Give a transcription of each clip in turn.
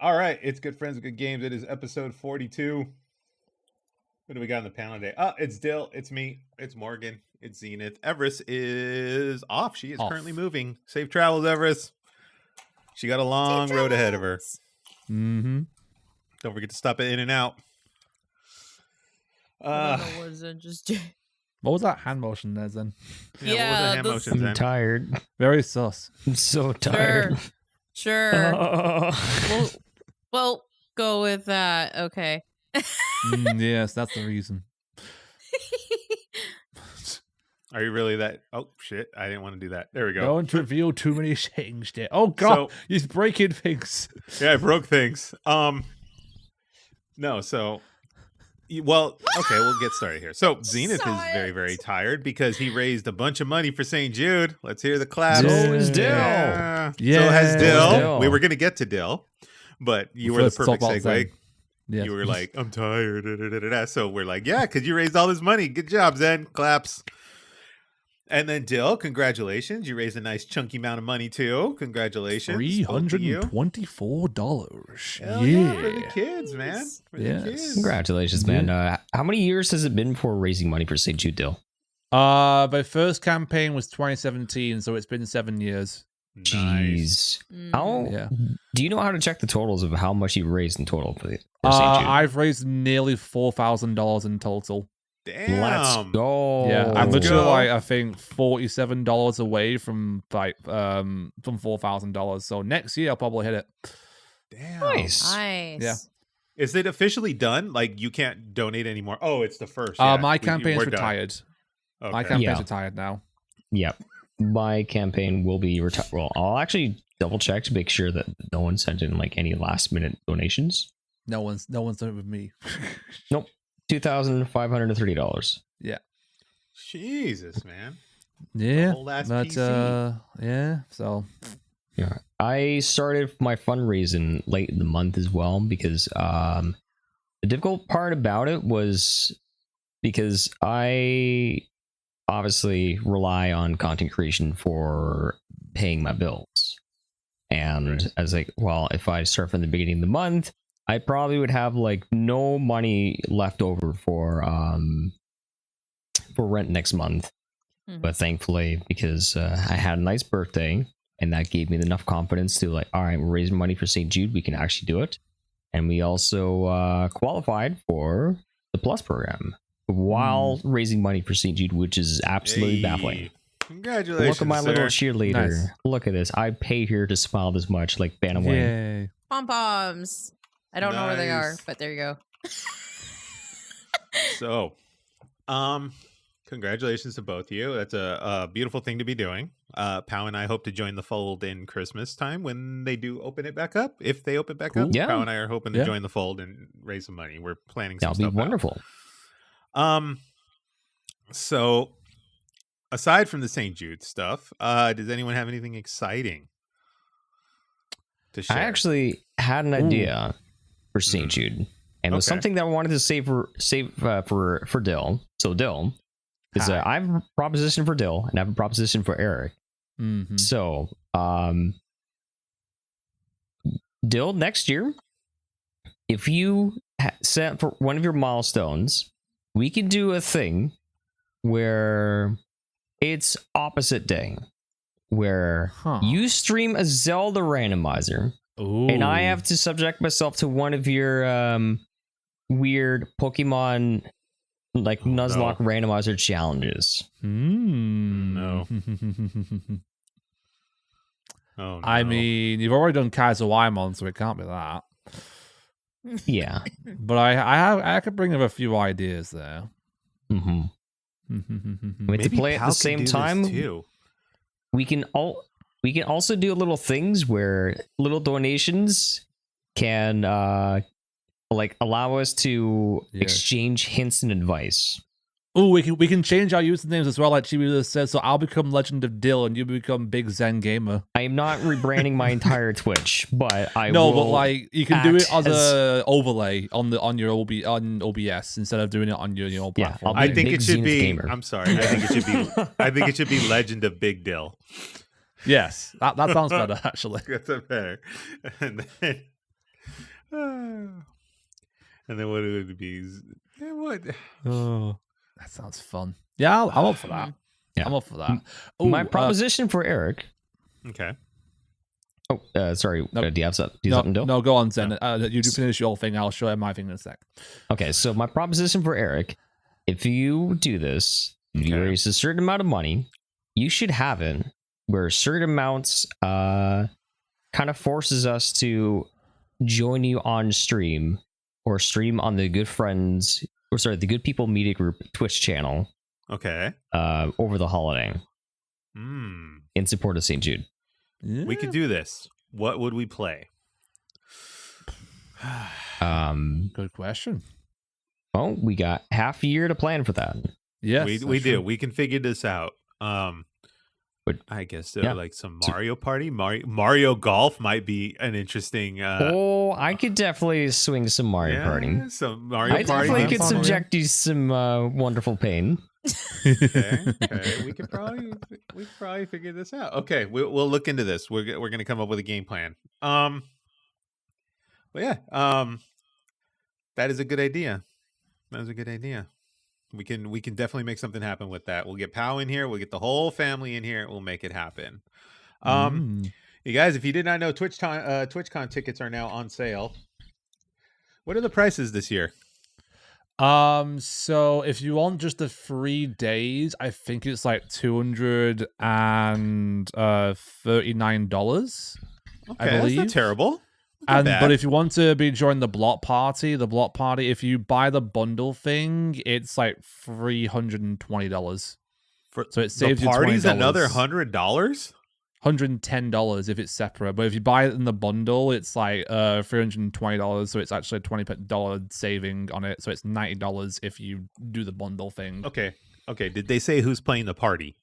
All right, it's Good Friends with Good Games. It is episode 42. What do we got on the panel today? Oh, it's Dill, it's me, it's Morgan, it's Zenith. Everest is off. She is currently moving. Safe travels, Everest. She got a long road ahead of her. Mm-hmm. Don't forget to stop at In and Out. I don't know what Zen just did. What was that hand motion there, Zen? What was the hand motion, I'm Zen? tired. Very sus. I'm so tired. Sure. We'll go with that. Okay. Yes, that's the reason. Are you really that? Oh, shit. I didn't want to do that. There we go. Don't reveal too many things there. Oh, God. He's breaking things. Yeah, I broke things. No, so... Well, okay, we'll get started here. So Zenith is very, very tired because he raised a bunch of money for St. Jude. Let's hear the claps. So is Dill. Yeah. Yeah. So has Dill. Dill. We were going to get to Dill, but you were the First, perfect talk about segue. Zen. Yes. You were like, I'm tired. Da, da, da, da, da. So we're like, yeah, because you raised all this money. Good job, Zen. Claps. And then Dill, congratulations. You raised a nice chunky amount of money too. Congratulations. $324. Hell yeah, for the kids, man. For Yes. the kids. Congratulations, man. How many years has it been for raising money for St. Jude, Dill? My first campaign was 2017, so it's been 7 years. Nice. Jeez. How? Yeah. Do you know how to check the totals of how much you raised in total for St. Jude? I've raised nearly $4,000 in total. Damn. Let's go. Yeah, I'm Let's literally go. like I think $47 away from $4,000. So next year I'll probably hit it. Damn. Nice. Nice. Yeah. Is it officially done? Like you can't donate anymore? Oh, it's the first. My campaign's we're done. retired. Okay. My campaign's Yeah. retired now. Yep. My campaign will be retired. Well, I'll actually double check to make sure that no one sent in like any last minute donations. No one's done it with me. Nope. $2,530. Yeah. Jesus, man. Yeah. Whole ass But PC. yeah. So Yeah. I started my fundraising late in the month as well because the difficult part about it was because I obviously rely on content creation for paying my bills. And Right. I was like, well, if I start from the beginning of the month, I probably would have like no money left over for rent next month. Mhm. But thankfully, because I had a nice birthday, and that gave me enough confidence to like, all right, we're raising money for St. Jude. We can actually do it. And we also qualified for the Plus program while raising money for St. Jude, which is absolutely Hey. baffling. Congratulations. Look at my sir. little cheerleader. Nice. Look at this. I paid her to smile this much, like Bantamwayne. yay. Pom poms. I don't know where they are, Nice. but there you go. So, congratulations to both of you. That's a beautiful thing to be doing. Pow and I hope to join the fold in Christmas time when they do open it back up. If they open back up, Yeah. Pow and I are hoping to Yeah. join the fold and raise some money. We're planning some That'll be stuff out. wonderful. So aside from the St. Jude stuff, does anyone have anything exciting to share? I actually had an idea for St. Jude, and it was Okay. something that I wanted to save for Dill. So Dill is Hi. I have a proposition for Dill, and I have a proposition for Eric. Mhm. So, Dill, next year, if you set for one of your milestones, we can do a thing where it's opposite day, where Huh. you stream a Zelda randomizer, and I have to subject myself to one of your weird Pokemon like Nuzlocke randomizer challenges. No. Oh, no. I mean, you've already done Kaiser Waimon, so it can't be that. Yeah. But I could bring up a few ideas there. Mm-hmm. I mean, to play at Pal the could same do this time, too. we can also do little things where little donations can like allow us to Yeah. exchange hints and advice. Oh, we can change our usernames as well, like Cheesus says. So I'll become Legend of Dill, and you become Big Zen Gamer. I am not rebranding my entire Twitch, but I No, will but like you can do it act as a overlay on OBS instead of doing it on your Yeah, platform. I'll I be a think big it should Zenith be. gamer. I'm sorry. I think it should be. I think it should be Legend of Big Dill. Yes, that sounds better actually. That's better. And then, And then what would it be? What? Oh, that sounds fun. Yeah, I'm up for that. Yeah. I'm up for that. My Ooh, proposition for Eric. Okay. Oh, sorry. Nope. Do you have something, Dill? No, go on, Zen. You do finish your thing. I'll show you my thing in a sec. Okay, so my proposition for Eric, if you do this, if you raise a certain amount of money, you should have it where certain amounts kind of forces us to join you on stream or stream on the the Good People Media Group Twitch channel. Okay. Over the holiday. In support of St. Jude. Yeah. We could do this. What would we play? Good question. Well, we got half a year to plan for that. Yes, we do. true. We can figure this out. But I guess yeah. like some Mario Party, Mario Golf might be an interesting. I could definitely swing some Mario Party. Some Mario I Party. definitely could fun, subject you some wonderful pain. Okay. We could probably figure this out. Okay, we'll look into this. We're gonna come up with a game plan. But yeah, that is a good idea. That is a good idea. We can definitely make something happen with that. We'll get Pow in here. We'll get the whole family in here. We'll make it happen. You guys, if you did not know, TwitchCon tickets are now on sale. What are the prices this year? So if you want just the 3 days, I think it's like $239. Okay, I that's believe. not terrible. Not bad. But if you want to be joining the block party, if you buy the bundle thing, it's like $320. So it saves the you party's $20. another $100. $110 if it's separate, but if you buy it in the bundle, it's like $320. So it's actually a $20 saving on it. So it's $90 if you do the bundle thing. Okay. Did they say who's playing the party?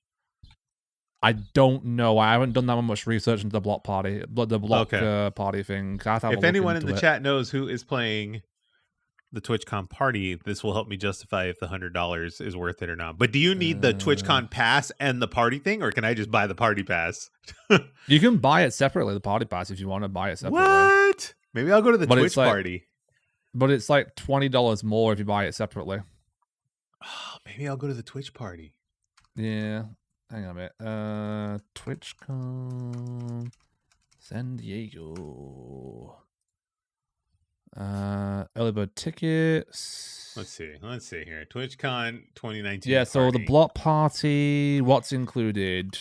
I don't know. I haven't done that much research into the block party, party thing. If anyone in the chat knows who is playing the TwitchCon party, this will help me justify if the $100 is worth it or not. But do you need the TwitchCon pass and the party thing, or can I just buy the party pass? You can buy it separately, the party pass, if you want to buy it separately. What? Maybe I'll go to the Twitch party. But it's like $20 more if you buy it separately. Oh, maybe I'll go to the Twitch party. Yeah. Hang on a minute. TwitchCon San Diego. Early bird tickets. Let's see here. TwitchCon 2019. Yeah, so the block party, what's included?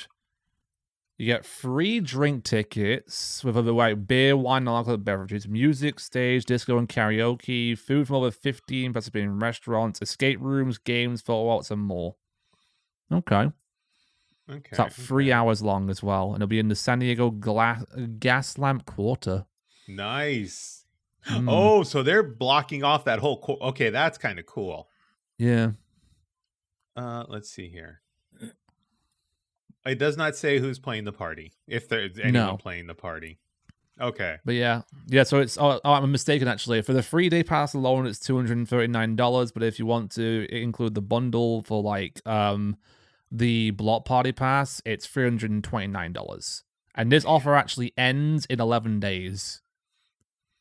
You get free drink tickets with other like beer, wine, and alcoholic beverages, music, stage, disco, and karaoke, food from over 15 participating restaurants, escape rooms, games, photo ops, and more. Okay. It's about 3 hours long as well, and it'll be in the San Diego Gas Lamp Quarter. Nice. Oh, so they're blocking off that whole. Okay, that's kind of cool. Yeah. Let's see here. It does not say who's playing the party. If there's anyone playing the party. Okay. But yeah. So it's. Oh, I'm mistaken actually. For the 3-day pass alone, it's $239. But if you want to include the bundle for like the block party pass, it's $329. And this offer actually ends in 11 days.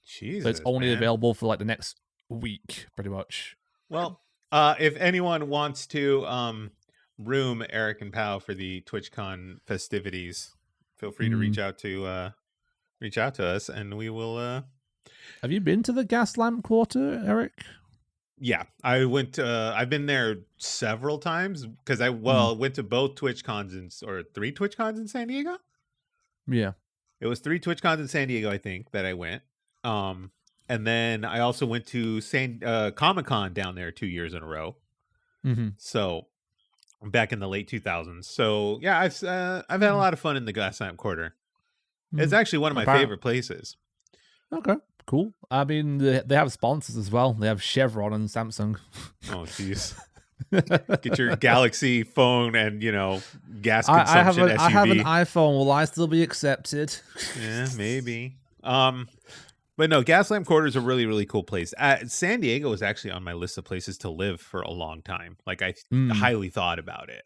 Jesus, so it's only available for like the next week, pretty much. Well, if anyone wants to room Eric and Pow for the TwitchCon festivities, feel free to reach out to us, and we will. Have you been to the Gas Lamp Quarter, Eric? Yeah, I went. I've been there several times because I went to both TwitchCons or 3 TwitchCons in San Diego. Yeah, it was 3 TwitchCons in San Diego, I think, that I went. And then I also went to Comic-Con down there 2 years in a row. Mm-hmm. So back in the late 2000s. So yeah, I've had a lot of fun in the Gas Lamp Quarter. It's actually one of my favorite places. Okay. Cool. I mean, they have sponsors as well. They have Chevron and Samsung. Oh, jeez. Get your Galaxy phone and, gas consumption SUV. I have an iPhone. Will I still be accepted? Yeah, maybe. But no, Gas Lamp Quarter is a really, really cool place. San Diego was actually on my list of places to live for a long time. Like, I highly thought about it.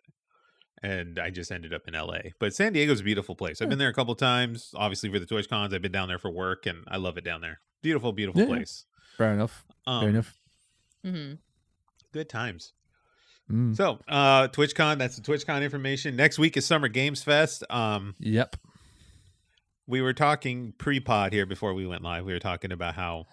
and I just ended up in LA. But San Diego's a beautiful place. I've been there a couple times, obviously for the Twitch cons. I've been down there for work, and I love it down there. Beautiful, beautiful Yeah. place. Fair enough. Fair enough. Mm-hmm. Good times. Mm. So, TwitchCon, that's the TwitchCon information. Next week is Summer Games Fest. Yep. We were talking pre-pod here before we went live. We were talking about how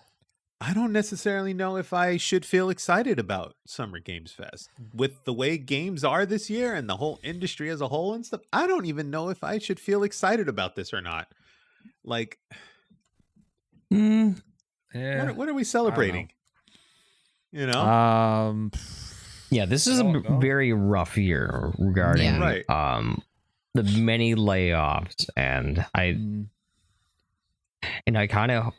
I don't necessarily know if I should feel excited about Summer Games Fest. With the way games are this year and the whole industry as a whole and stuff, I don't even know if I should feel excited about this or not. Like, Yeah. what are we celebrating? You know? Yeah, this is I a don't know. very rough year regarding Yeah. Right. the many layoffs, and I kind of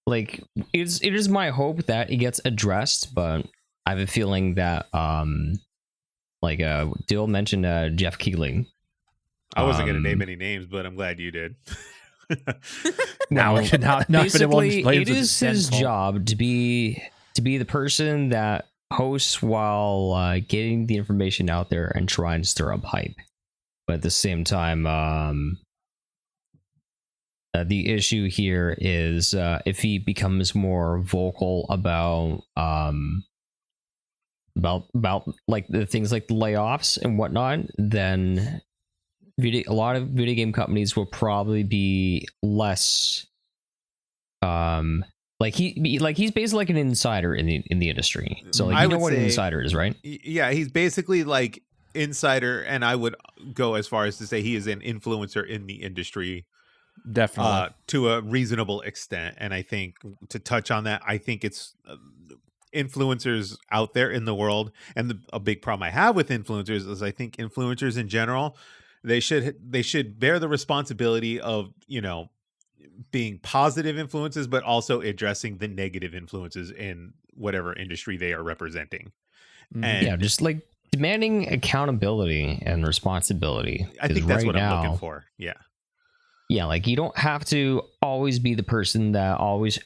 like it is my hope that it gets addressed, but I have a feeling that Dill mentioned Jeff Keighley. I wasn't going to name any names, but I'm glad you did. Now, Basically, it is his job to be the person that hosts while getting the information out there and trying to stir up hype. But at the same time, the issue here is if he becomes more vocal about like the things like the layoffs and whatnot, then a lot of video game companies will probably be less he's basically like an insider in the industry. So like, I you know would what an say- insider is, right? Yeah, he's basically like insider, and I would go as far as to say he is an influencer in the industry Definitely. to a reasonable extent. And I think to touch on that, I think it's influencers out there in the world, and a big problem I have with influencers is I think influencers in general, they should bear the responsibility of, you know, being positive influences, but also addressing the negative influences in whatever industry they are representing. Mhm. And Yeah, just like demanding accountability and responsibility. I think 'Cause that's right what I'm now, looking for. Yeah. Yeah, like you don't have to always be the person that always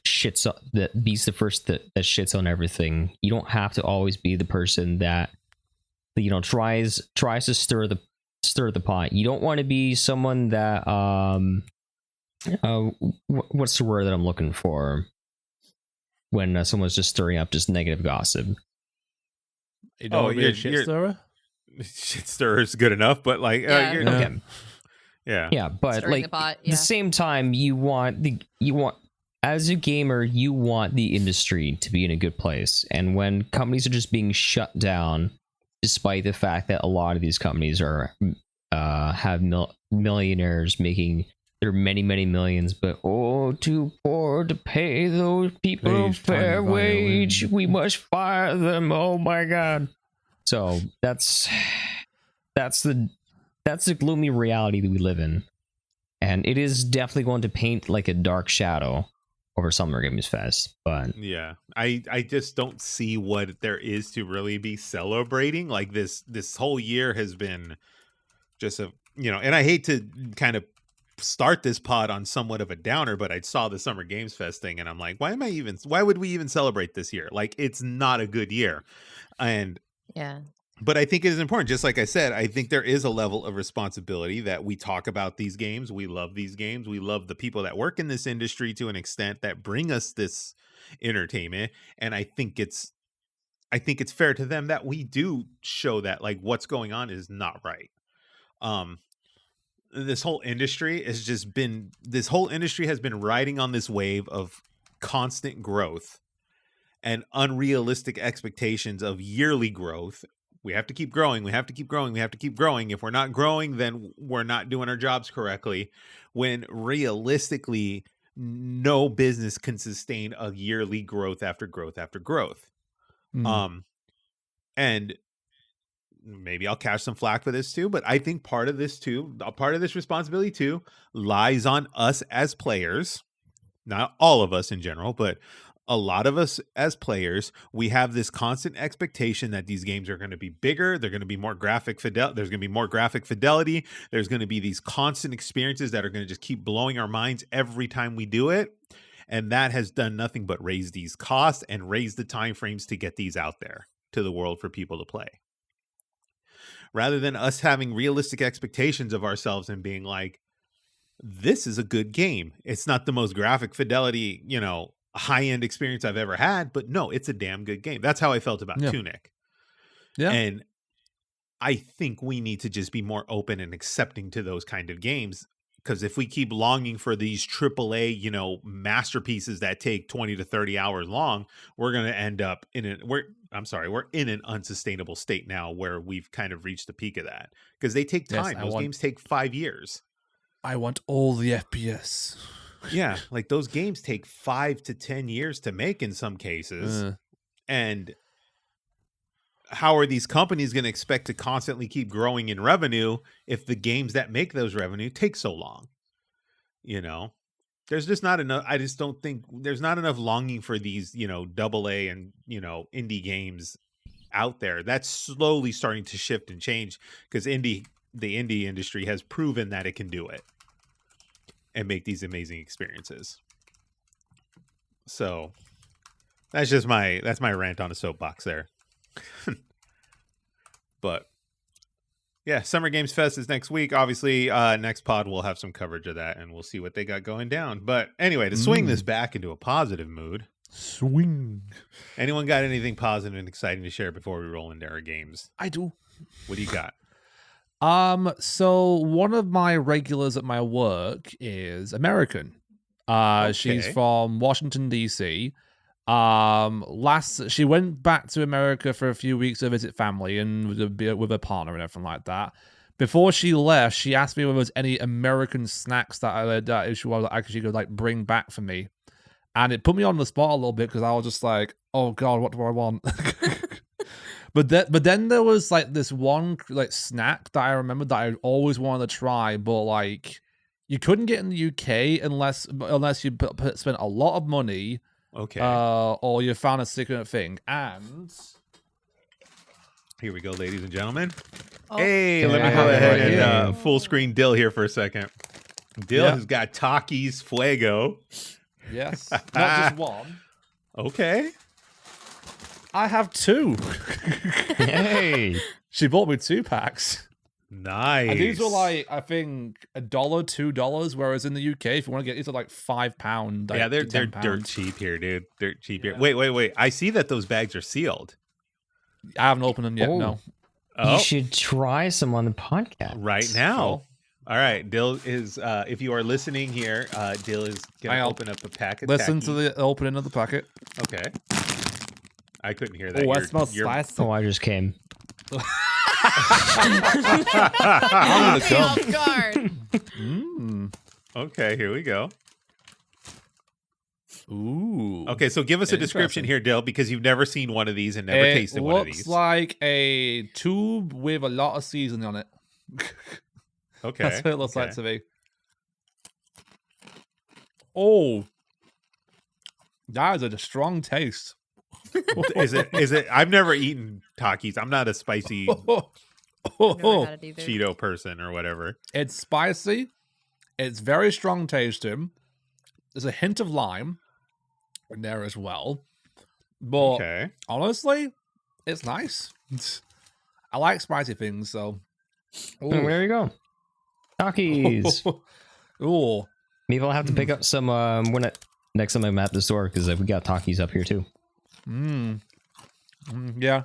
that beats the first that shits on everything. You don't have to always be the person that, you know, tries to stir the pot. You don't want to be someone that what's the word that I'm looking for when someone's just stirring up just negative gossip. You don't Oh, want to be a you're- shit stirrer? Shit stirrer is good enough, but like, Yeah. you're, Yeah. Okay. yeah. Yeah, but Stirring like the pot, at yeah. the same time, you want as a gamer, you want the industry to be in a good place. And when companies are just being shut down, despite the fact that a lot of these companies are have millionaires making their many millions, but too poor to pay those people a Please, fair tiny wage. violin. We must fire them. Oh my god! So that's the gloomy reality that we live in, and it is definitely going to paint like a dark shadow over Summer Games Fest. But Yeah. I just don't see what there is to really be celebrating. Like this whole year has been just a, you know, and I hate to kind of start this pod on somewhat of a downer, but I saw the Summer Games Fest thing and I'm like, why would we even celebrate this year? Like, it's not a good year. And Yeah. but I think it is important. Just like I said, I think there is a level of responsibility that we talk about these games. We love these games. We love the people that work in this industry to an extent that bring us this entertainment. And I think it's fair to them that we do show that like what's going on is not right. This whole industry has been riding on this wave of constant growth and unrealistic expectations of yearly growth. We have to keep growing. We have to keep growing. We have to keep growing. If we're not growing, then we're not doing our jobs correctly. When realistically, no business can sustain a yearly growth after growth after growth. Mm. And maybe I'll catch some flack for this too, but I think part of this responsibility too lies on us as players. Not all of us in general, but a lot of us as players. We have this constant expectation that these games are going to be bigger. They're going to be more graphic fidelity. There's going to be more graphic fidelity. There's going to be these constant experiences that are going to just keep blowing our minds every time we do it. And that has done nothing but raise these costs and raise the time frames to get these out there to the world for people to play. rather than us having realistic expectations of ourselves and being like, this is a good game. It's not the most graphic fidelity, high-end experience I've ever had, but no, it's a damn good game. That's how I felt about Tunic. Yeah. And I think we need to just be more open and accepting to those kind of games, because if we keep longing for these AAA, masterpieces that take 20 to 30 hours long, we're going to end up we're in an unsustainable state now where we've kind of reached the peak of that, because they take time. Those games take 5 years. I want all the FPS. Yeah, like those games take 5 to 10 years to make in some cases. And how are these companies going to expect to constantly keep growing in revenue if the games that make those revenue take so long? There's just not enough. I just don't think there's not enough longing for these, AA and, indie games out there. That's slowly starting to shift and change, because the indie industry has proven that it can do it and make these amazing experiences. So that's my rant on a soapbox there. But yeah, Summer Games Fest is next week. Obviously, next pod we'll have some coverage of that, and we'll see what they got going down. But anyway, to swing this back into a positive mood. Swing. Anyone got anything positive and exciting to share before we roll into our games? I do. What do you got? So one of my regulars at my work is American. She's from Washington, D.C. She went back to America for a few weeks to visit family and with a partner and everything like that. Before she left, she asked me if there was any American snacks that she could like bring back for me, and it put me on the spot a little bit, because I was just like, oh god, what do I want? But then there was like this one like snack that I remembered that I always wanted to try, but like you couldn't get in the UK unless you spent a lot of money. Okay. Or you found a secret thing. And here we go, ladies and gentlemen. Oh. Hey, let me go ahead and full screen Dill here for a second. Dill has got Takis Fuego. Yes. Not just one. Okay. I have 2. Hey. She bought me 2 packs. Nice. And these were like, I think $1, $2, whereas in the UK, if you want to get these are like £5. Like, yeah, they're £10. dirt cheap here, dude. Dirt cheap here. Wait. I see that those bags are sealed. I haven't opened them yet. No. You should try some on the podcast right now. All right, Dill is. If you are listening here, Dill is gonna open up a packet. Listen to the opening of the packet. Okay. I couldn't hear that. Oh, that smells spicy. Oh, I just came. I'm gonna off guard. Okay, here we go. Ooh. Okay, so give us a description here, Dill, because you've never seen one of these and never tasted one of these. It looks like a tube with a lot of seasoning on it. Okay. That's what it looks like to me. Oh. That is a strong taste. Is it? I've never eaten Takis. I'm not a spicy Cheeto person or whatever. It's spicy. It's very strong tasting. There's a hint of lime in there as well. But honestly, it's nice. I like spicy things, so. Ooh. There you go. Takis. Ooh. Maybe I'll have to pick up some next time I'm at the store, because we got Takis up here too. Yeah.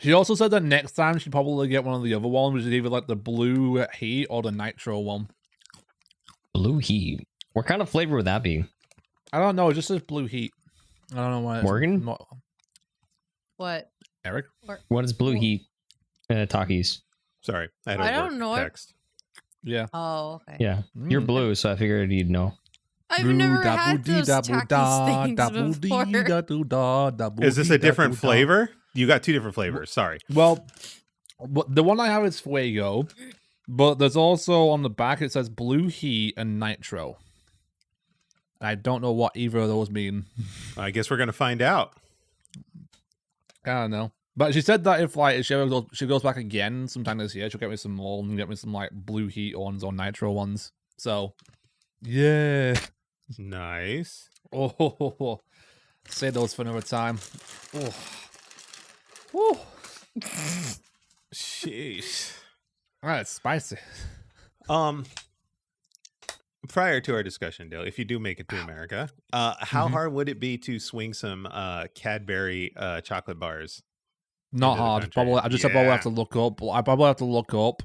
She also said that next time she'd probably get one of the other ones, which is either like the blue heat or the nitro one. Blue heat. What kind of flavor would that be? I don't know. It just says blue heat. I don't know why. Morgan? What? Eric? What is blue heat? Takis. Sorry, I don't know. Text. Yeah. Oh, okay. Yeah, you're blue, so I figured you'd know. I've never had those Takis things before. Is this a different flavor? You got 2 different flavors. Sorry. Well, the one I have is Fuego, but there's also on the back it says blue heat and nitro. I don't know what either of those mean. I guess we're gonna find out. I don't know. But she said that if she goes back again sometime this year, she'll get me some more and get me some like blue heat ones or nitro ones. So, yeah. Nice. Oh, say those for another time. Oh. Sheesh. All right, it's spicy. Prior to our discussion, Dale, if you do make it to America, how Mhm. hard would it be to swing some Cadbury chocolate bars? Not into the hard. country? Probably. I just probably have to look up. I probably have to look up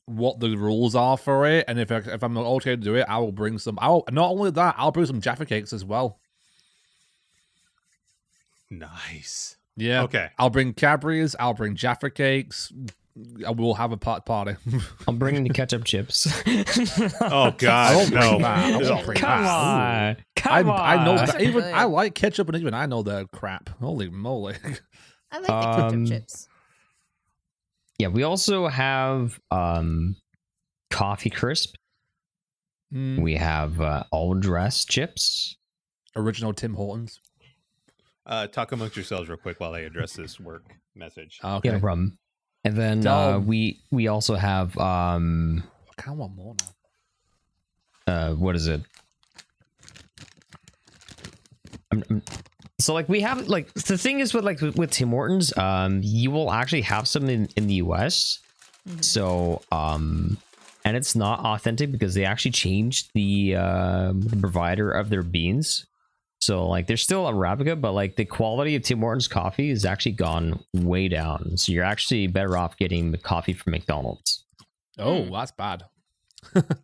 what the rules are for it, and if I'm not okay to do it, I will bring some. Not only that, I'll bring some Jaffa cakes as well. Nice. Yeah. Okay. I'll bring Cadbury's. I'll bring Jaffa cakes. We'll have a party. I'm bringing the ketchup chips. Oh I God, won't bring no. that. I won't bring Come that. on. Come on. I know Those that. are Even good. I like ketchup, and even I know they're crap. Holy moly! I like the ketchup Um, chips. Yeah, we also have coffee crisp. Mm, We have all dressed chips. original Tim Hortons. Talk amongst yourselves real quick while I address this work message. Okay. Yeah, rum. And then Dumb. we also have I kind of want more now. what is it? So like we have like the thing is with Tim Hortons, you will actually have some in the US. Mhm. So and it's not authentic because they actually changed the provider of their beans. So like there's still Arabica, but like the quality of Tim Hortons coffee has actually gone way down. So you're actually better off getting the coffee from McDonald's. Oh, Mm. that's bad.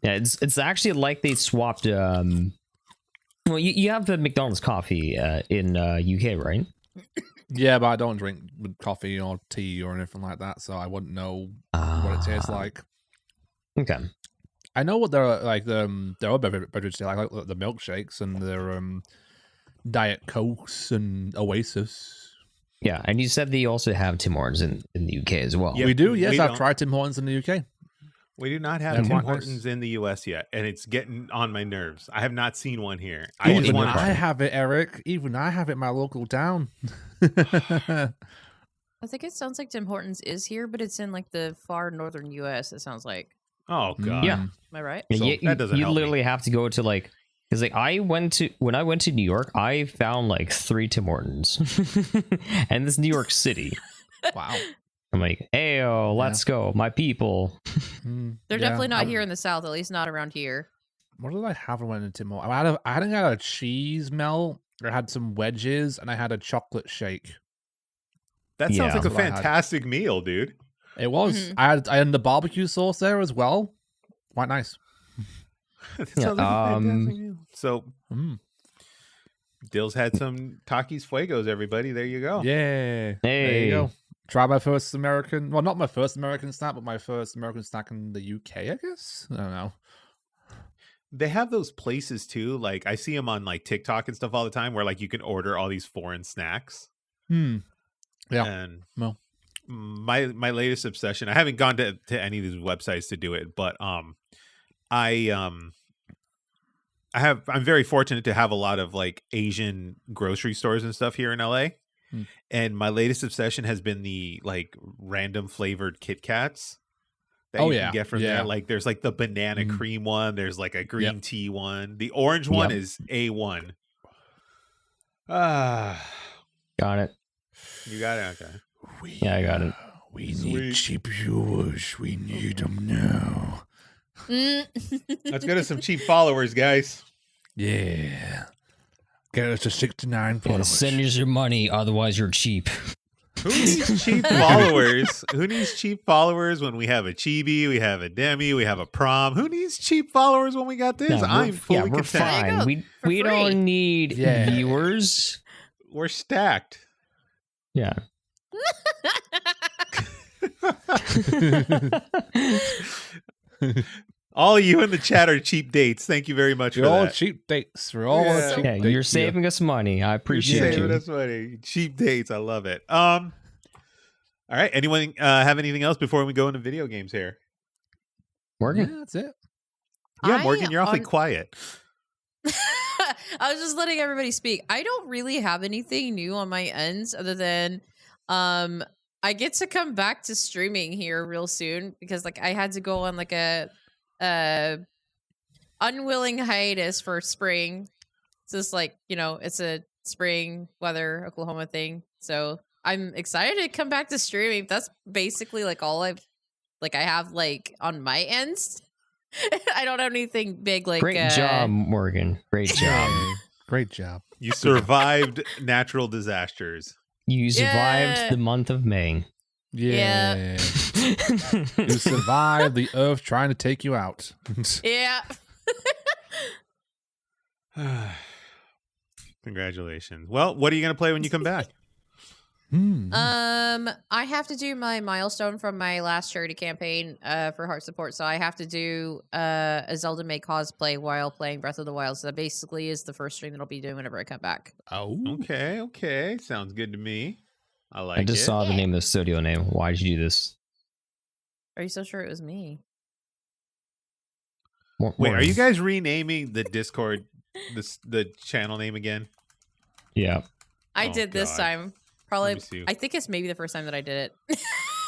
Yeah, it's actually like they swapped. Well, you have the McDonald's coffee in UK, right? Yeah, but I don't drink coffee or tea or anything like that, so I wouldn't know what it tastes like. Okay. I know what they're like. Their other beverages like the milkshakes and their Diet Cokes and Oasis. Yeah, and you said they also have Tim Hortons in the UK as well. Yeah, we do. Yes, we I've don't- tried Tim Hortons in the UK. We do not have They're Tim quite nice. Hortons in the US yet, and it's getting on my nerves. I have not seen one here. I just Even want I have it, Eric. Even I have it in my local town. I think it sounds like Tim Hortons is here, but it's in like the far northern U.S. It sounds like. Oh God. Yeah. Am I right? Yeah, So that doesn't you help me. literally have to go to like because like when I went to New York, I found like 3 Tim Hortons, and this is New York City. Wow. I'm like, hey, let's go, my people. Mm, They're yeah, definitely not I- here in the South, at least not around here. What did I have when I went to Tim Hortons? I think I had a cheese melt. I had some wedges, and I had a chocolate shake. That sounds Yeah. like a That's what I had. fantastic meal, dude. It was. Mhm. I had the barbecue sauce there as well. Quite nice. That Yeah, sounds like a fantastic meal. So Mm. Dill's had some Takis Fuegos, everybody. There you go. Yeah. There Hey. you go. Try my first American. Well, not my first American snack, but my first American snack in the UK. I guess. I don't know. They have those places too. Like I see them on like TikTok and stuff all the time where like you can order all these foreign snacks. Hmm. Yeah. And Well. my latest obsession, I haven't gone to any of these websites to do it, but I'm very fortunate to have a lot of like Asian grocery stores and stuff here in LA. Hmm. And my latest obsession has been the like random flavored Kit Kats that Oh, you yeah. can get from Yeah. there. Like there's like the banana Mhm. cream one, there's like a green tea one. The orange one Yep. is A1. Ah, Got it. you got it. Okay. Yeah, I got it. We Sweet. need cheap viewers. We need them now. Mm. Let's go to some cheap followers, guys. Yeah. Get us to 69 Yeah, followers. send us your money, otherwise you're cheap. Who needs cheap followers? Who needs cheap followers when we have a Chibi, we have a Demi, we have a Prom? Who needs cheap followers when we got this? Yeah, I'm fully we're content. There you fine. go, We for we free. don't need Yeah. viewers. We're stacked. Yeah. All of you in the chat are cheap dates. Thank you very much We're for all that. cheap dates. We're all Yeah. a cheap Yeah, date you're here. saving us money. I You're appreciate saving you. us money. Cheap dates. I love it. All right. Anyone have anything else before we go into video games here? Morgan. Yeah, that's it. Yeah, I Morgan, you're awfully hon- quiet. I was just letting everybody speak. I don't really have anything new on my ends other than I get to come back to streaming here real soon because like I had to go on like a unwilling hiatus for spring. So it's like, it's a spring weather Oklahoma thing. So I'm excited to come back to streaming. That's basically like all I have like on my ends. I don't have anything big like. Great job, Morgan. Great job. Great job. You survived natural disasters. You survived the month of May. Yeah. You survived the Earth trying to take you out. Yeah. Congratulations. Well, what are you going to play when you come back? I have to do my milestone from my last charity campaign for heart support. So I have to do a Zelda May cosplay while playing Breath of the Wild. So that basically is the first stream that I'll be doing whenever I come back. Oh. Okay. Sounds good to me. I like it. I just saw the name of the studio name. Why did you do this? Are you so sure it was me? Wait, are you guys renaming the Discord, the channel name again? Yeah. I did this time. Probably, I think it's maybe the first time that I did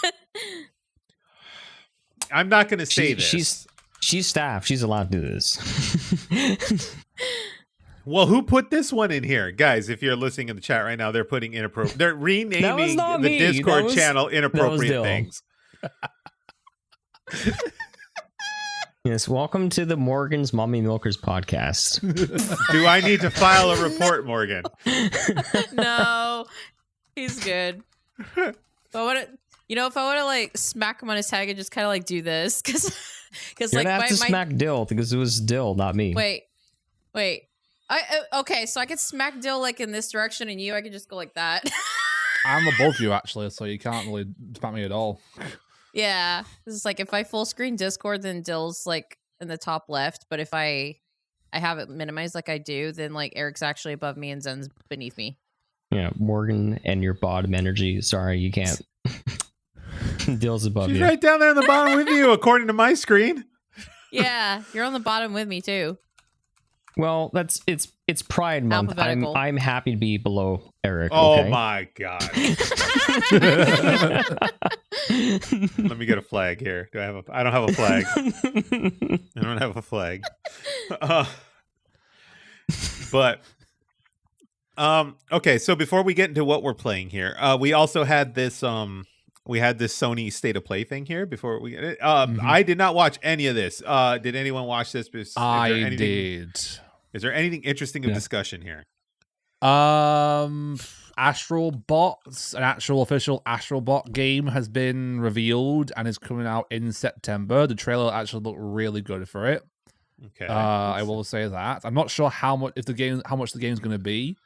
it. I'm not going to say this. She's staff. She's allowed to do this. Well, who put this one in here? Guys, if you're listening in the chat right now, they're putting inappropriate. They're renaming the Discord channel inappropriate things. Yes, welcome to the Morgan's Mommy Milkers podcast. Do I need to file a report, Morgan? No, he's good. But if I want to like smack him on his tag and just kind of like do this, because you're like gonna have to smack Dill because it was Dill, not me. Wait. Okay, so I could smack Dill like in this direction, and I could just go like that. I'm above you actually, so you can't really smack me at all. Yeah, it's like if I full screen Discord, then Dill's like in the top left. But if I have it minimized like I do, then like Eric's actually above me and Zen's beneath me. Yeah, Morgan and your bottom energy. Sorry, you can't. Dill's above She's you. right down there on the bottom with you, according to my screen. Yeah, you're on the bottom with me too. Well, it's Pride Month. I'm happy to be below Eric. Oh okay? my god! Let me get a flag here. I don't have a flag. I don't have a flag. But okay. So before we get into what we're playing here, we also had this Sony State of Play thing here before we get it. I did not watch any of this. Did anyone watch this? I did. Is there anything interesting of discussion here? Astral Bots, an actual official Astral Bot game, has been revealed and is coming out in September. The trailer actually looked really good for it. Okay, I will say that. I'm not sure how much the game's going to be.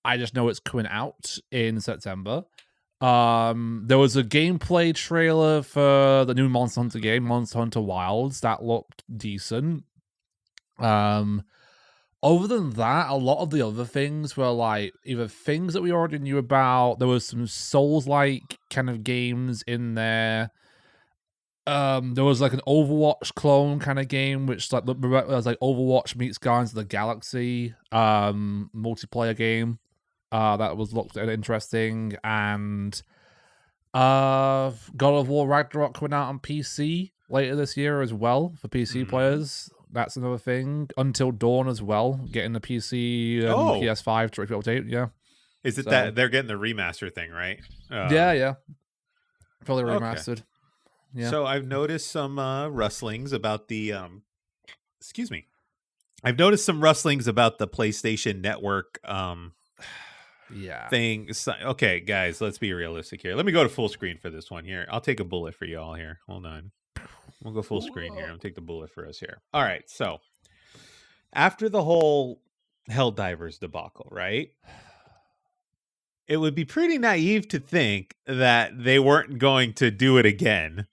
I just know it's coming out in September. There was a gameplay trailer for the new Monster Hunter game, Monster Hunter Wilds, that looked decent. Other than that, a lot of the other things were like either things that we already knew about. There was some Souls-like kind of games in there. There was like an Overwatch clone kind of game, which like was like Overwatch meets Guardians of the Galaxy multiplayer game. That looked interesting, and God of War Ragnarok coming out on PC later this year as well for PC players. That's another thing. Until Dawn as well, getting the PC and PS5 directly update. Yeah, is it that they're getting the remaster thing, right? Yeah, fully remastered. Okay. Yeah. So I've noticed some rustlings about the excuse me. I've noticed some rustlings about the PlayStation Network thing. Okay, guys, let's be realistic here. Let me go to full screen for this one here. I'll take a bullet for you all here. Hold on. We'll go full screen here. I'll take the bullet for us here. All right. So after the whole Helldivers debacle, right? It would be pretty naive to think that they weren't going to do it again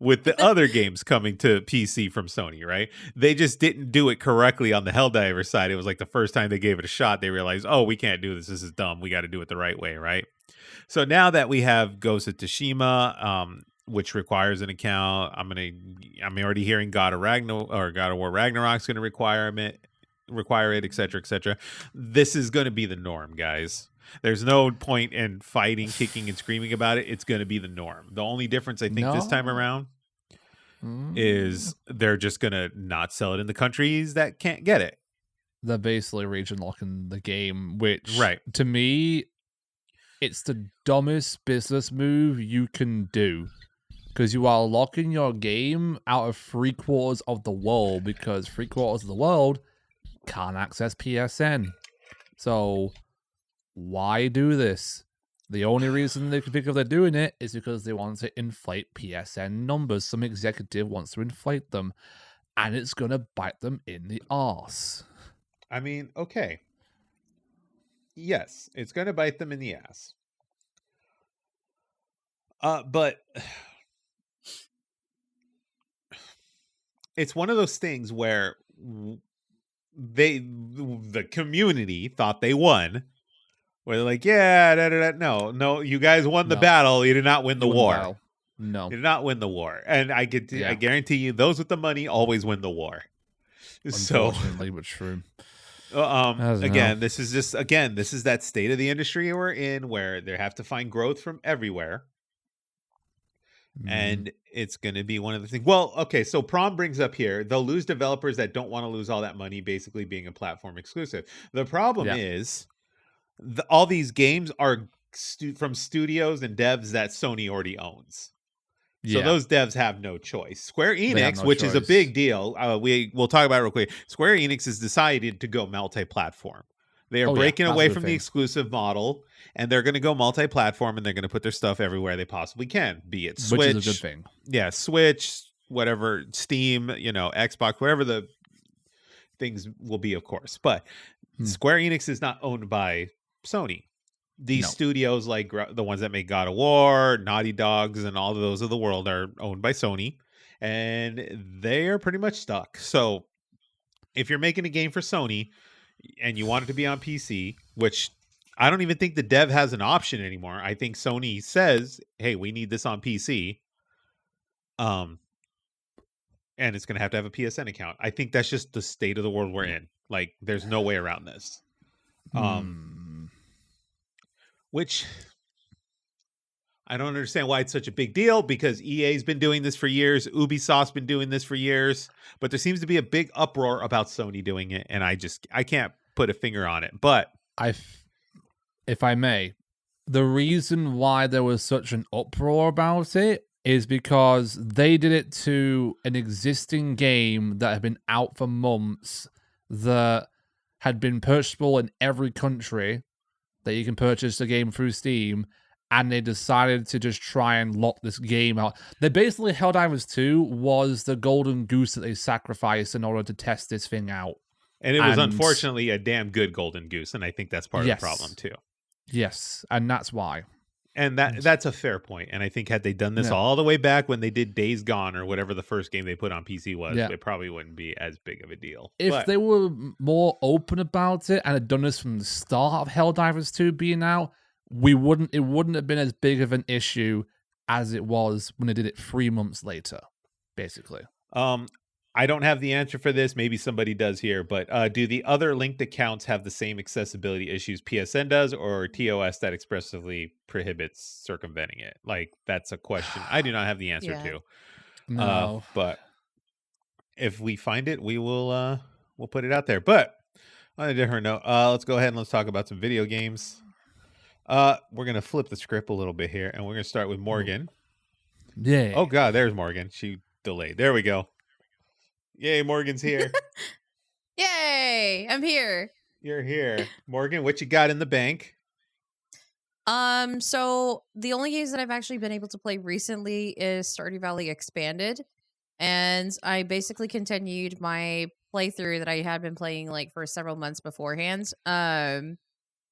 with the other games coming to PC from Sony, right? They just didn't do it correctly on the Helldivers side. It was like the first time they gave it a shot, they realized, oh, we can't do this. This is dumb. We got to do it the right way, right? So now that we have Ghost of Tsushima, which requires an account, I'm already hearing God of War Ragnarok's going to require it, etc., etc. This is going to be the norm, guys. There's no point in fighting, kicking, and screaming about it. It's going to be the norm. The only difference I think this time around is they're just going to not sell it in the countries that can't get it. They're basically region locking the game, which right. to me it's the dumbest business move you can do. Because you are locking your game out of 3/4 of the world, because 3/4 of the world can't access PSN. So why do this? The only reason they can think of they're doing it is because they want to inflate PSN numbers. Some executive wants to inflate them, and it's going to bite them in the arse. I mean, okay. Yes, it's going to bite them in the ass. But it's one of those things where the community thought they won. Where they're like, yeah, no, you guys won the battle. You did not win the war. No, you did not win the war. And I guarantee you, those with the money always win the war. Unfortunately, but true. Again, this is that state of the industry we're in, where they have to find growth from everywhere. And it's going to be one of the things. Well, okay, so Prom brings up here, they'll lose developers that don't want to lose all that money, basically being a platform exclusive. The problem is all these games are from studios and devs that Sony already owns. So those devs have no choice. Square Enix, which is a big deal, we'll talk about it real quick. Square Enix has decided to go multi-platform. They are breaking away from the exclusive model, and they're going to go multi-platform, and they're going to put their stuff everywhere they possibly can, be it Switch. Which is a good thing. Yeah, Switch, whatever, Steam, Xbox, wherever the things will be, of course. But Square Enix is not owned by Sony. These studios, like the ones that make God of War, Naughty Dogs, and all of those of the world, are owned by Sony, and they are pretty much stuck. So if you're making a game for Sony and you want it to be on PC, which I don't even think the dev has an option anymore. I think Sony says, hey, we need this on PC. And it's going to have a PSN account. I think that's just the state of the world we're in. Like, there's no way around this. Which I don't understand why it's such a big deal, because EA's been doing this for years. Ubisoft's been doing this for years, but there seems to be a big uproar about Sony doing it. And I can't put a finger on it, but if I may, the reason why there was such an uproar about it is because they did it to an existing game that had been out for months, that had been purchasable in every country that you can purchase the game through Steam, and they decided to just try and lock this game out. They basically, Helldivers 2 was the golden goose that they sacrificed in order to test this thing out. And it was unfortunately a damn good golden goose, and I think that's part of the problem too. Yes, and that's why. And that's a fair point. And I think had they done this all the way back when they did Days Gone or whatever the first game they put on PC was, it probably wouldn't be as big of a deal. If they were more open about it and had done this from the start of Helldivers 2 being out, it wouldn't have been as big of an issue as it was when they did it 3 months later, basically. I don't have the answer for this. Maybe somebody does here, but do the other linked accounts have the same accessibility issues PSN does, or TOS that expressly prohibits circumventing it? Like, that's a question I do not have the answer to. No. But if we find it, we'll put it out there. But on a different note, let's go ahead and let's talk about some video games. We're gonna flip the script a little bit here, and we're gonna start with Morgan. Yeah. Oh God, there's Morgan. She delayed. There we go. Yay, Morgan's here. Yay, I'm here. You're here. Morgan, what you got in the bank? So the only games that I've actually been able to play recently is Stardew Valley Expanded. And I basically continued my playthrough that I had been playing like for several months beforehand.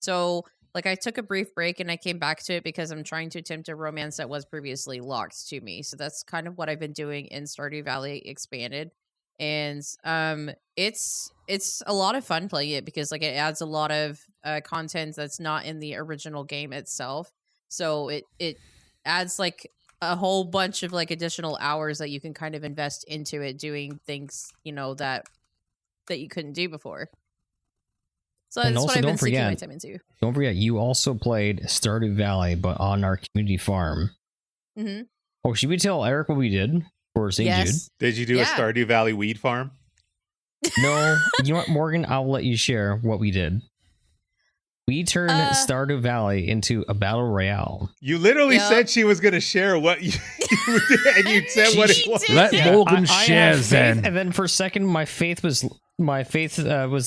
So like I took a brief break and I came back to it because I'm trying to attempt a romance that was previously locked to me. So that's kind of what I've been doing in Stardew Valley Expanded. And it's a lot of fun playing it because like it adds a lot of content that's not in the original game itself. So it adds like a whole bunch of like additional hours that you can kind of invest into it, doing things, you know, that you couldn't do before. So and that's also, what I've been don't sinking my forget, time into. Don't forget, you also played Stardew Valley, but on our community farm. Mm-hmm. Oh, should we tell Eric what we did for St. Jude? Did you do a Stardew Valley weed farm? No. You know what, Morgan? I'll let you share what we did. We turned Stardew Valley into a battle royale. You literally Yep. said she was going to share what you did, and you said what it She was. did. Let Yeah, Morgan I share had faith, then. and then for a second, my faith was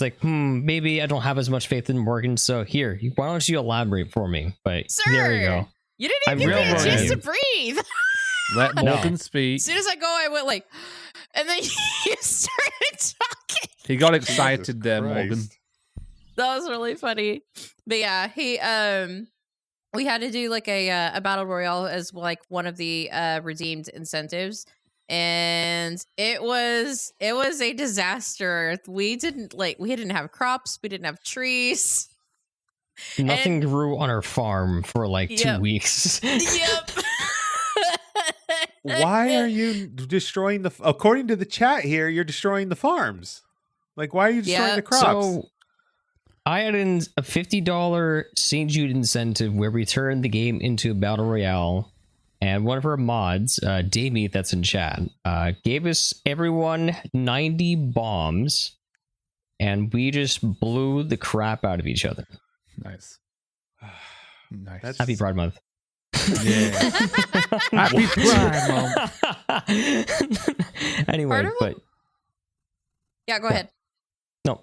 like, maybe I don't have as much faith in Morgan. So here, why don't you elaborate for me? But Sir, there you go. you didn't I even give me a railroaded chance you. to breathe. Let Morgan As speak. soon as I go, I went like, and then you started talking. He got Jesus excited there, Morgan. Christ. That was really funny. But yeah, we had to do like a battle royale as like one of the redeemed incentives, and it was a disaster. We didn't have crops, we didn't have trees. Nothing grew on our farm for like 2 Yep. weeks. Yep. Why are you destroying according to the chat here, you're destroying the farms. Like, why are you destroying Yeah. the crops? So I had a $50 St. Jude incentive where we turned the game into a battle royale, and one of our mods, Davey, that's in chat, gave us everyone 90 bombs, and we just blew the crap out of each other. Nice. Nice. That's- Happy Pride Month. Yeah. Happy Pride Month. Anyway, Part of but Yeah, go ahead. no,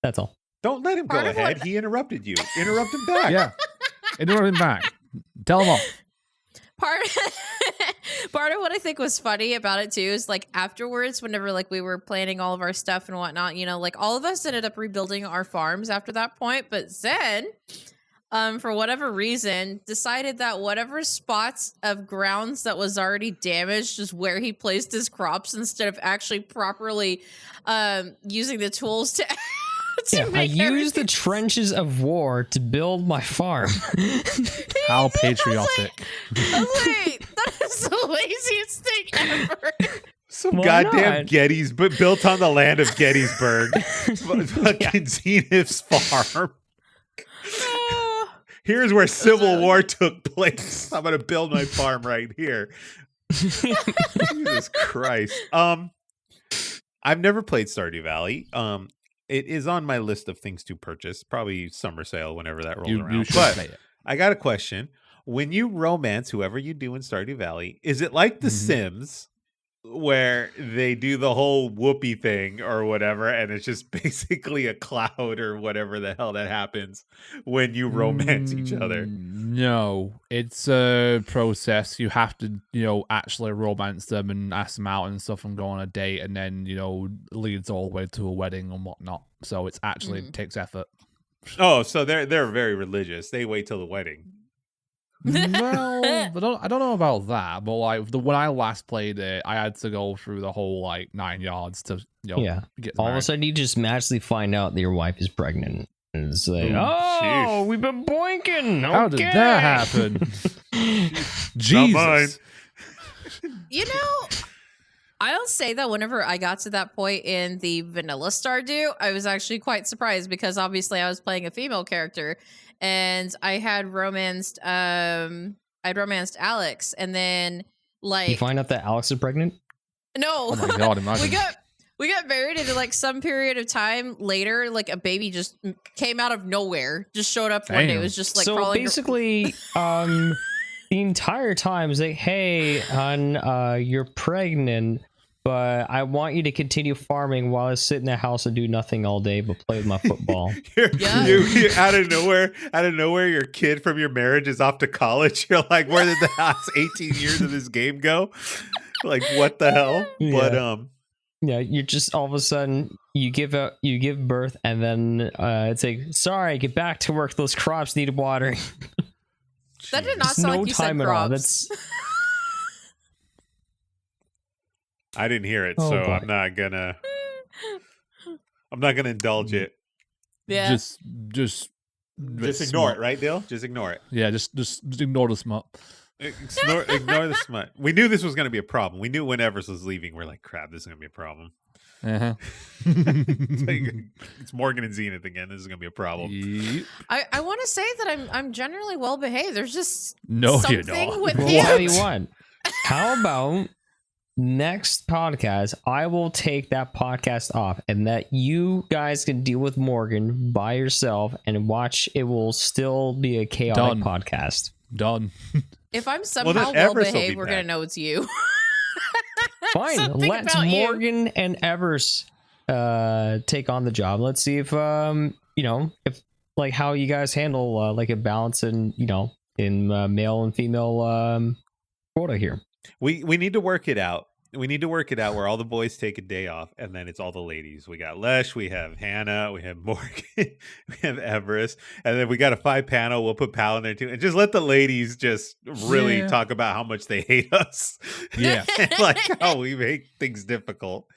that's all. Don't let him go Part of ahead. what- He interrupted you. Interrupt him back. Yeah. Interrupt him back. Tell him off. Part of what I think was funny about it too is like afterwards, whenever like we were planning all of our stuff and whatnot, like all of us ended up rebuilding our farms after that point. But Zen, for whatever reason, decided that whatever spots of grounds that was already damaged is where he placed his crops instead of actually properly using the tools to. Yeah, I used the trenches of war to build my farm. How patriotic. I was like, that is the laziest thing ever. Some Why goddamn not? Gettysburg built on the land of Gettysburg. Fucking Zenith's farm. Here's where Civil War took place. I'm gonna build my farm right here. Jesus Christ. I've never played Stardew Valley. It is on my list of things to purchase. Probably summer sale whenever that rolls You around. should But play it. I got a question. When you romance whoever you do in Stardew Valley, is it like The Sims where they do the whole whoopee thing or whatever, and it's just basically a cloud or whatever the hell that happens when you romance each other? No, it's a process. You have to, actually romance them and ask them out and stuff and go on a date, and then, leads all the way to a wedding and whatnot. So it's actually it takes effort. Oh, so they're very religious. They wait till the wedding. Well, I don't know about that, but like when I last played it, I had to go through the whole like 9 yards to Yeah. get All of a married. sudden, you just magically find out that your wife is pregnant. And it's like, Ooh, oh, sheesh. we've been boinking. How did that happen? Not mine. Jesus. I'll say that whenever I got to that point in the vanilla Stardew, I was actually quite surprised because obviously I was playing a female character and I had romanced Alex, and then like You find out that Alex is pregnant? no, Oh my god! Imagine. we got married, and then like some period of time later, like a baby just came out of nowhere, just showed up one day. It Damn. was just like So crawling. basically, the entire time it's like, hey, hon, you're pregnant, but I want you to continue farming while I sit in the house and do nothing all day but play with my football. Yeah. You out of nowhere, your kid from your marriage is off to college. You're like, where did the last 18 years of this game go? Like, what the hell? Yeah. But Yeah, you're just all of a sudden you give birth, and then it's like, sorry, get back to work. Those crops need watering. That did not There's sound no like you said time at all. crops. That's I didn't hear it, Oh, so boy. I'm not gonna indulge it. Yeah. Just Ignore it, right, Dill? Just ignore it. Yeah, just ignore the smut. Ignore the smut. We knew this was going to be a problem. We knew when Everest was leaving, we're like, crap, this is going to be a problem. Uh-huh. It's Morgan and Zenith again. This is going to be a problem. Yep. I want to say that I'm generally well behaved. There's just No, you're something not. with well, you. I'll tell you what. How about next podcast, I will take that podcast off, and that you guys can deal with Morgan by yourself and watch. It will still be a chaotic podcast. Done. If I'm somehow well Everest will behaved, be we're back. gonna know it's you. Fine, Something let's about you. Morgan and Evers take on the job. Let's see if if like how you guys handle like a balance in male and female quota here. We need to work it out. We need to work it out where all the boys take a day off, and then it's all the ladies. We got Lesh, we have Hannah, we have Morgan, we have Everest, and then we got a 5 panel. We'll put Pal in there too, and just let the ladies just really talk about how much they hate us. Yeah. And like how we make things difficult.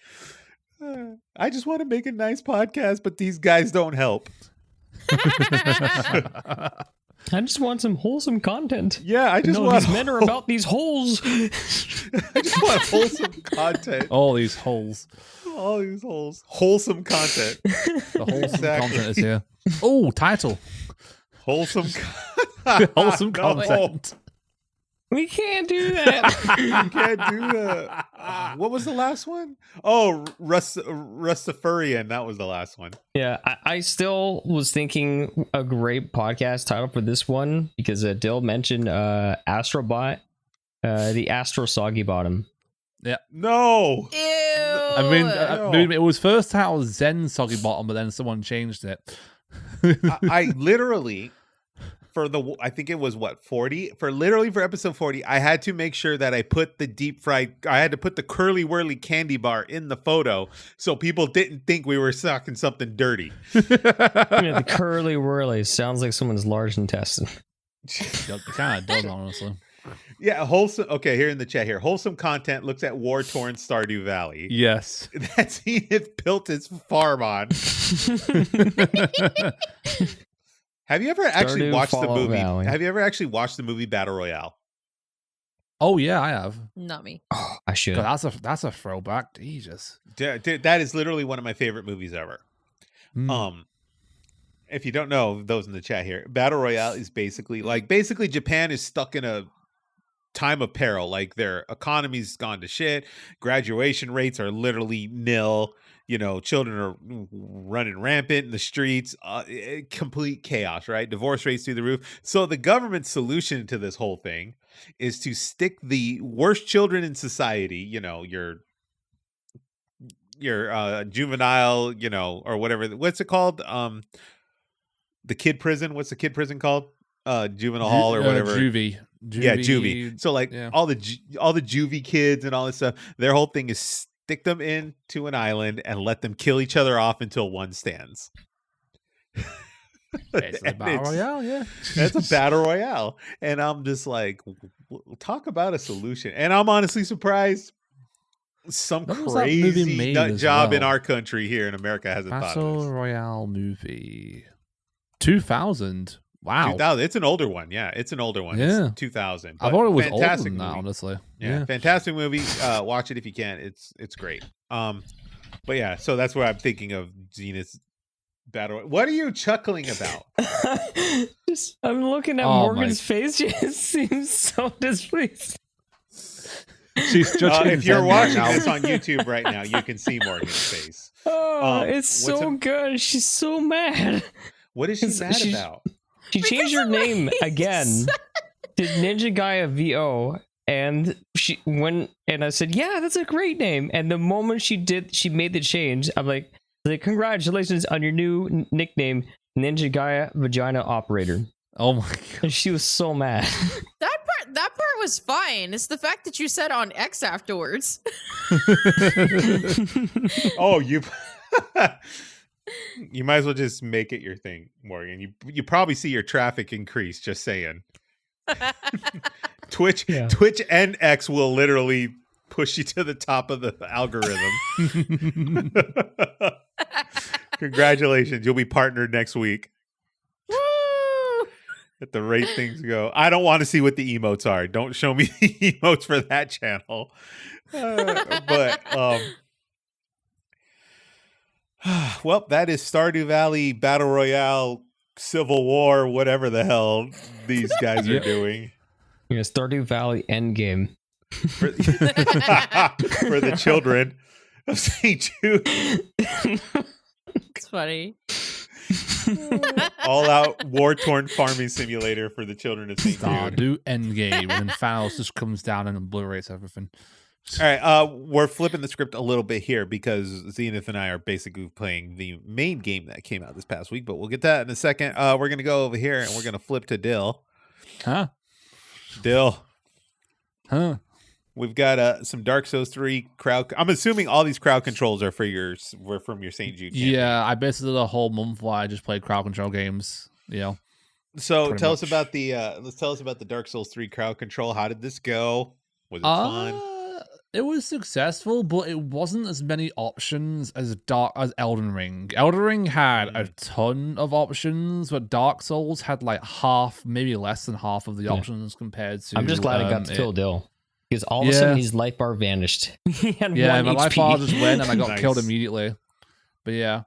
I just want to make a nice podcast, but these guys don't help. I just want some wholesome content. Yeah, I just want these men are about these holes. I just want wholesome content. All these holes. All these holes. Wholesome content. The wholesome Exactly. content is here. Oh, title. Wholesome Wholesome No. content. We can't do that. You can't do that. What was the last one? Oh, Rustafarian. That was the last one. Yeah, I still was thinking a great podcast title for this one because Dill mentioned Astrobot, the Astro Soggy Bottom. No. Ew. I mean, it was first titled Zen Soggy Bottom, but then someone changed it. I literally, I think it was 40 for episode 40, I had to make sure that I put I had to put the curly whirly candy bar in the photo so people didn't think we were sucking something dirty. The curly whirly sounds like someone's large intestine. It kind of does, honestly. Yeah, wholesome. Okay, here in the chat here. Wholesome content looks at war-torn Stardew Valley. Yes. That Zenith built his farm on. Have you ever actually Stardew watched the Fallout movie? Valley. Have you ever actually watched the movie Battle Royale? Oh yeah, I have. Not me. Oh, I should. God, that's a throwback. Jesus. Dude, that is literally one of my favorite movies ever. Mm. If you don't know, those in the chat here, Battle Royale is basically Japan is stuck in a time of peril. Like their economy's gone to shit. Graduation rates are literally nil. Children are running rampant in the streets. Complete chaos, right? Divorce rates through the roof. So the government's solution to this whole thing is to stick the worst children in society, your juvenile, or whatever. What's it called? The kid prison. What's the kid prison called? Juvenile hall or whatever. Juvie. Yeah, juvie. So all the juvie kids and all this stuff. Their whole thing is stick them into an island and let them kill each other off until one stands. It's a battle royale, yeah. That's a battle royale, and I'm just like, talk about a solution. And I'm honestly surprised some When was that movie crazy made nut as job in well? our country here in America hasn't thought of Battle this. Royale movie. 2000. Wow. 2000. It's an older one. Yeah, it's an older one. Yeah. It's 2000. I but thought it was older fantastic than that, movie. honestly. Yeah, fantastic movie. Watch it if you can. It's great. But yeah, so that's what I'm thinking of Zenith's battle. What are you chuckling about? I'm looking at Oh, Morgan's face. She just seems so displeased. She's judging If you're Zen watching right now. this on YouTube right now, you can see Morgan's face. Oh, it's what's so good. She's so mad. What is she mad She's- about? She changed her name again to Ninja Gaia VO, and I said, "Yeah, that's a great name." And the moment she made the change. I'm like, "Congratulations on your new nickname, Ninja Gaia Vagina Operator." Oh my god. And she was so mad. That part was fine. It's the fact that you said on X afterwards. Oh, you you might as well just make it your thing, Morgan. You probably see your traffic increase. Just saying. Twitch and X will literally push you to the top of the algorithm. Congratulations, you'll be partnered next week. Woo! At the rate things go. I don't want to see what the emotes are. Don't show me the emotes for that channel. Well, that is Stardew Valley Battle Royale, Civil War, whatever the hell these guys are doing. Yeah, Stardew Valley Endgame. for, for the children of St. Jude. It's funny. All out war torn farming simulator for the children of St. Jude. Stardew Endgame, and then Thanos just comes down and obliterates everything. All right, we're flipping the script a little bit here because Zenith and I are basically playing the main game that came out this past week, but we'll get that in a second. We're going to go over here and we're going to flip to Dill. Huh? Dill. Huh? We've got some Dark Souls 3 crowd. I'm assuming all these crowd controls are were from your St. Jude campaign. Yeah, I basically did a whole month where I just played crowd control games. You know. So Pretty tell us much. about the tell us about the Dark Souls 3 crowd control. How did this go? Was it fun? It was successful, but it wasn't as many options as Elden Ring. Elden Ring had a ton of options, but Dark Souls had like half, maybe less than half of the options compared to. I'm just glad I got to kill Dill. Because all of a sudden his life bar vanished. He had yeah, 1 my HP. life bar just went and I got Nice. killed immediately. But yeah.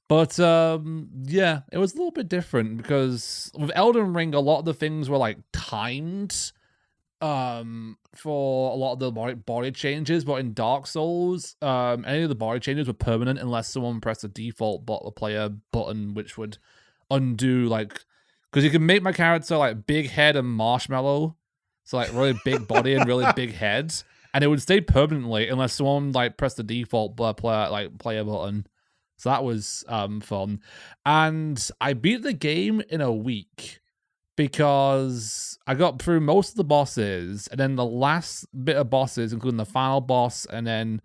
But yeah, it was a little bit different because with Elden Ring, a lot of the things were like timed for a lot of the body changes, but in Dark Souls, any of the body changes were permanent unless someone pressed the default player button, which would undo like, because you can make my character like big head and marshmallow, so like really big body and really big head, and it would stay permanently unless someone like pressed the default player button. So that was fun, and I beat the game in a week because I got through most of the bosses, and then the last bit of bosses, including the final boss and then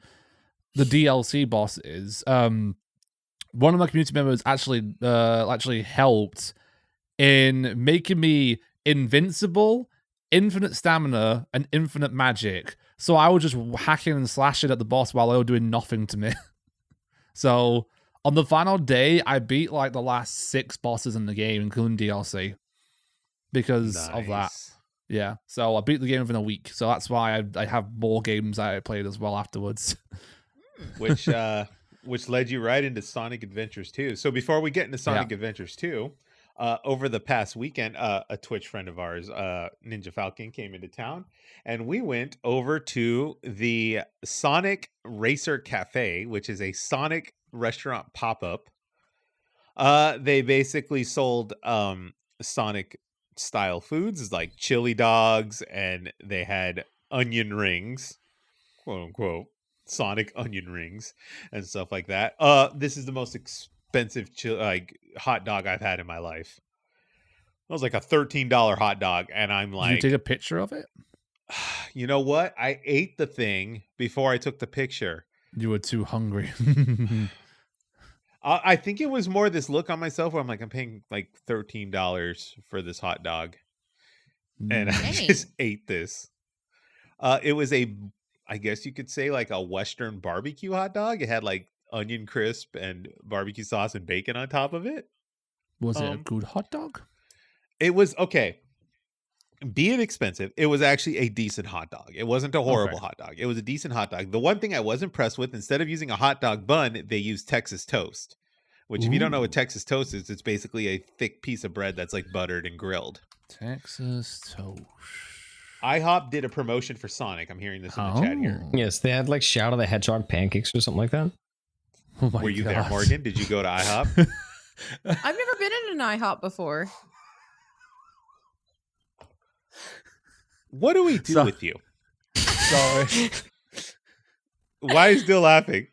the DLC bosses. One of my community members actually helped in making me invincible, infinite stamina, and infinite magic. So I was just hacking and slashing at the boss while they were doing nothing to me. So on the final day, I beat like the last 6 bosses in the game, including DLC. Because of that. Yeah. So I beat the game within a week. So that's why I have more games I played as well afterwards. Which led you right into Sonic Adventures 2. So before we get into Sonic Adventures 2, over the past weekend, a Twitch friend of ours, Ninja Falcon, came into town, and we went over to the Sonic Racer Cafe, which is a Sonic restaurant pop-up. They basically sold Sonic style foods like chili dogs, and they had onion rings, quote unquote Sonic onion rings and stuff like that. This is the most expensive hot dog I've had in my life. It was like a $13 hot dog, and I'm like, did you take a picture of it? You know what? I ate the thing before I took the picture. You were too hungry. I think it was more this look on myself where I'm like, I'm paying like $13 for this hot dog. And I just ate this. It was I guess you could say like a Western barbecue hot dog. It had like onion crisp and barbecue sauce and bacon on top of it. Was it a good hot dog? It was okay. Be it expensive, it was actually a decent hot dog. It wasn't a horrible hot dog. It was a decent hot dog. The one thing I was impressed with, instead of using a hot dog bun, they used Texas toast. Which, if you don't know what Texas toast is, it's basically a thick piece of bread that's like buttered and grilled. Texas toast. IHOP did a promotion for Sonic. I'm hearing this in the chat here. Yes, they had like Shadow the Hedgehog pancakes or something like that. Oh my Were you God. there, Morgan? Did you go to IHOP? I've never been in an IHOP before. What do we do with you? Sorry. Why is still laughing?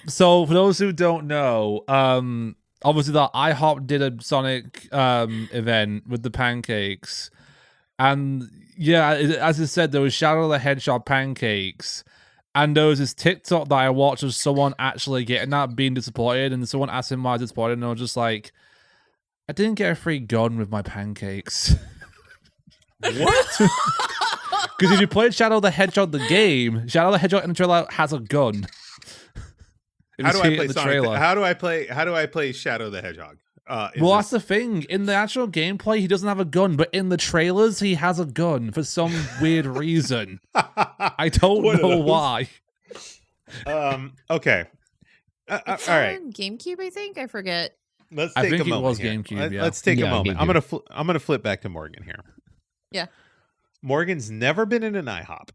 So for those who don't know, obviously the IHOP did a Sonic event with the pancakes, and yeah, as I said, there was Shadow the Hedgehog pancakes, and there was this TikTok that I watched of someone actually getting that, being disappointed, and someone asked him why I was disappointed, and I was just like, I didn't get a free gun with my pancakes. What? Because if you played Shadow the Hedgehog the game, Shadow the Hedgehog in the trailer has a gun. How do I play Sonic? How do I play Shadow the Hedgehog? That's the thing. In the actual gameplay, he doesn't have a gun, but in the trailers, he has a gun for some weird reason. I don't know why. Okay. It's all right. on GameCube, I think. I forget. Let's take a moment. It was here. GameCube. Yeah. Let's take a moment. GameCube. I'm gonna flip back to Morgan here. Yeah. Morgan's never been in an IHOP.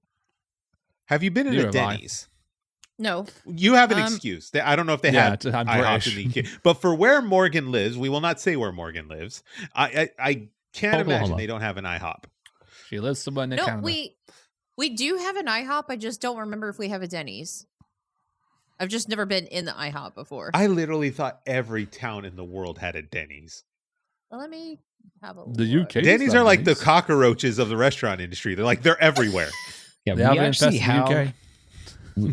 Have you been in Neither a have I. Denny's? No. You have an excuse. I don't know if they have I'm IHOPs in British. the UK, but for where Morgan lives, we will not say where Morgan lives. I can't imagine Oklahoma. they don't have an IHOP. She lives somewhere near No, Canada. we do have an IHOP. I just don't remember if we have a Denny's. I've just never been in the IHOP before. I literally thought every town in the world had a Denny's. Well, let me have a The look. UK Denny's are like the Denny's. cockroaches of the restaurant industry. They're everywhere. Yeah, They we have actually infested the UK.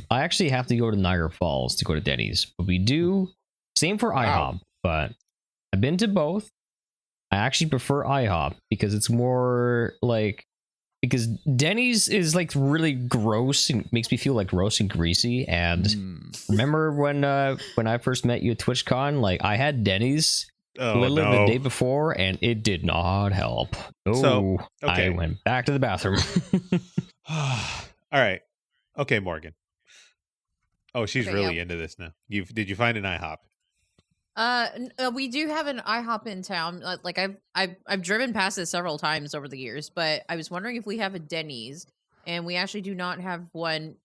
I actually have to go to Niagara Falls to go to Denny's, but we do same for IHOP. But I've been to both. I actually prefer IHOP because it's more like because Denny's is like really gross and makes me feel like gross and greasy. And remember when I first met you at TwitchCon, like I had Denny's literally the day before, and it did not help. So, okay. I went back to the bathroom. All right. Okay, Morgan. Oh, she's Okay, really yeah. into this now. Did you find an IHOP? We do have an IHOP in town. Like I've driven past it several times over the years, but I was wondering if we have a Denny's, and we actually do not have one.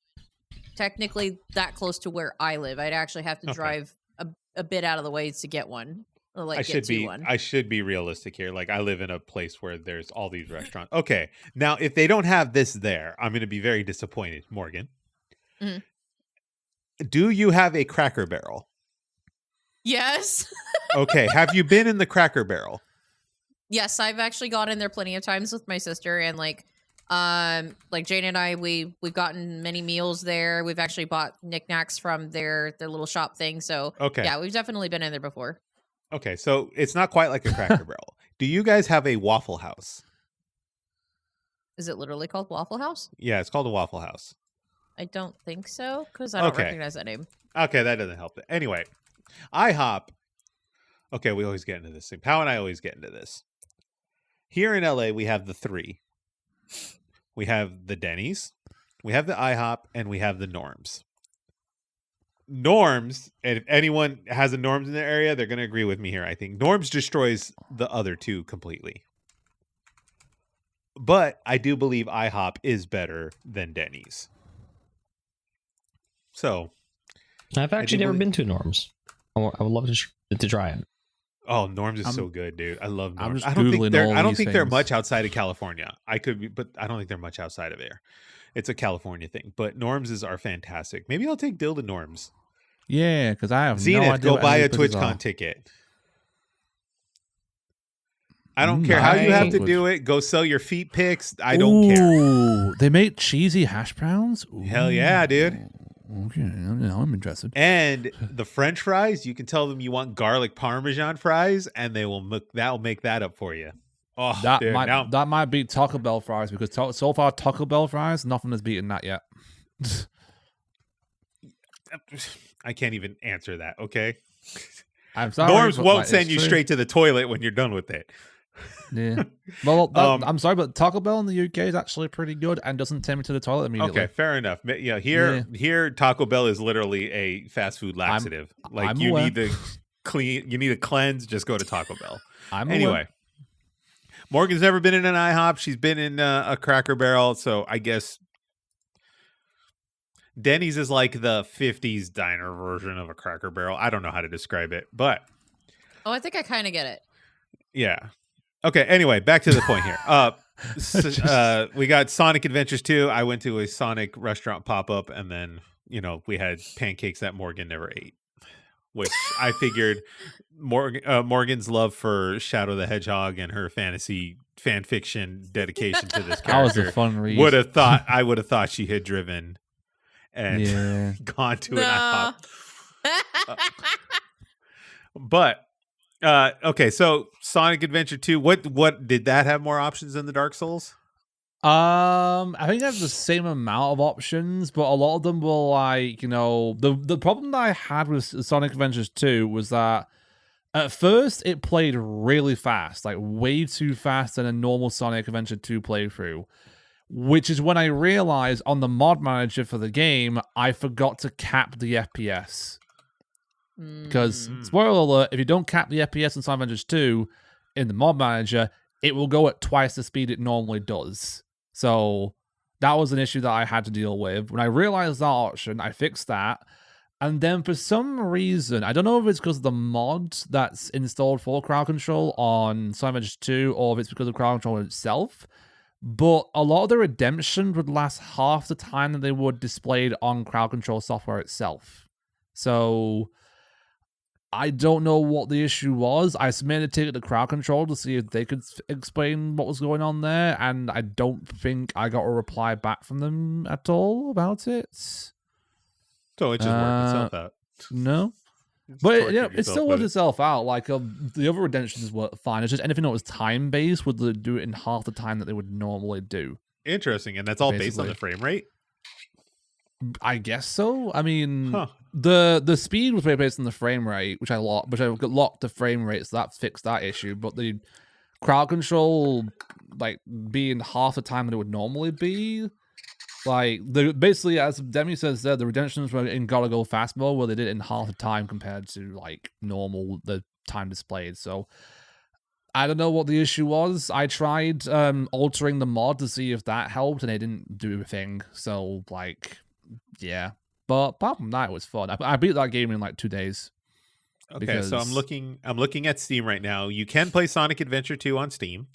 Technically, that close to where I live, I'd actually have to drive a bit out of the way to get one. Or like I should be realistic here. Like I live in a place where there's all these restaurants. Okay, now if they don't have this there, I'm going to be very disappointed, Morgan. Mhm. Do you have a Cracker Barrel? Yes. Okay, have you been in the Cracker Barrel? Yes, I've actually gone in there plenty of times with my sister, and like Jane and I, we've gotten many meals there. We've actually bought knickknacks from their little shop thing. So Okay. yeah, we've definitely been in there before. Okay, so it's not quite like a Cracker Barrel. Do you guys have a Waffle House? Is it literally called Waffle House? Yeah, it's called a Waffle House. I don't think so, because I don't Okay. recognize that name. Okay, that doesn't help. Anyway, IHOP. Okay, we always get into this thing. Pow and I always get into this. Here in LA, we have the three. We have the Denny's, we have the IHOP, and we have the Norms. Norms, and if anyone has a Norms in their area, they're going to agree with me here. I think Norms destroys the other two completely. But I do believe IHOP is better than Denny's. So, I've actually never been to Norms. I would love to try it. oh, Norms is so good, dude. I love I'm Norms. just I don't think Googling they're. all I don't these think they're things. much outside of California. I could be, but I don't think they're much outside of there. It's a California thing. But Normses are fantastic. Maybe I'll take Dill to Norms. Yeah, because I have Zenith, no idea go what buy any a of these are. TwitchCon ticket. I don't care how you have to do it. Go sell your feet pics. I don't care. Ooh, they make cheesy hash browns? Hell yeah, dude. Okay, I'm interested. And the French fries, you can tell them you want garlic Parmesan fries, and they will make that up for you. Oh, That dude, that might beat Taco Bell fries because so far Taco Bell fries, nothing has beaten that yet. I can't even answer that. Okay, I'm sorry. Norms but, won't like, send it's you true. straight to the toilet when you're done with it. Yeah. Well, I'm sorry, but Taco Bell in the UK is actually pretty good and doesn't take me to the toilet immediately. Okay, fair enough. Yeah, here Taco Bell is literally a fast food laxative. I'm you aware. need to clean, you need to cleanse. Just go to Taco Bell. Anyway, Morgan's never been in an IHOP. She's been in a Cracker Barrel, so I guess Denny's is like the 50s diner version of a Cracker Barrel. I don't know how to describe it, but Oh, I think I kind of get it. yeah. Okay, anyway, back to the point here. We got Sonic Adventures 2. I went to a Sonic restaurant pop-up, and then, we had pancakes that Morgan never ate, which I figured Morgan's love for Shadow the Hedgehog and her fantasy fan fiction dedication to this that was character a fun read. I would have thought she had driven and gone to an IHOP. But okay, so Sonic Adventure 2, what did that have more options than the Dark Souls? I think it has the same amount of options, but a lot of them were like, the problem that I had with Sonic Adventures 2 was that at first it played really fast, like way too fast than a normal Sonic Adventure 2 playthrough, which is when I realized on the mod manager for the game, I forgot to cap the FPS. Because, spoiler alert, if you don't cap the FPS in Sonic Adventures 2 in the mod manager, it will go at twice the speed it normally does. So that was an issue that I had to deal with. When I realized that option, I fixed that. And then for some reason, I don't know if it's because of the mod that's installed for crowd control on Skyrim Dark Souls 2 or if it's because of crowd control itself, but a lot of the redemptions would last half the time that they would displayed on crowd control software itself. So I don't know what the issue was. I submitted a ticket to crowd control to see if they could explain what was going on there, and I don't think I got a reply back from them at all about it. So it just worked itself out. No. Just But tortured it yourself still with worked itself out. Like the other redemptions were fine. It's just anything that was time based would do it in half the time that they would normally do. Interesting, and that's all based on the frame rate. I guess so. I mean, Huh. the speed was based on the frame rate, which I locked the frame rate, so that fixed that issue. But the crowd control, like being half the time that it would normally be, like basically as Demi says there, the redemptions were in gotta go fast mode where they did it in half the time compared to like normal the time displayed. So I don't know what the issue was. I tried altering the mod to see if that helped, and it didn't do a thing. So like, yeah. But apart from that, it was fun. I beat that game in like 2 days. Okay, so I'm looking at Steam right now. You can play Sonic Adventure 2 on Steam.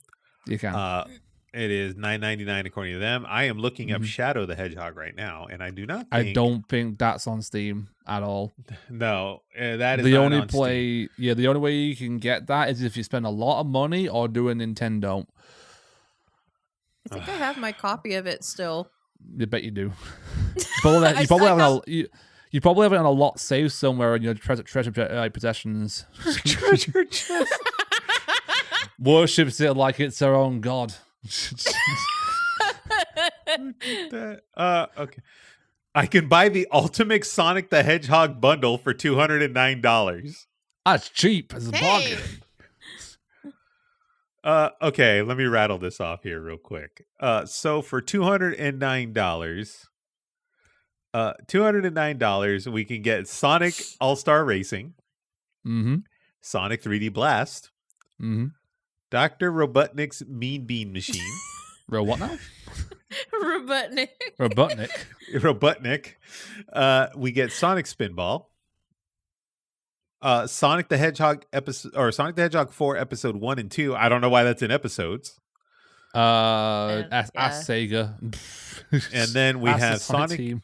You can. It is $9.99 according to them. I am looking up Shadow the Hedgehog right now, and I do not think... I don't think that's on Steam at all. No, that is the not only on play. Steam. Yeah, the only way you can get that is if you spend a lot of money or do a Nintendo. I think I have my copy of it still. I bet you do. You probably have it on a lot saved somewhere in your treasure possessions. Treasure chest. Worships it like it's their own god. Okay. I can buy the Ultimate Sonic the Hedgehog bundle for $209. That's cheap as a bargain. Okay, let me rattle this off here real quick. So for $209, we can get Sonic All-Star Racing, Sonic 3D Blast, Dr. Robotnik's Mean Bean Machine. What now? Robotnik. Robotnik. We get Sonic Spinball. Sonic the Hedgehog Sonic the Hedgehog 4 episode 1 and 2. I don't know why that's in episodes. Ask Sega. And then we have Sonic team.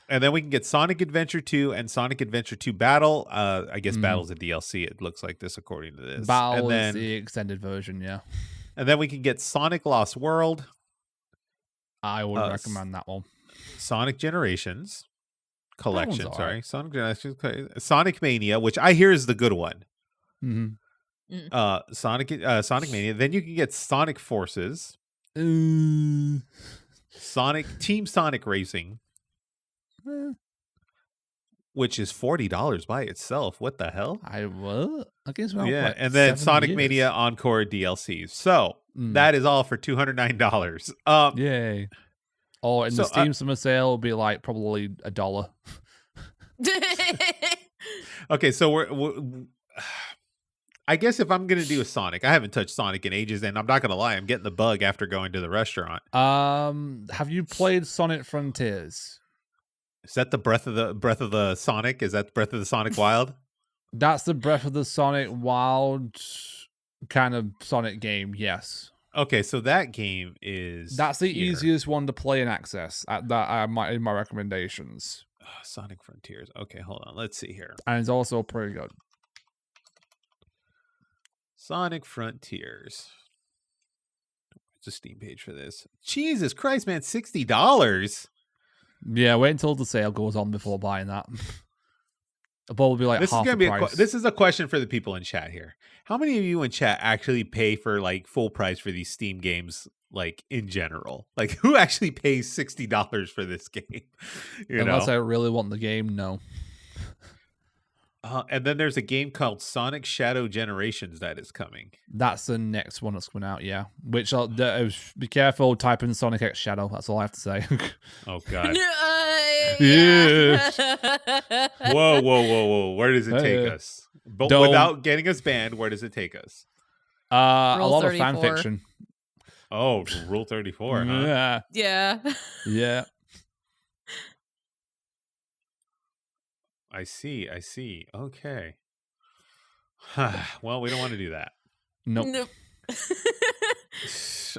And then we can get Sonic Adventure 2 and Sonic Adventure 2 Battle. I guess Battle's a DLC. It looks like this according to this. Battle is the extended version, yeah. And then we can get Sonic Lost World. I would recommend that one. Sonic Generations Collection, sorry. Right. Sonic Generations, Sonic Mania, which I hear is the good one. Sonic Mania. Then you can get Sonic Forces. Team Sonic Racing. Which is $40 by itself. What the hell? I guess yeah, and then Sonic Mania Encore DLCs. So that is all for $209. Yay! Oh, and the Steam Summer Sale will be like probably $1. Okay, so we're I guess if I'm gonna do a Sonic, I haven't touched Sonic in ages, and I'm not gonna lie, I'm getting the bug after going to the restaurant. Have you played Sonic Frontiers? Is that the Breath of the Sonic? Is that Breath of the Sonic Wild? That's the Breath of the Sonic Wild kind of Sonic game, yes. Okay, so that game is... That's the easiest one to play and access in my recommendations. Sonic Frontiers. Okay, hold on. Let's see here. And it's also pretty good. Sonic Frontiers. It's a Steam page for this. Jesus Christ, man, $60. Yeah, wait until the sale goes on before buying that. It'll probably be like half the price. This is a question for the people in chat here. How many of you in chat actually pay for like full price for these Steam games, like in general? Like who actually pays $60 for this game? Unless I really want the game, no. And then there's a game called Sonic Shadow Generations that is coming. That's the next one that's coming out, yeah. Which be careful, type in Sonic X Shadow. That's all I have to say. Oh God. Yeah. Whoa. Where does it take us? But without getting us banned, where does it take us? A lot 34. of fan fiction. Oh, Rule 34, huh? Yeah. Yeah. Yeah. I see. Okay. Well, we don't want to do that. Nope.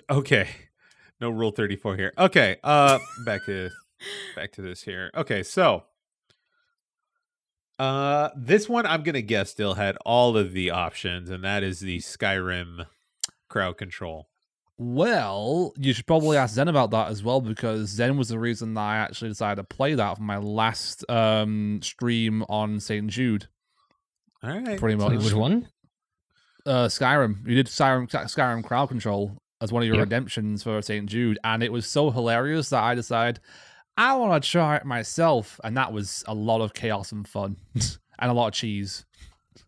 Okay. No Rule 34 here. Okay. Back to this here. Okay, so this one I'm gonna guess still had all of the options, and that is the Skyrim crowd control. Well, you should probably ask Zen about that as well, because Zen was the reason that I actually decided to play that for my last stream on St. Jude. All right. Pretty much. Which one? Skyrim. You did Skyrim crowd control as one of your Yep. redemptions for St. Jude, and it was so hilarious that I decided I want to try it myself, and that was a lot of chaos and fun, and a lot of cheese.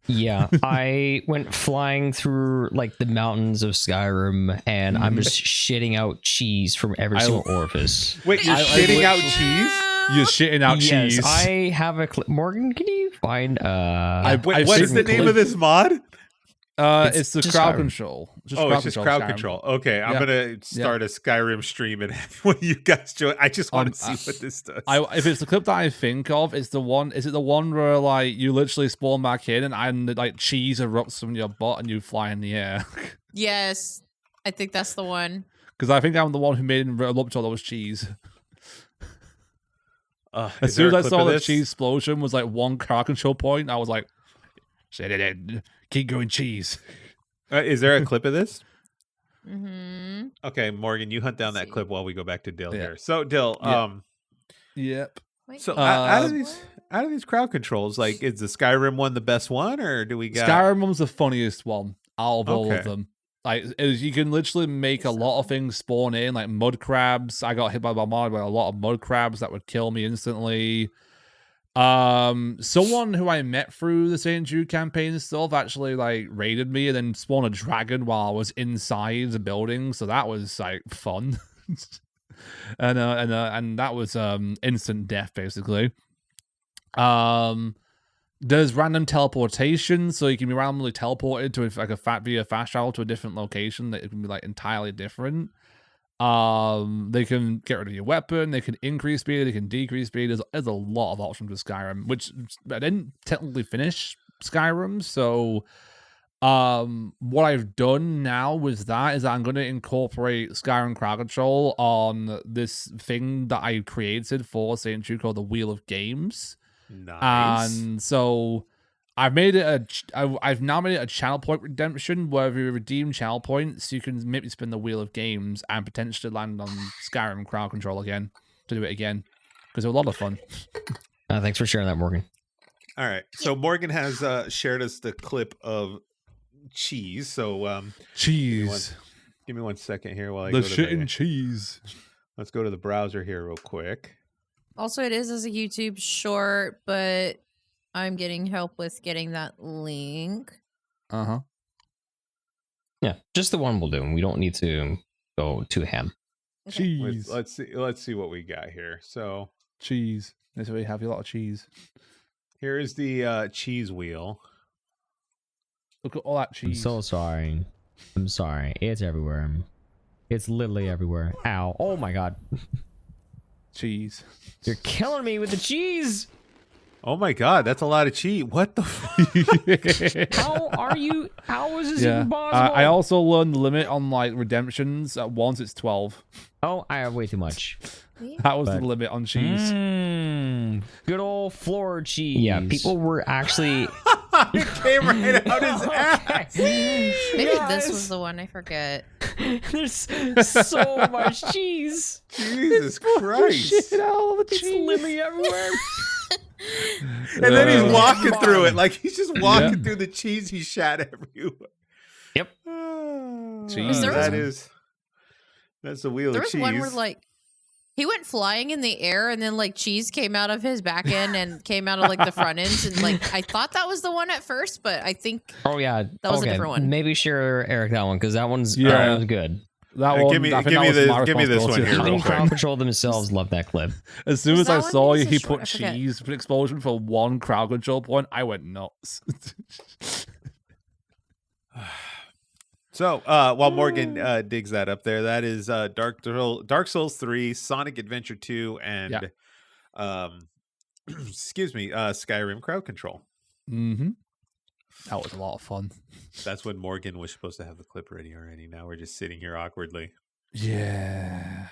Yeah, I went flying through like the mountains of Skyrim, and I'm just shitting out cheese from every single orifice. Wait, you're shitting out cheese? You're shitting out cheese. Yes, I have a clip. Morgan, can you find Wait, I've what is seen the name of this mod? It's the just crowd Skyrim. control. It's just crowd Skyrim. control. Okay, I'm Yeah. gonna start a Skyrim stream and have one of you guys join. I just want to see what this does. If it's the clip that I think of, it's the one. Is it the one where like you literally spawn back in and like cheese erupts from your butt and you fly in the air? Yes. I think that's the one. Because I think I'm the one who made it erupt all those cheese. As Is soon there a as I clip saw of the this? cheese explosion was like one crowd control point, I was like, keep going cheese. Is there a clip of this? Mm-hmm. Okay, Morgan, you hunt down Let's that see. clip while we go back to Dill Yeah. here. So Dill, Yeah. Yep. so Wait, out of Um, these crowd controls, like, is the Skyrim one the best one, or do we got? Skyrim was the funniest one out of all Okay. of them. Like, you can literally make a lot of things spawn in, like mud crabs. I got hit by a mod by a lot of mud crabs that would kill me instantly. Someone who I met through the St. Jude campaign and stuff actually like raided me and then spawned a dragon while I was inside the building, so that was like fun. and that was instant death basically. There's random teleportation, so you can be randomly teleported to like via fast travel to a different location that it can be like entirely different. They can get rid of your weapon, they can increase speed, they can decrease speed. There's a lot of options with Skyrim, which I didn't technically finish Skyrim, so what I've done now with that is that I'm going to incorporate Skyrim crowd control on this thing that I created for St. Jude called the Wheel of Games. Nice. And so I've made it I've now made it a channel point redemption where if you redeem channel points, you can maybe spin the Wheel of Games and potentially land on Skyrim crowd control again to do it again because it was a lot of fun. Thanks for sharing that, Morgan. All right. So Morgan has shared us the clip of cheese. So Cheese. give me 1 second here while I The go to shit and cheese. Let's go to the browser here real quick. Also, it is as a YouTube short, but I'm getting help with getting that link. Uh-huh. Yeah, just the one will do. We don't need to go to ham. Okay. Cheese. Let's see what we got here. So Cheese. That's where you have a lot of cheese. here is the cheese wheel. Look at all that I'm cheese. so sorry. I'm sorry. It's everywhere. It's literally everywhere. Ow. Oh my god. Cheese. You're killing me with the cheese. Oh my god, that's a lot of cheese. What the fuck? How is this Yeah. even possible? I also learned the limit on like redemptions. At once it's 12. Oh, I have way too much. That was But- the limit on cheese. Good old floor cheese. Yeah, people were actually. It came right out his ass. Maybe this was the one. I forget. There's so much cheese. Jesus Christ. Shit all the It's cheese. literally everywhere. And then he's walking Come through on. it like he's just walking Yeah. through the cheese he shot everywhere. Yep. Cheese. There was- That's the wheel There of was cheese. one where like he went flying in the air and then like cheese came out of his back end and came out of like the front ends and like I thought that was the one at first, but I think Oh yeah, That was a different one. Maybe share Eric that one because that one's Yeah. that was good. That one. give me- I think give that me was the- my give me this one responsibility. here real Even quick. Crowd Control themselves love that clip. As soon Was as I that one? saw Maybe it's he a short, put I forget. cheese for explosion for one crowd control point, I went nuts. So while Morgan digs that up there, that is Dark Souls 3, Sonic Adventure 2, and excuse me, Skyrim Crowd Control. Mm-hmm. That was a lot of fun. That's when Morgan was supposed to have the clip ready already. Now we're just sitting here awkwardly. Yeah.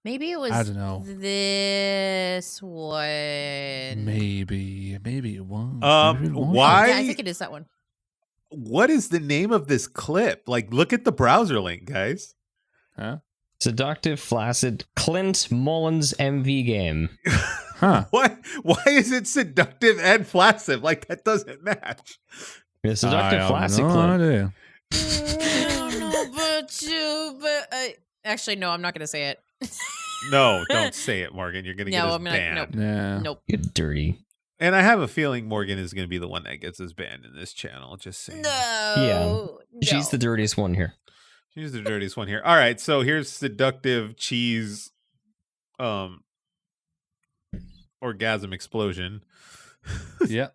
Maybe it was I don't know. this one. Maybe it was. Maybe it was. Why? Yeah, I think it is that one. What is the name of this clip? Like, look at the browser link, guys. Huh? Seductive, flaccid, Clint Mullins MV game. Huh? Why is it seductive and flaccid? Like, that doesn't match. Yeah, seductive, flaccid, no Clint. idea. I don't know about you, but actually, no, I'm not going to say it. No, don't say it, Morgan. You're going to get us I'm not. banned. Nope. Yeah. Nope. You're dirty. And I have a feeling Morgan is going to be the one that gets us banned in this channel. Just saying. No. She's the dirtiest one here. She's the dirtiest one here. All right, so here's seductive cheese orgasm explosion. Yep.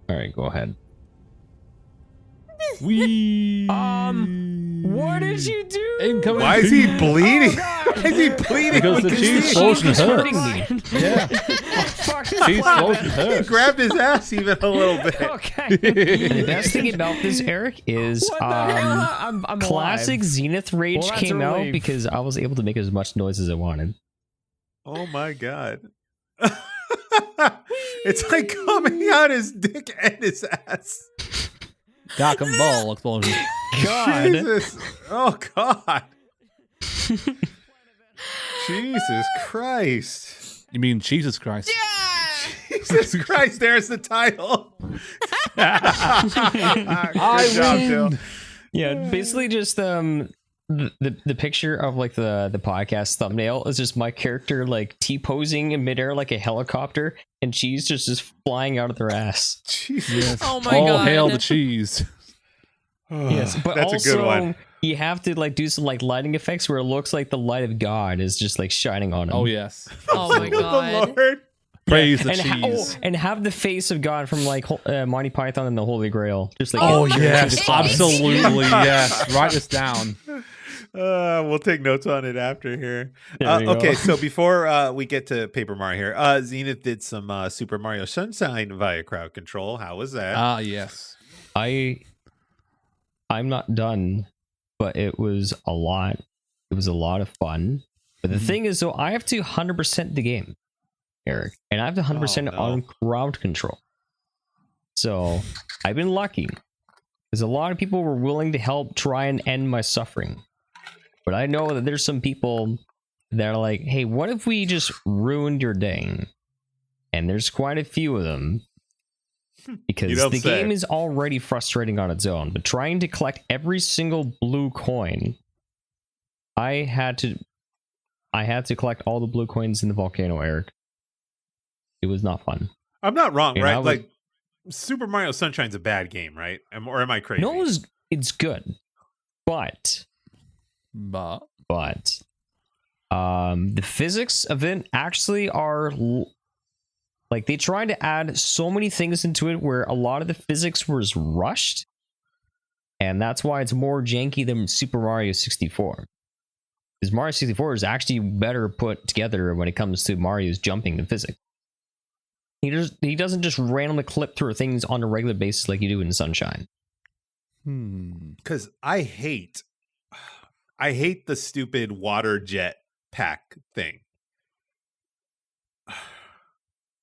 All right, go ahead. What did you do? Incoming. Why is he cheese. bleeding? Why is he bleeding? Because the cheese explosion hurting hurts. me. Yeah. Fuck. Cheese explosion He hurts. grabbed his ass even a little bit. Okay. The best thing about this, Eric, is I'm classic alive. Zenith Rage Well, that's came a out relief. because I was able to make as much noise as I wanted. Oh my god. It's like coming out his dick and his ass. Cock and ball explosion. God. Jesus. Oh god. Jesus Christ. You mean Jesus Christ? Jesus Christ, there's the title. I job, win. Dill. Yeah, basically just the picture of like the podcast thumbnail is just my character like T-posing in midair like a helicopter, and cheese just flying out of their ass. Jesus. Oh my All god. hail the cheese. Yes, but That's also a good one. you have to like do some like lighting effects where it looks like the light of God is just like shining on him. Oh yes. Oh my The god. Lord. Praise the and cheese. and have the face of God from like Monty Python and the Holy Grail, just like Oh turning yes, to the clouds. absolutely yes. Write this down. We'll take notes on it after here. There we go. Okay, so before we get to Paper Mario here, Zenith did some Super Mario Sunshine via crowd control. How was that? Ah yes. I'm not done, but it was a lot. It was a lot of fun. But the thing is, though, I have to 100% the game, Eric, and I have to 100% no. on crowd control. So I've been lucky, because a lot of people were willing to help try and end my suffering. But I know that there's some people that are like, "Hey, what if we just ruined your day?" And there's quite a few of them. Because You don't the say. game is already frustrating on its own, but trying to collect every single blue coin, I had to collect all the blue coins in the volcano, Eric. It was not fun. I'm not wrong, And right? I was- Like Super Mario Sunshine's a bad game, right? Or am I crazy? No, it's good, but But the physics of it actually are like they tried to add so many things into it where a lot of the physics was rushed, and that's why it's more janky than Super Mario 64. Because Mario 64 is actually better put together when it comes to Mario's jumping and physics. He doesn't just randomly clip through things on a regular basis like you do in Sunshine. Because I hate the stupid water jet pack thing.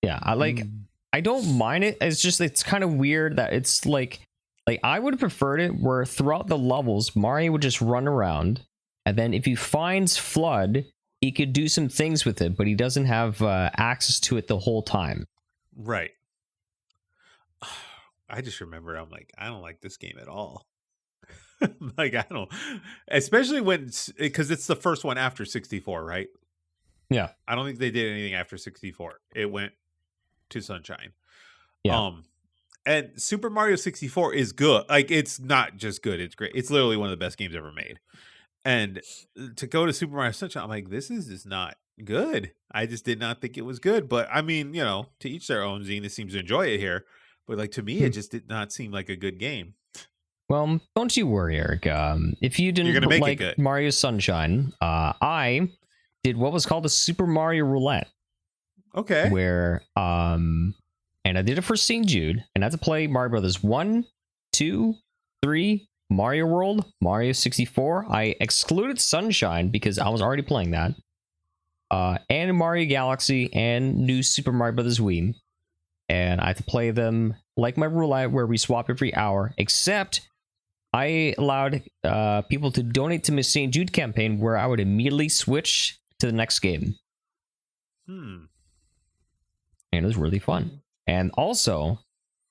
Yeah, I don't mind it. It's just it's kind of weird that it's like I would have preferred it where throughout the levels Mario would just run around, and then if he finds Flood, he could do some things with it, but he doesn't have access to it the whole time. Right. I just remember I'm like, I don't like this game at all. Like, I don't, especially because it's the first one after 64, right? Yeah. I don't think they did anything after 64. It went to Sunshine. Yeah. And Super Mario 64 is good. Like, it's not just good, it's great. It's literally one of the best games ever made. And to go to Super Mario Sunshine, I'm like, this is just not good. I just did not think it was good. But I mean, to each their own. Zenith seems to enjoy it here. But like, to me, it just did not seem like a good game. Well, don't you worry, Eric. If you You're didn't gonna make it like good. Mario Sunshine, I did what was called a Super Mario Roulette, Okay. where and I did it for St. Jude, and I had to play Mario Brothers 1, 2, 3, Mario World, Mario 64. I excluded Sunshine because I was already playing that. And Mario Galaxy and New Super Mario Brothers Wii. And I had to play them like my roulette, where we swap every hour, except I allowed people to donate to my St. Jude campaign, where I would immediately switch to the next game. Hmm. And it was really fun. And also,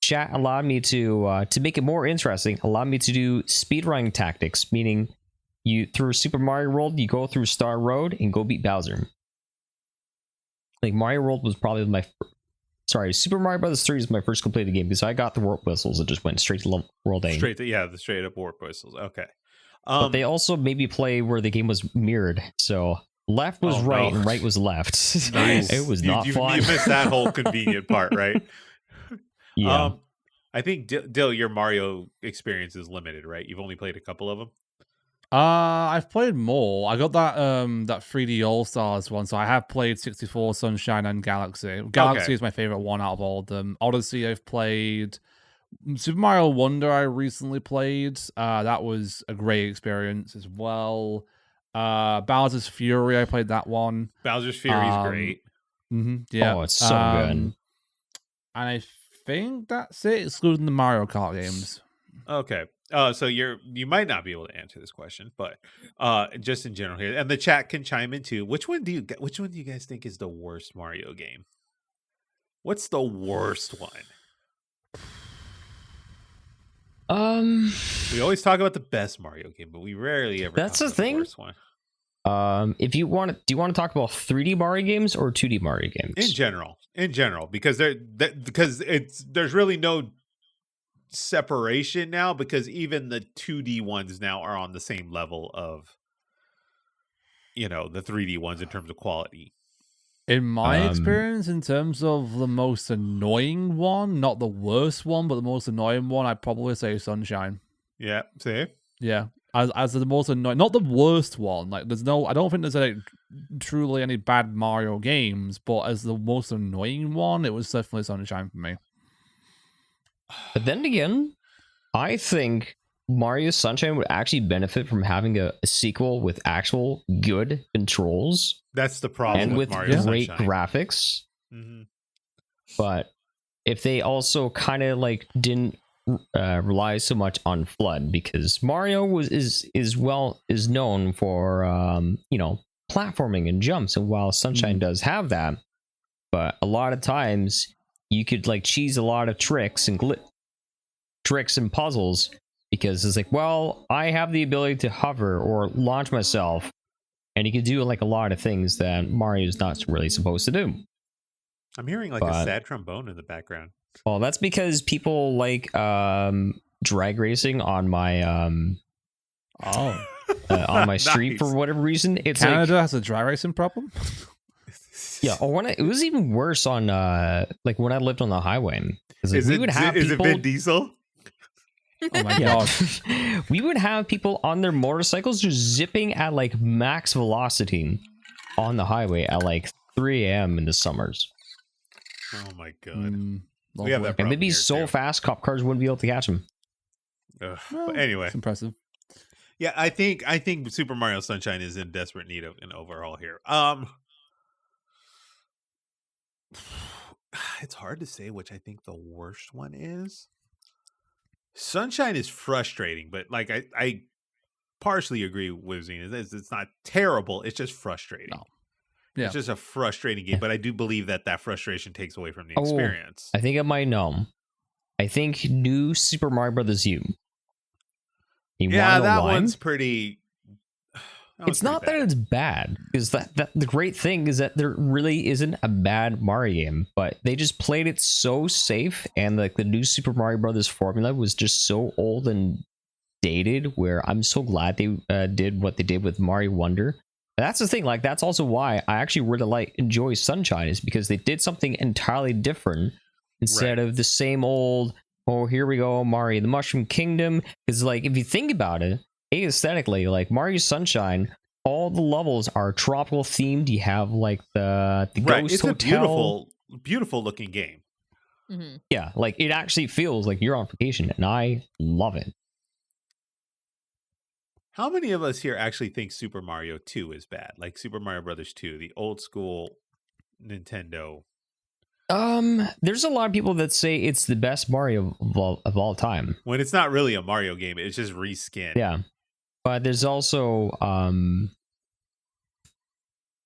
chat allowed me to make it more interesting, allowed me to do speedrunning tactics, meaning you through Super Mario World, you go through Star Road and go beat Bowser. Like Mario World was probably Super Mario Brothers 3 is my first completed game because I got the warp whistles and just went straight to World A. The straight up warp whistles. Okay. But they also made me play where the game was mirrored, so left was right and right was left. Nice. It was not fun. You missed that whole convenient part, right? Yeah. I think Dill, your Mario experience is limited, right? You've only played a couple of them. I've played more. I got that 3D All Stars one, so I have played 64, Sunshine, and Galaxy. Galaxy is my favorite one out of all of them. Odyssey I've played. Super Mario Wonder I recently played. That was a great experience as well. Bowser's Fury, I played that one. Bowser's Fury is great. Yeah. Oh, it's so good. And I think that's it, excluding the Mario Kart games. Okay. So you might not be able to answer this question, but just in general here, and the chat can chime in too. Which one do you guys think is the worst Mario game? What's the worst one? We always talk about the best Mario game, but we rarely ever. That's talk the about thing. The worst one. If you want, do you want to talk about 3D Mario games or 2D Mario games? In general, because there's really no separation now, because even the 2D ones now are on the same level of the 3D ones in terms of quality. In my experience, in terms of the most annoying one, not the worst one, but the most annoying one, I'd probably say Sunshine. Yeah, see? Yeah. As the most annoying, not the worst one. Like, I don't think there's truly any bad Mario games, but as the most annoying one, it was definitely Sunshine for me. But then again, I think Mario Sunshine would actually benefit from having a sequel with actual good controls. That's the problem. And with Mario great Sunshine. graphics. Mm-hmm. But if they also kind of didn't rely so much on FLUDD, because Mario is known for platforming and jumps, and while Sunshine does have that, but a lot of times you could cheese a lot of tricks and puzzles, because it's like, well, I have the ability to hover or launch myself, and you can do a lot of things that Mario's not really supposed to do. I'm hearing a sad trombone in the background. Well, that's because people like drag racing on my on my street for whatever reason. It's Canada has a drag racing problem. Yeah, or it was even worse on when I lived on the highway. Is it Vin Diesel? Oh my god. We would have people on their motorcycles just zipping at max velocity on the highway at 3 a.m. in the summers. Oh my god. We have that and they'd be here so too. fast, cop cars wouldn't be able to catch them. But anyway, it's impressive. Yeah, I think Super Mario Sunshine is in desperate need of an overhaul here. It's hard to say which I think the worst one is. Sunshine is frustrating, but I partially agree with Zenith. It's not terrible. It's just frustrating. No. Yeah. It's just a frustrating game, but I do believe that frustration takes away from the experience. I think I might know. I think New Super Mario Brothers U. That one's pretty. It's not that it's bad, because that the great thing is that there really isn't a bad Mario game, but they just played it so safe, and the New Super Mario Brothers formula was just so old and dated, where I'm so glad they did what they did with Mario Wonder. And that's the thing, that's also why I actually really enjoy Sunshine, is because they did something entirely different instead of the same old oh, here we go, Mario, the Mushroom Kingdom. Because, like, if you think about it, aesthetically, like Mario Sunshine, all the levels are tropical themed. You have like the Right. ghost It's hotel. a beautiful, beautiful looking game. Mm-hmm. Yeah, like it actually feels like you're on vacation, and I love it. How many of us here actually think Super Mario 2 is bad? Like Super Mario Brothers 2, the old school Nintendo. There's a lot of people that say it's the best Mario of all time. When it's not really a Mario game, it's just reskin. Yeah, but there's also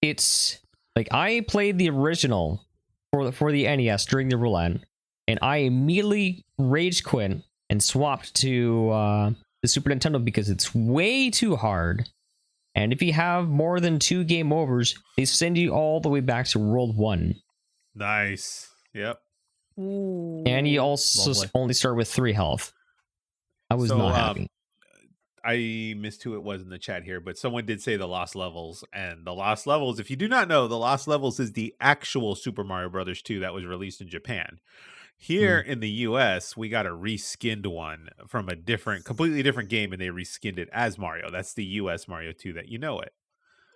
it's like I played the original for the NES during the roulette, and I immediately rage quit and swapped to the Super Nintendo because it's way too hard. And if you have more than 2 game overs, they send you all the way back to World 1. Nice. Yep. Ooh. And you also Lovely. only start with 3 health. I was So, not happy. I missed who it was in the chat here, but someone did say the Lost Levels. And the Lost Levels, if you do not know, the Lost Levels is the actual Super Mario Brothers 2 that was released in Japan. Here in the US, we got a reskinned one from a completely different game, and they reskinned it as Mario. That's the US Mario 2 that you know it.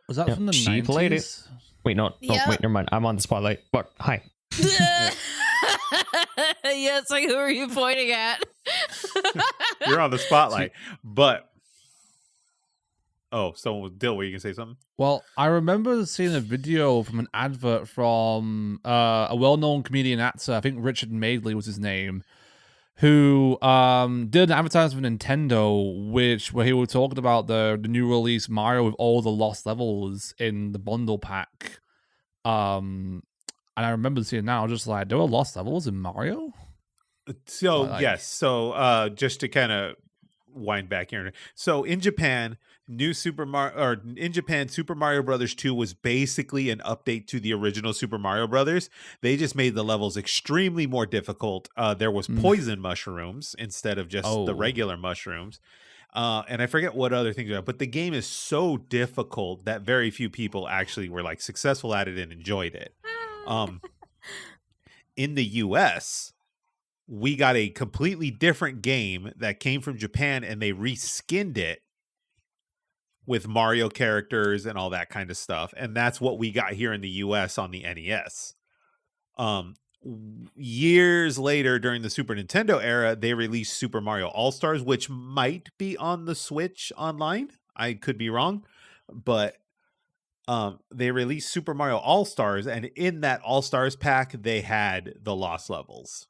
Was that Yeah, from the she 90s? played it. Wait, no, Yeah. wait, never mind. I'm on the spotlight. But hi. Yeah, it's like, who are you pointing at? You're on the spotlight. But so Dill, were you gonna say something? Well, I remember seeing a video from an advert from a well-known comedian actor, I think Richard Madeley was his name, who did an advertisement for Nintendo, where he was talking about the new release Mario with all the lost levels in the bundle pack. And I remember seeing now, just like, there were lost levels in Mario? So Like- yes, so just to kind of wind back here. So in Japan, Super Mario Brothers 2 was basically an update to the original Super Mario Brothers. They just made the levels extremely more difficult. There was poison mushrooms instead of just the regular mushrooms. And I forget what other things are, but the game is so difficult that very few people actually were like successful at it and enjoyed it. In the US, we got a completely different game that came from Japan, and they reskinned it with Mario characters and all that kind of stuff. And that's what we got here in the US on the NES. Years later, during the Super Nintendo era, they released Super Mario All-Stars, which might be on the Switch online. I could be wrong, but they released Super Mario All-Stars, and in that All-Stars pack, they had the Lost Levels.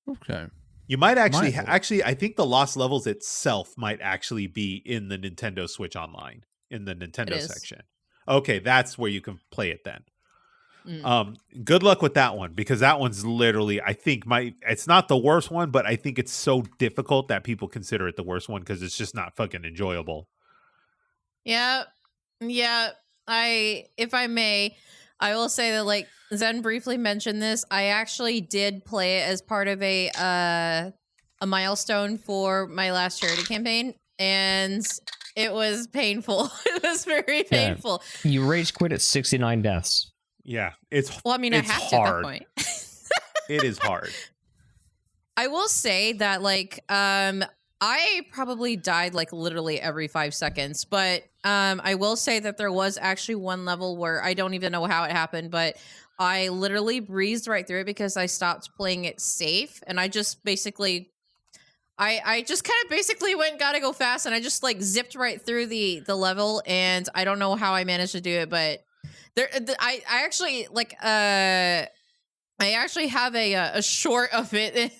Okay. You might actually, Might. I think the Lost Levels itself might actually be in the Nintendo Switch Online, in the Nintendo section. Okay, that's where you can play it then. Good luck with that one, because that one's literally, I think, it's not the worst one, but I think it's so difficult that people consider it the worst one because it's just not fucking enjoyable. Yeah. If I may, I will say that, like, Zen briefly mentioned this. I actually did play it as part of a milestone for my last charity campaign, and it was painful. It was very painful. Yeah. You rage quit at 69 deaths. Yeah, well, I mean, it's I have to hard. at that point. It is hard. I will say that, like, I probably died like literally every 5 seconds, but I will say that there was actually one level where I don't even know how it happened, but I literally breezed right through it because I stopped playing it safe, and I just basically, I just kind of basically went gotta go fast, and I just like zipped right through the level, and I don't know how I managed to do it, but I actually like I actually have a short of it.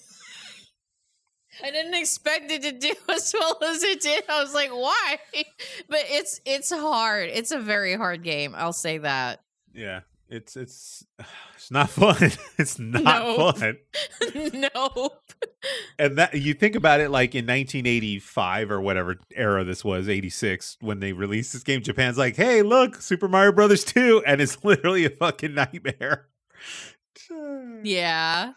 I didn't expect it to do as well as it did. I was like, why? But it's hard. It's a very hard game. I'll say that. Yeah, it's not fun. It's not fun. Nope. And that, you think about it, like in 1985 or whatever era this was, 86, when they released this game, Japan's like, hey, look, Super Mario Brothers 2, and it's literally a fucking nightmare. Yeah.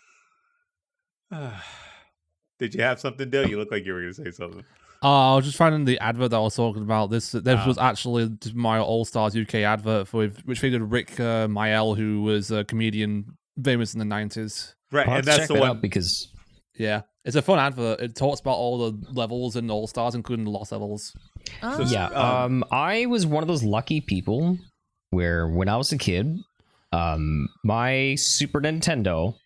Did you have something, Dale? You look like you were going to say something. I was just finding the advert that I was talking about. This was actually the Mario All Stars UK advert which featured Rick Mayel, who was a comedian famous in the 90s. Right, I'll and have to that's check the that one out because Yeah, it's a fun advert. It talks about all the levels and all stars, including the lost levels. Oh. Yeah, I was one of those lucky people where when I was a kid, my Super Nintendo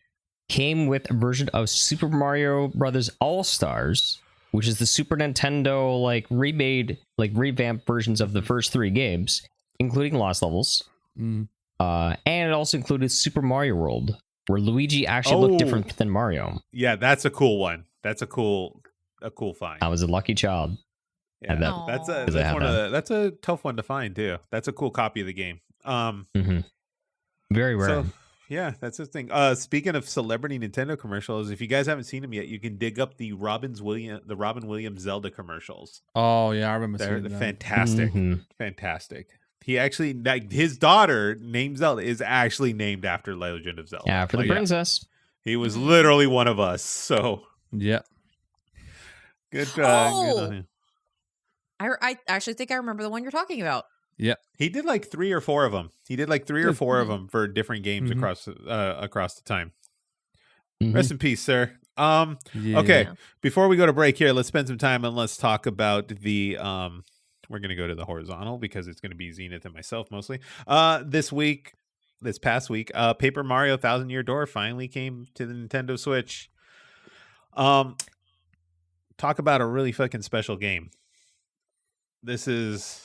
came with a version of Super Mario Brothers All Stars, which is the Super Nintendo like remade, like revamped versions of the first 3 games, including lost levels. Mm. And it also included Super Mario World, where Luigi actually looked different than Mario. Yeah, that's a cool one. That's a cool find. I was a lucky child. Yeah, that. That's a tough one to find too. That's a cool copy of the game. Very rare. So, yeah, that's the thing. Speaking of celebrity Nintendo commercials, if you guys haven't seen them yet, you can dig up the Robin Williams Zelda commercials. Oh yeah, I remember They're seeing them. fantastic. Fantastic. He actually, like, his daughter named Zelda is actually named after Legend of Zelda. After the princess. He was literally one of us. So yeah, good. Good on him. I actually think I remember the one you're talking about. Yeah, he did like 3 or 4 of them. He did like 3 or 4 of them for different games across the time. Rest in peace, sir. Okay, before we go to break here, let's spend some time and let's talk about the we're going to go to the horizontal because it's going to be Zenith and myself mostly. This past week, Paper Mario Thousand Year Door finally came to the Nintendo Switch. Talk about a really fucking special game. This is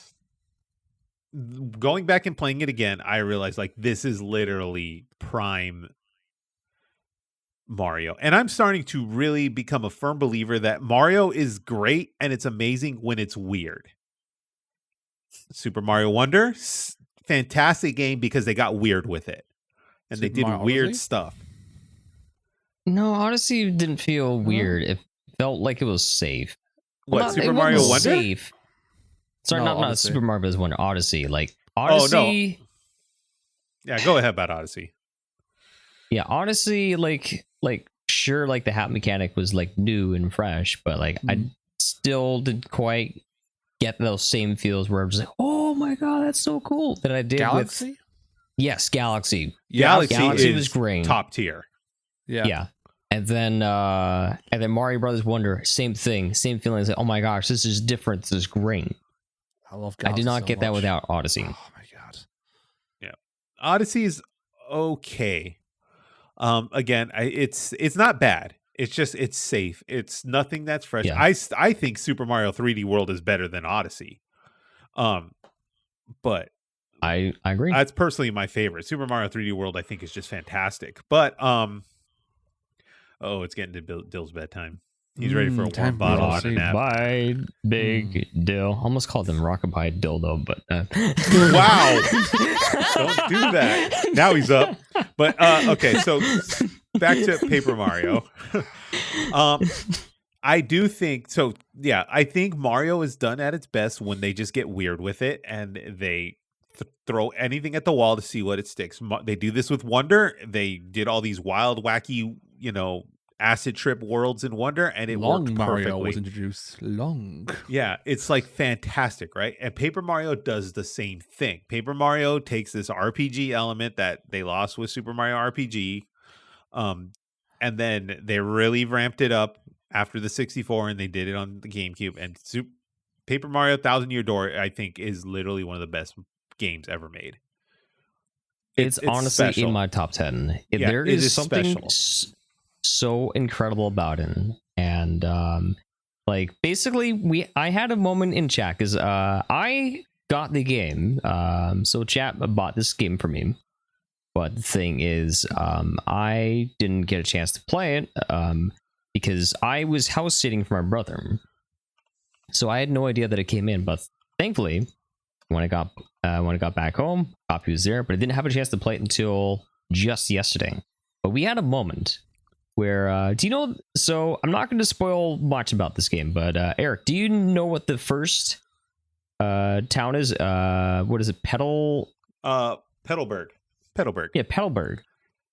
going back and playing it again. I realized like this is literally prime Mario, and I'm starting to really become a firm believer that Mario is great and it's amazing when it's weird. Super Mario Wonder, fantastic game because they got weird with it and they did weird stuff. No, Odyssey didn't feel weird. It felt like it was safe. Super Mario Wonder? Safe. Sorry, No, not Super Mario Bros. Wonder. Odyssey. Like Odyssey. Oh, no. Yeah, go ahead about Odyssey. Yeah, Odyssey, like sure, like the hat mechanic was like new and fresh, but like I still didn't quite get those same feels where I'm just like, oh my god, that's so cool that I did Galaxy? with Galaxy. Galaxy was great. Top tier. Yeah. And then Mario Brothers Wonder, same thing, same feelings. Like, oh my gosh, this is different. This is great. I love I Galaxy did not so get that much. without Odyssey. Oh my god. Yeah. Odyssey's okay. Again, it's not bad. It's just it's safe. It's nothing that's fresh. Yeah. I think Super Mario 3D World is better than Odyssey. But I agree. That's personally my favorite. Super Mario 3D World I think is just fantastic. But it's getting to Dill's bedtime. He's ready for a warm bottle and a nap. Bye, Big Dill. Almost called him Rockabye Dildo, but wow, don't do that. Now he's up. But okay, so back to Paper Mario. I do think so. Yeah, I think Mario is done at its best when they just get weird with it and they throw anything at the wall to see what it sticks. They do this with Wonder. They did all these wild, wacky, acid trip worlds in Wonder, and it worked perfectly. Mario was introduced. Yeah, it's like fantastic, right? And Paper Mario does the same thing. Paper Mario takes this RPG element that they lost with Super Mario RPG, and then they really ramped it up after the 64, and they did it on the GameCube. And Paper Mario Thousand Year Door, I think, is literally one of the best games ever made. It's honestly special. In my top 10. There is something so incredible about it, and like basically I had a moment in chat because I got the game, so chat bought this game for me, but the thing is I didn't get a chance to play it because I was house sitting for my brother, so I had no idea that it came in. But thankfully when I got back home, copy was there, but I didn't have a chance to play it until just yesterday. But we had a moment where do you know, so I'm not going to spoil much about this game, but Eric, do you know what the first town is? What is it? Petalburg. Yeah, Petalburg.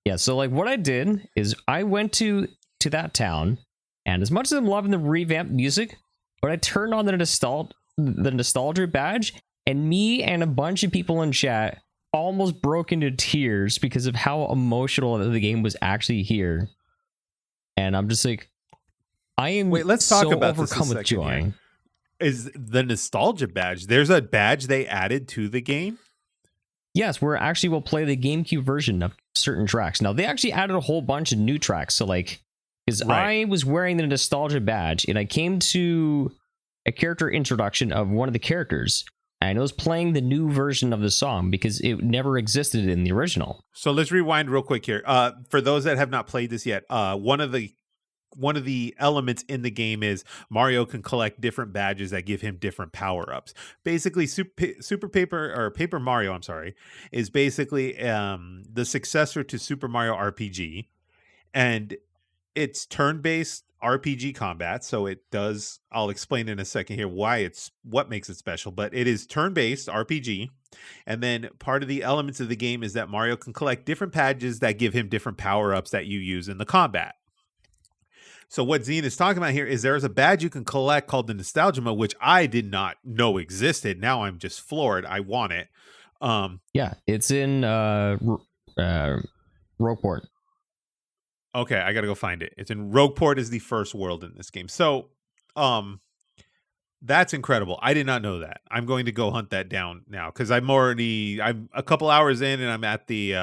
Yeah, so like what I did is I went to that town, and as much as I'm loving the revamped music, but I turned on the nostalgia badge, and me and a bunch of people in chat almost broke into tears because of how emotional the game was actually here. And I'm just like, I am Wait, let's talk so about this a overcome with second joy. here. Is the nostalgia badge? There's a badge they added to the game. Yes, we're actually will play the GameCube version of certain tracks. Now they actually added a whole bunch of new tracks. So like, because Right. I was wearing the nostalgia badge and I came to a character introduction of one of the characters, and it was playing the new version of the song because it never existed in the original. So let's rewind real quick here. For those that have not played this yet, one of the elements in the game is Mario can collect different badges that give him different power-ups. Basically, Paper Mario, I'm sorry, is basically the successor to Super Mario RPG, and it's turn-based RPG combat. So it does. I'll explain in a second here what makes it special, but it is turn-based RPG. And then part of the elements of the game is that Mario can collect different badges that give him different power-ups that you use in the combat. So what Zenith is talking about here is there's a badge you can collect called the Nostalgia Mode, which I did not know existed. Now I'm just floored. I want it. Yeah, it's in Rogueport. Okay, I gotta go find it. It's in Rogueport is the first world in this game. So that's incredible. I did not know that. I'm going to go hunt that down now because I'm a couple hours in and I'm at the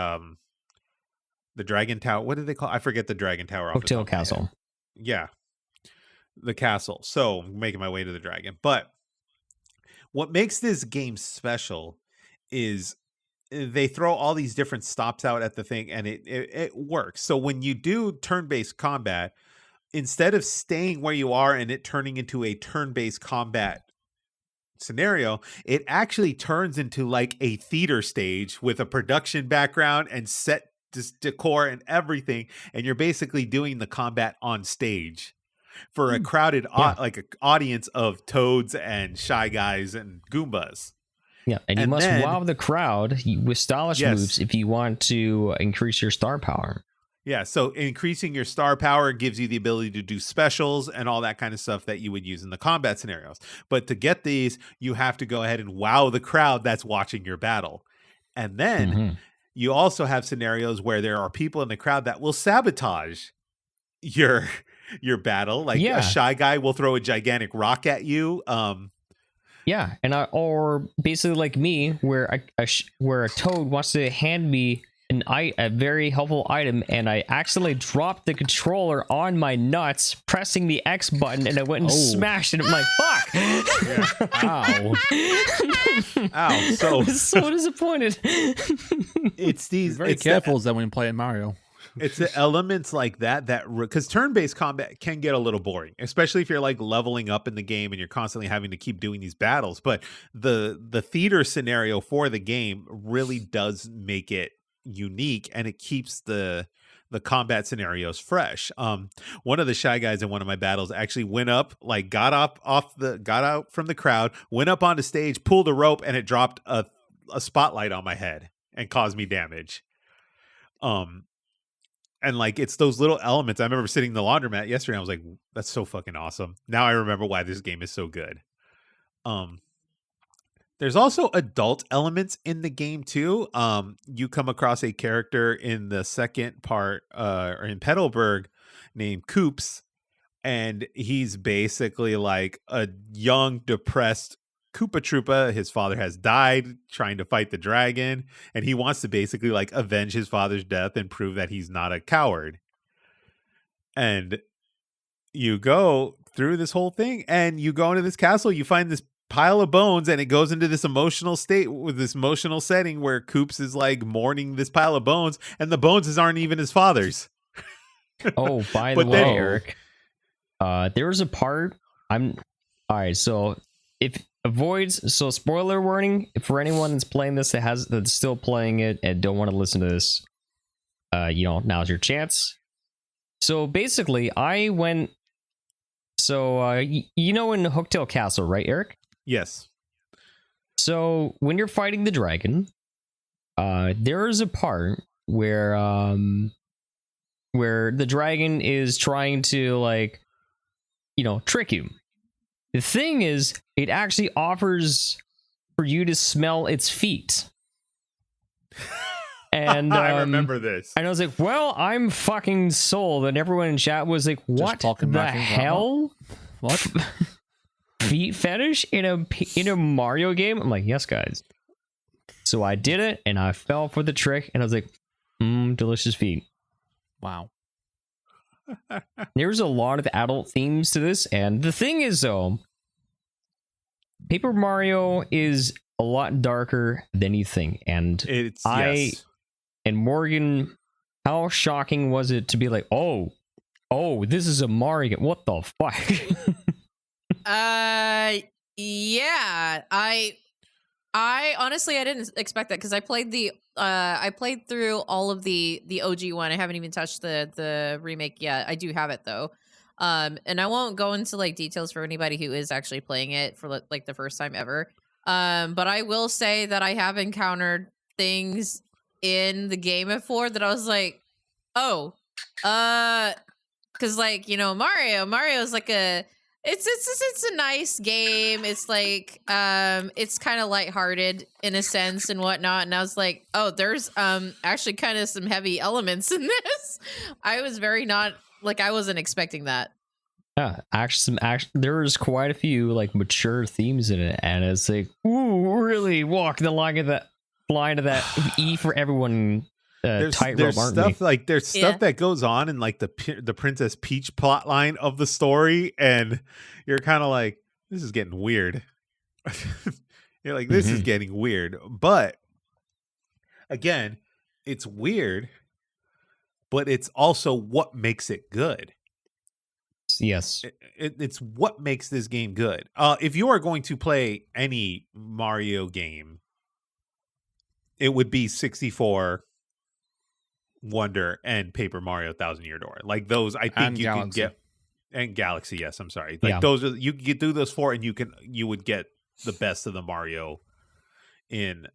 Dragon Tower. What did they call? I forget the Dragon Tower. Off the Hooktail top of my head. Castle. Yeah, the castle. So I'm making my way to the dragon. But what makes this game special is they throw all these different stops out at the thing, and it works. So when you do turn-based combat, instead of staying where you are and it turning into a turn-based combat scenario, it actually turns into like a theater stage with a production background and set decor and everything, and you're basically doing the combat on stage for a crowded like a audience of toads and shy guys and goombas. Yeah, and you And must then- wow the crowd with stylish Yes. moves if you want to increase your star power. Yeah, so increasing your star power gives you the ability to do specials and all that kind of stuff that you would use in the combat scenarios. But to get these, you have to go ahead and wow the crowd that's watching your battle. And then Mhm. you also have scenarios where there are people in the crowd that will sabotage your battle. Like Yeah. a shy guy will throw a gigantic rock at you. Yeah, and or basically like me, where where a toad wants to hand me a very helpful item, and I accidentally dropped the controller on my nuts, pressing the X button, and I went and smashed it. I'm like, fuck! Ow. Ow. I was so disappointed. It's these Very it's careful then when you're playing Mario. It's the elements like that because turn-based combat can get a little boring, especially if you're like leveling up in the game and you're constantly having to keep doing these battles. But the theater scenario for the game really does make it unique, and it keeps the combat scenarios fresh. One of the shy guys in one of my battles actually went up, like got out from the crowd, went up onto stage, pulled a rope, and it dropped a spotlight on my head and caused me damage. And like it's those little elements. I remember sitting in the laundromat yesterday. And I was like, "That's so fucking awesome." Now I remember why this game is so good. There's also adult elements in the game too. You come across a character in the second part, or in Petalburg, named Coops, and he's basically like a young, depressed Koopa Troopa. His father has died trying to fight the dragon, and he wants to basically like avenge his father's death and prove that he's not a coward. And you go through this whole thing, and you go into this castle, you find this pile of bones, and it goes into this emotional state with this emotional setting where Koops is like mourning this pile of bones, and the bones aren't even his father's. Oh, by the But then- way, Eric, there was a part. All right. So so spoiler warning for anyone that's playing this that's still playing it and don't want to listen to this. Now's your chance. So basically, I went. So in Hooktail Castle, right, Eric? Yes. So when you're fighting the dragon, there is a part where the dragon is trying to trick you. The thing is, it actually offers for you to smell its feet. And I remember this. And I was like, well, I'm fucking sold. And everyone in chat was like, what talking the back and hell? What? Feet fetish in a Mario game? I'm like, yes, guys. So I did it, and I fell for the trick, and I was like, delicious feet. Wow. There's a lot of adult themes to this, and the thing is, though, Paper Mario is a lot darker than you think, and Yes. And Morgan, how shocking was it to be like, oh, this is a Mario game. What the fuck? Yeah. I honestly I didn't expect that because I played through all of the OG one. I haven't even touched the remake yet. I do have it though. And I won't go into like details for anybody who is actually playing it for like the first time ever. But I will say that I have encountered things in the game before that I was like, oh, because like, you know, Mario's like it's a nice game. It's like it's kind of lighthearted in a sense and whatnot. And I was like, oh, there's actually kind of some heavy elements in this. I was I wasn't expecting that. Yeah, actually, there's quite a few like mature themes in it, and it's like, ooh, really walking the line of that E for everyone tightrope, aren't stuff we? like there's stuff that goes on in like the Princess Peach plot line of the story, and you're kind of like, this is getting weird. You're like, this is getting weird, but again, it's weird, but it's also what makes it good. Yes, it's what makes this game good. If you are going to play any Mario game, it would be 64, Wonder, and Paper Mario Thousand Year Door. Like those, I think and you Galaxy. can get, and Galaxy. Yes, I'm sorry. Like those are, you could do those 4, and you would get the best of the Mario in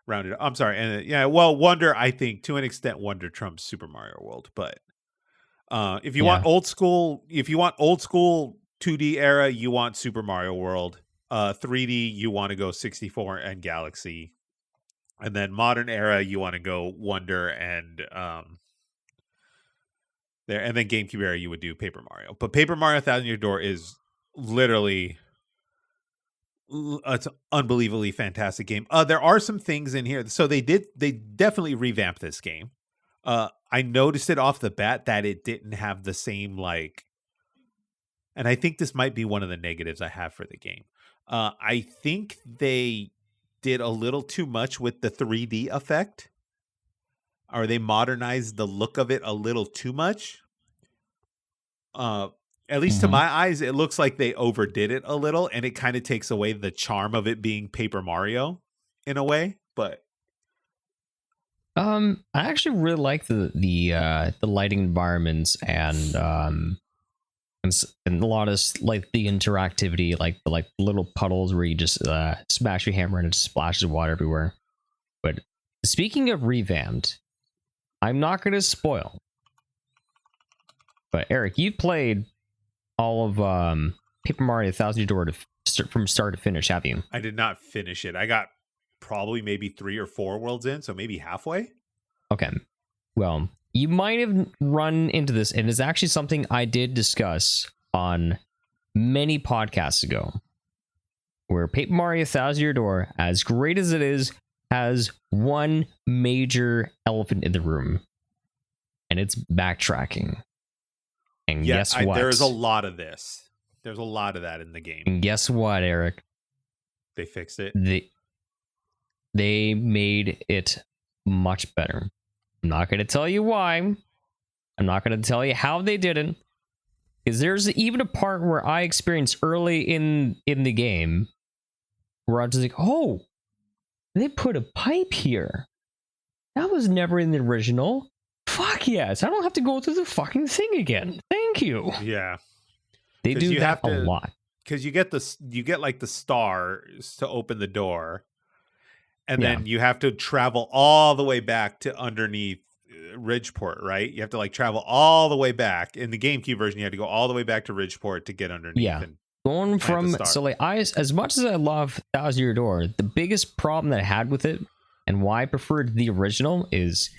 rounded. I'm sorry, and yeah, well, Wonder, I think to an extent, Wonder trumps Super Mario World, but. If you want old school 2D era, you want Super Mario World. 3D, you want to go 64 and Galaxy. And then modern era, you want to go Wonder and there. And then GameCube era, you would do Paper Mario. But Paper Mario Thousand Year Door is literally it's an unbelievably fantastic game. There are some things in here. So they definitely revamped this game. I noticed it off the bat that it didn't have the same like, and I think this might be one of the negatives I have for the game. I think they did a little too much with the 3D effect, or they modernized the look of it a little too much. At least to my eyes, it looks like they overdid it a little, and it kind of takes away the charm of it being Paper Mario in a way, but. I actually really like the lighting environments and a lot of like the interactivity, like the little puddles where you just smash your hammer and it just splashes of water everywhere. But speaking of revamped, I'm not going to spoil. But Eric, you played all of Paper Mario Thousand Year Door from start to finish, have you? I did not finish it. I got probably maybe 3 or 4 worlds in, so maybe halfway. Okay. Well, you might have run into this, and it's actually something I did discuss on many podcasts ago, where Paper Mario Thousand Year Door, as great as it is, has one major elephant in the room, and it's backtracking. And guess what? There's a lot of this. There's a lot of that in the game. And guess what, Eric? They fixed it. They made it much better. I'm not going to tell you why. I'm not going to tell you how they did it. Because there's even a part where I experienced early in the game where I was like, oh, they put a pipe here. That was never in the original. Fuck yes. I don't have to go through the fucking thing again. Thank you. Yeah. They do that a lot. Because you get like the stars to open the door. And then you have to travel all the way back to underneath Ridgeport, right? You have to like travel all the way back. In the GameCube version, you had to go all the way back to Ridgeport to get underneath. Yeah. Going from, so like as much as I love Thousand Year Door, the biggest problem that I had with it And why I preferred the original is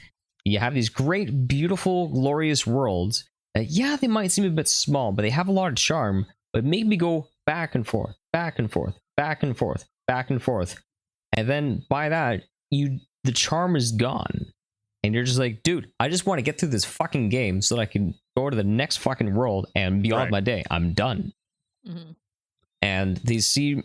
you have these great, beautiful, glorious worlds that, yeah, they might seem a bit small, but they have a lot of charm, but make me go back and forth, back and forth, back and forth, back and forth. And then by that, the charm is gone. And you're just like, dude, I just want to get through this fucking game so that I can go to the next fucking world and be on my day. I'm done. Mm-hmm. And these seem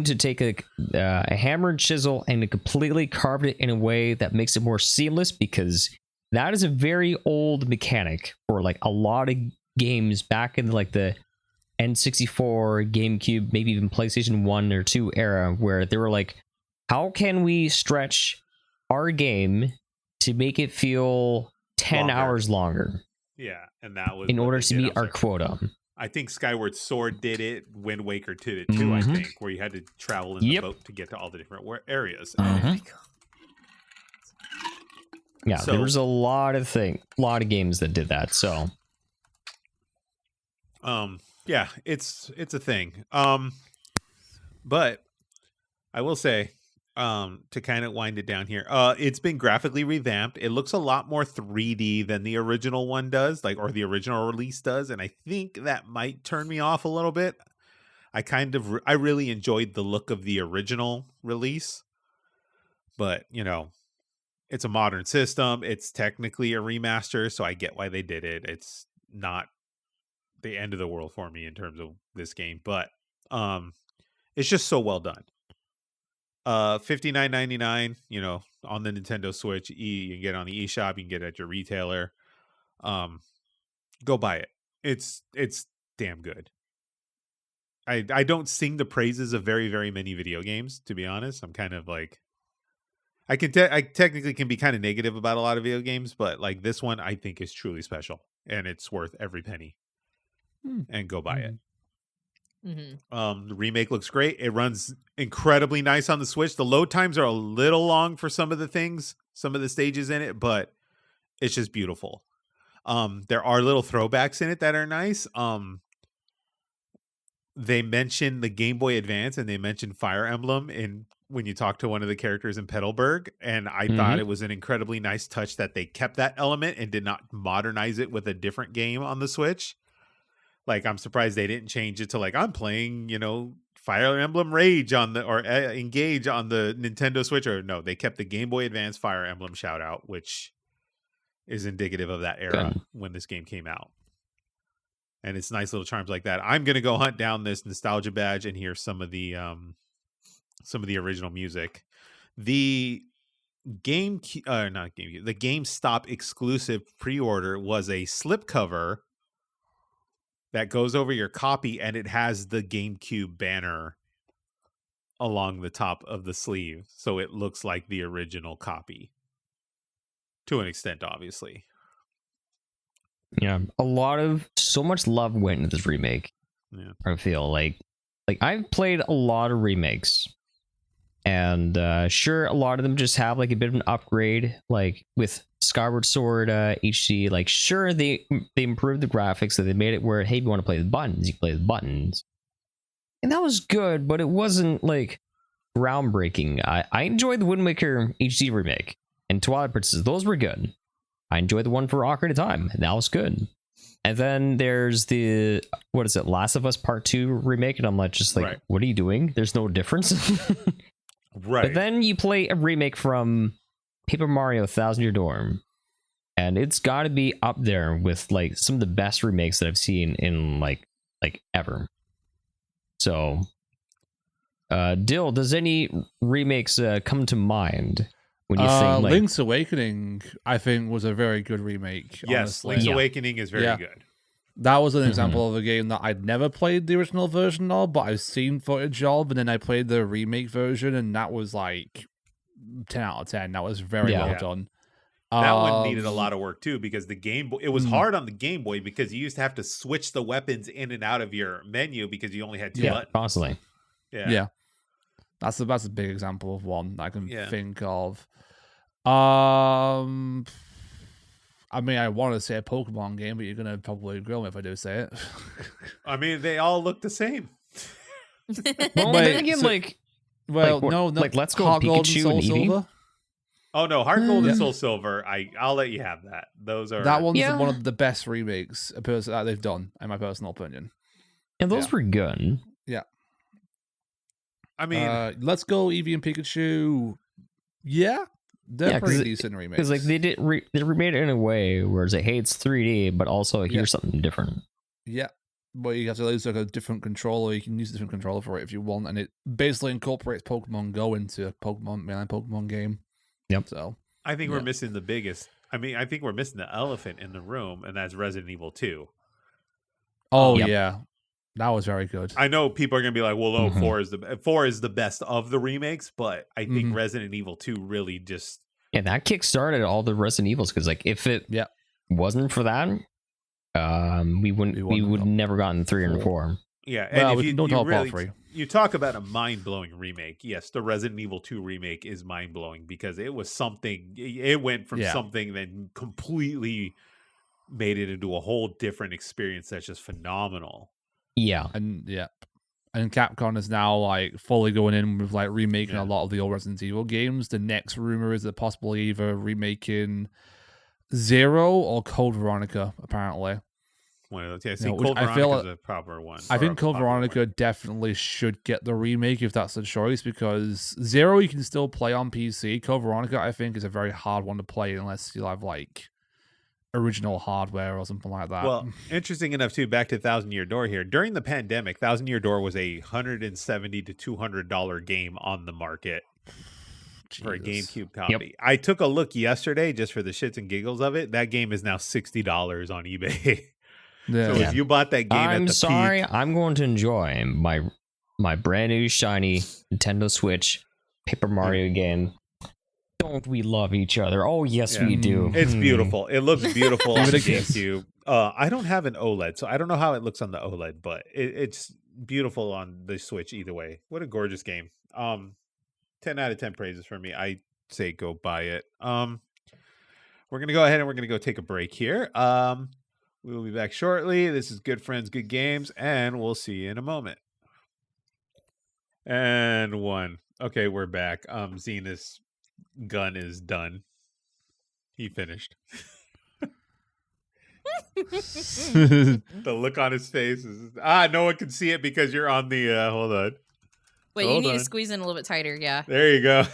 to take a hammer and chisel and completely carve it in a way that makes it more seamless, because that is a very old mechanic for like a lot of games back in like the N64, GameCube, maybe even PlayStation 1 or 2 era, where they were like, how can we stretch our game to make it feel 10 hours longer? Yeah, and that was in order to meet our quota. I think Skyward Sword did it. Wind Waker did it too. I think, where you had to travel in the boat to get to all the different areas. Yeah, there was a lot of games that did that. So, yeah, it's a thing. But I will say, to kind of wind it down here, it's been graphically revamped. It looks a lot more 3D than the original one does, or the original release does, and I think that might turn me off a little bit. I really enjoyed the look of the original release, but it's a modern system. It's technically a remaster, so I get why they did it. It's not the end of the world for me in terms of this game, but it's just so well done. $59.99, on the Nintendo Switch. You can get it on the eShop, you can get it at your retailer. Go buy it. It's damn good. I don't sing the praises of very, very many video games, to be honest. I'm kind of like, I technically can be kind of negative about a lot of video games, but like this one I think is truly special and it's worth every penny. And go buy it. The remake looks great. It runs incredibly nice on the Switch. The load times are a little long for some of the stages in it, but it's just beautiful. There are little throwbacks in it that are nice. They mentioned the Game Boy Advance and they mentioned Fire Emblem when you talk to one of the characters in Petalburg, and I thought it was an incredibly nice touch that they kept that element and did not modernize it with a different game on the Switch. Like, I'm surprised they didn't change it to like, I'm playing, Fire Emblem Rage or Engage on the Nintendo Switch. Or no, they kept the Game Boy Advance Fire Emblem shout out, which is indicative of that era when this game came out. And it's nice little charms like that. I'm going to go hunt down this nostalgia badge and hear some of the original music. The GameStop exclusive pre-order was a slipcover that goes over your copy, and it has the GameCube banner along the top of the sleeve, so it looks like the original copy to an extent, obviously. Yeah, so much love went into this remake. Yeah, I feel like I've played a lot of remakes, and sure, a lot of them just have like a bit of an upgrade, like with Skyward Sword HD. Like, sure, they improved the graphics, so they made it where, hey, if you want to play the buttons, you can play the buttons, and that was good, but it wasn't like groundbreaking. I enjoyed the Wind Waker HD remake and Twilight Princess; those were good. I enjoyed the one for Ocarina of Time, and that was good. And then there's the Last of Us Part 2 remake, and I'm like, what are you doing? There's no difference. Right. But then you play a remake from Paper Mario 1,000 Year Door, and it's got to be up there with like some of the best remakes that I've seen in like ever. So, Dill, does any remakes come to mind when you think like Link's Awakening? I think was a very good remake. Yes, honestly. Link's Awakening is very good. That was an example of a game that I'd never played the original version of, but I've seen footage of, and then I played the remake version, and that was like 10 out of 10. That was very well done. That one needed a lot of work too, because the Game Boy, it was hard on the Game Boy because you used to have to switch the weapons in and out of your menu because you only had two buttons. Constantly. Yeah. That's a big example of one that I can think of. I mean, I want to say a Pokemon game, but you're going to probably grill me if I do say it. I mean, they all look the same. Well, then again, no, like, Let's Go Heart Gold Pikachu and Soul and Silver. Oh no, Heart Gold and Yeah. Soul Silver. I'll let you have that. Those are That one's Yeah. one of the best remakes that they've done, in my personal opinion. And those Yeah. were good. I mean, Let's Go Eevee and Pikachu. Yeah, they're Yeah, 'cause pretty it- decent remakes. Because like they remade it in a way where it's like, hey, it's 3D, but also here's something different. Yeah, but you have to use like a different controller. You can use a different controller for it if you want, and it basically incorporates Pokemon Go into a mainline Pokemon game. Yep. So I think we're yeah. missing the biggest. I mean, I think we're missing the elephant in the room, and that's Resident Evil 2. Oh Yep. yeah, that was very good. I know people are gonna be like, "Well, no, Mhm. 4 is the best of the remakes," but I think Mhm. Resident Evil 2 really just Yeah, that kickstarted all the Resident Evils because like if it Yeah. wasn't for that, we wouldn't would have never gotten 3 and 4. yeah. Well, And we if don't you talk about really 3. you talk about a mind blowing remake, yes, the Resident Evil 2 remake is mind blowing because it was something. It went from Yeah. something that completely made it into a whole different experience that's just phenomenal. Yeah. And and Capcom is now like fully going in with like remaking Yeah. a lot of the old Resident Evil games. The next rumor is that possibly either remaking Zero or Code Veronica. Apparently, One of those. Yeah, see, You know, which Code I feel Veronica is a proper one. I or think a Code popular one. Veronica definitely should get the remake if that's the choice, because Zero you can still play on PC. Code Veronica, I think, is a very hard one to play unless you have like original hardware or something like that. Well, interesting enough too. Back to Thousand Year Door here. During the pandemic, Thousand Year Door was a $170 to $200 game on the market for a Jesus. GameCube copy. I took a look yesterday just for the shits and giggles of it. That game is now $60 on eBay. Yeah. So Yeah. if you bought that game I'm at the sorry, peak, I'm going to enjoy my brand new shiny Nintendo Switch Paper Mario game. Don't we love each other? Oh yes, Yeah. we do. it's beautiful. It looks beautiful on Give the it a kiss. GameCube. I don't have an OLED, so I don't know how it looks on the OLED, but it's beautiful on the Switch either way. What a gorgeous game. 10 out of 10 praises for me. I say go buy it. We're gonna go ahead and we're gonna go take a break here. We will be back shortly. This is Good Friends, Good Games, and we'll see you in a moment. And one. Okay, we're back. Zenith's gun is done. He finished. The look on his face is no one can see it because you're on the hold on. Wait, you Hold need on. to squeeze in a little bit tighter. Yeah. There you go.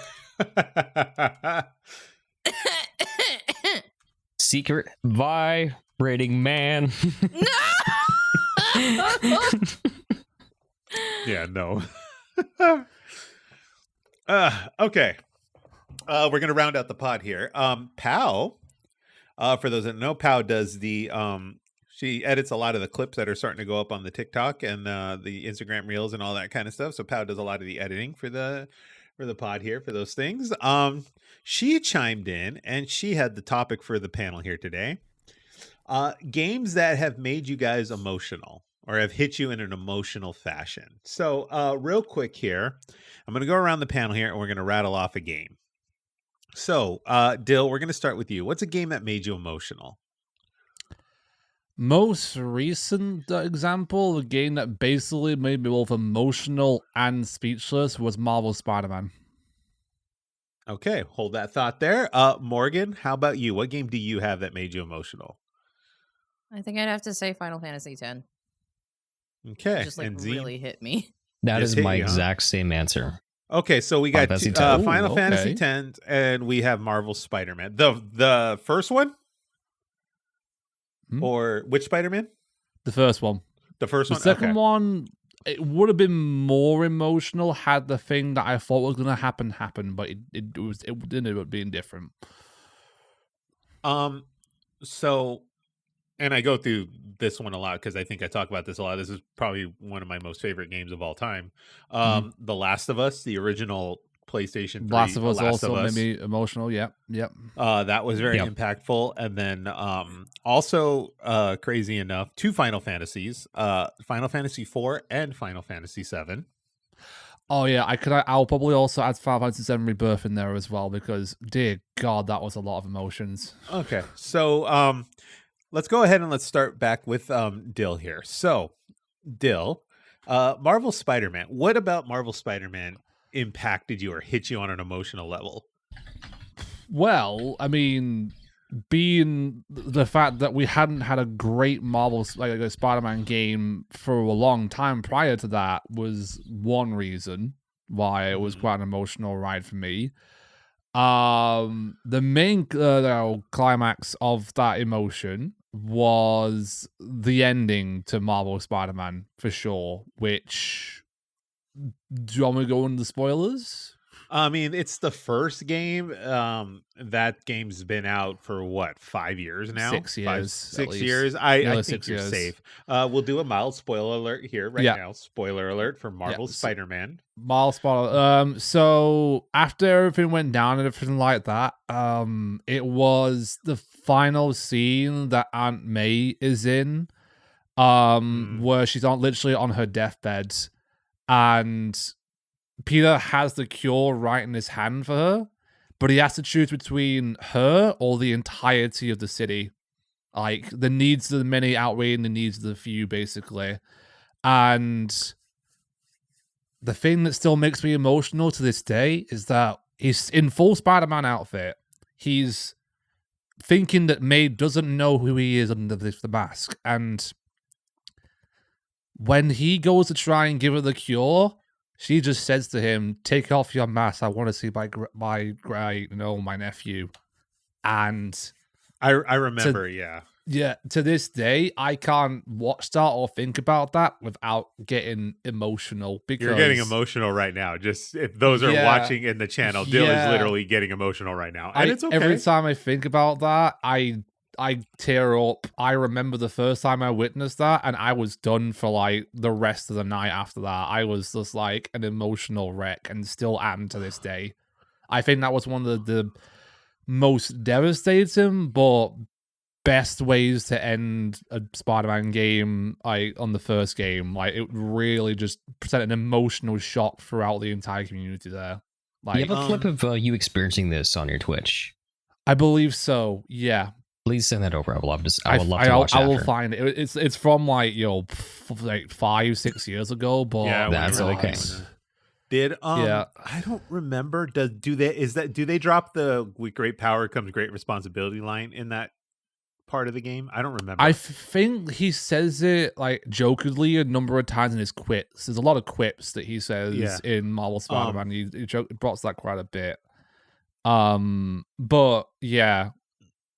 Secret vibrating man. Yeah, no. Okay. We're gonna round out the pod here. Pow, for those that know, Pow does the she edits a lot of the clips that are starting to go up on the TikTok and the Instagram reels and all that kind of stuff. So Pow does a lot of the editing for the pod here for those things. She chimed in and she had the topic for the panel here today. Games that have made you guys emotional or have hit you in an emotional fashion. So real quick here, I'm going to go around the panel here and we're going to rattle off a game. So Dill, we're going to start with you. What's a game that made you emotional? Most recent example, the game that basically made me both emotional and speechless was Marvel Spider-Man. Okay, hold that thought there. Morgan, how about you? What game do you have that made you emotional? I think I'd have to say Final Fantasy X. Okay, It just like and Zine? really hit me. That Just is hit my you, huh? exact same answer. Okay, so we got Fantasy two, X. Final Ooh, Fantasy okay. X, and we have Marvel Spider-Man. The first one, or which Spider-Man? The first one. The first The one. second Okay. one, it would have been more emotional had the thing that I thought was going to happen, but it ended up being different. So, and I go through this one a lot because I think I talk about this a lot. This is probably one of my most favorite games of all time. The Last of Us, the original PlayStation 3. Last of Us Last also of Us. made me emotional. Yep. That was very Yep. impactful. And then also, crazy enough, two Final Fantasies, Final Fantasy 4 and Final Fantasy 7. Oh yeah, I'll probably also add Final Fantasy VII Rebirth in there as well because, dear God, that was a lot of emotions. Okay, so let's go ahead and let's start back with Dill here. So, Dill, Marvel Spider-Man. What about Marvel Spider-Man impacted you or hit you on an emotional level? Well, I mean, being the fact that we hadn't had a great Marvel like a Spider-Man game for a long time prior to that was one reason why it was quite an emotional ride for me. The main climax of that emotion was the ending to Marvel Spider-Man for sure. Which, do you want me to go into the spoilers? I mean, it's the first game. That game's been out for what, 5 years now? 6 years. 6 years. I think 6 you're years. safe. We'll do a mild spoiler alert here now. Spoiler alert for Marvel Spider-Man. Mild spoiler. So after everything went down and everything like that, it was the final scene that Aunt May is in, where she's literally on her deathbed, and Peter has the cure right in his hand for her, but he has to choose between her or the entirety of the city. Like, the needs of the many outweighing the needs of the few, basically. And the thing that still makes me emotional to this day is that he's in full Spider-Man outfit. He's thinking that May doesn't know who he is under the mask. And when he goes to try and give her the cure, she just says to him, "Take off your mask. I want to see my nephew." And I remember, yeah. To this day, I can't watch that or think about that without getting emotional. Because you're getting emotional right now. Just if those are watching in the channel, Dill is literally getting emotional right now, and it's okay. Every time I think about that, I tear up. I remember the first time I witnessed that, and I was done for like the rest of the night after that. I was just like an emotional wreck, and still am to this day. I think that was one of the most devastating but best ways to end a Spider-Man game on the first game. Like, it really just presented an emotional shock throughout the entire community there. Like, you have a clip of you experiencing this on your Twitch? I believe so, yeah. Please send that over. I would love to watch it. I will find it. It's from like 5-6 years ago, but that's okay. Did I don't remember. Do they drop the "with great power comes great responsibility" line in that part of the game? I don't remember. I think he says it like jokingly a number of times in his quips. There's a lot of quips that he says in Marvel Spider-Man. He drops that quite a bit. But yeah.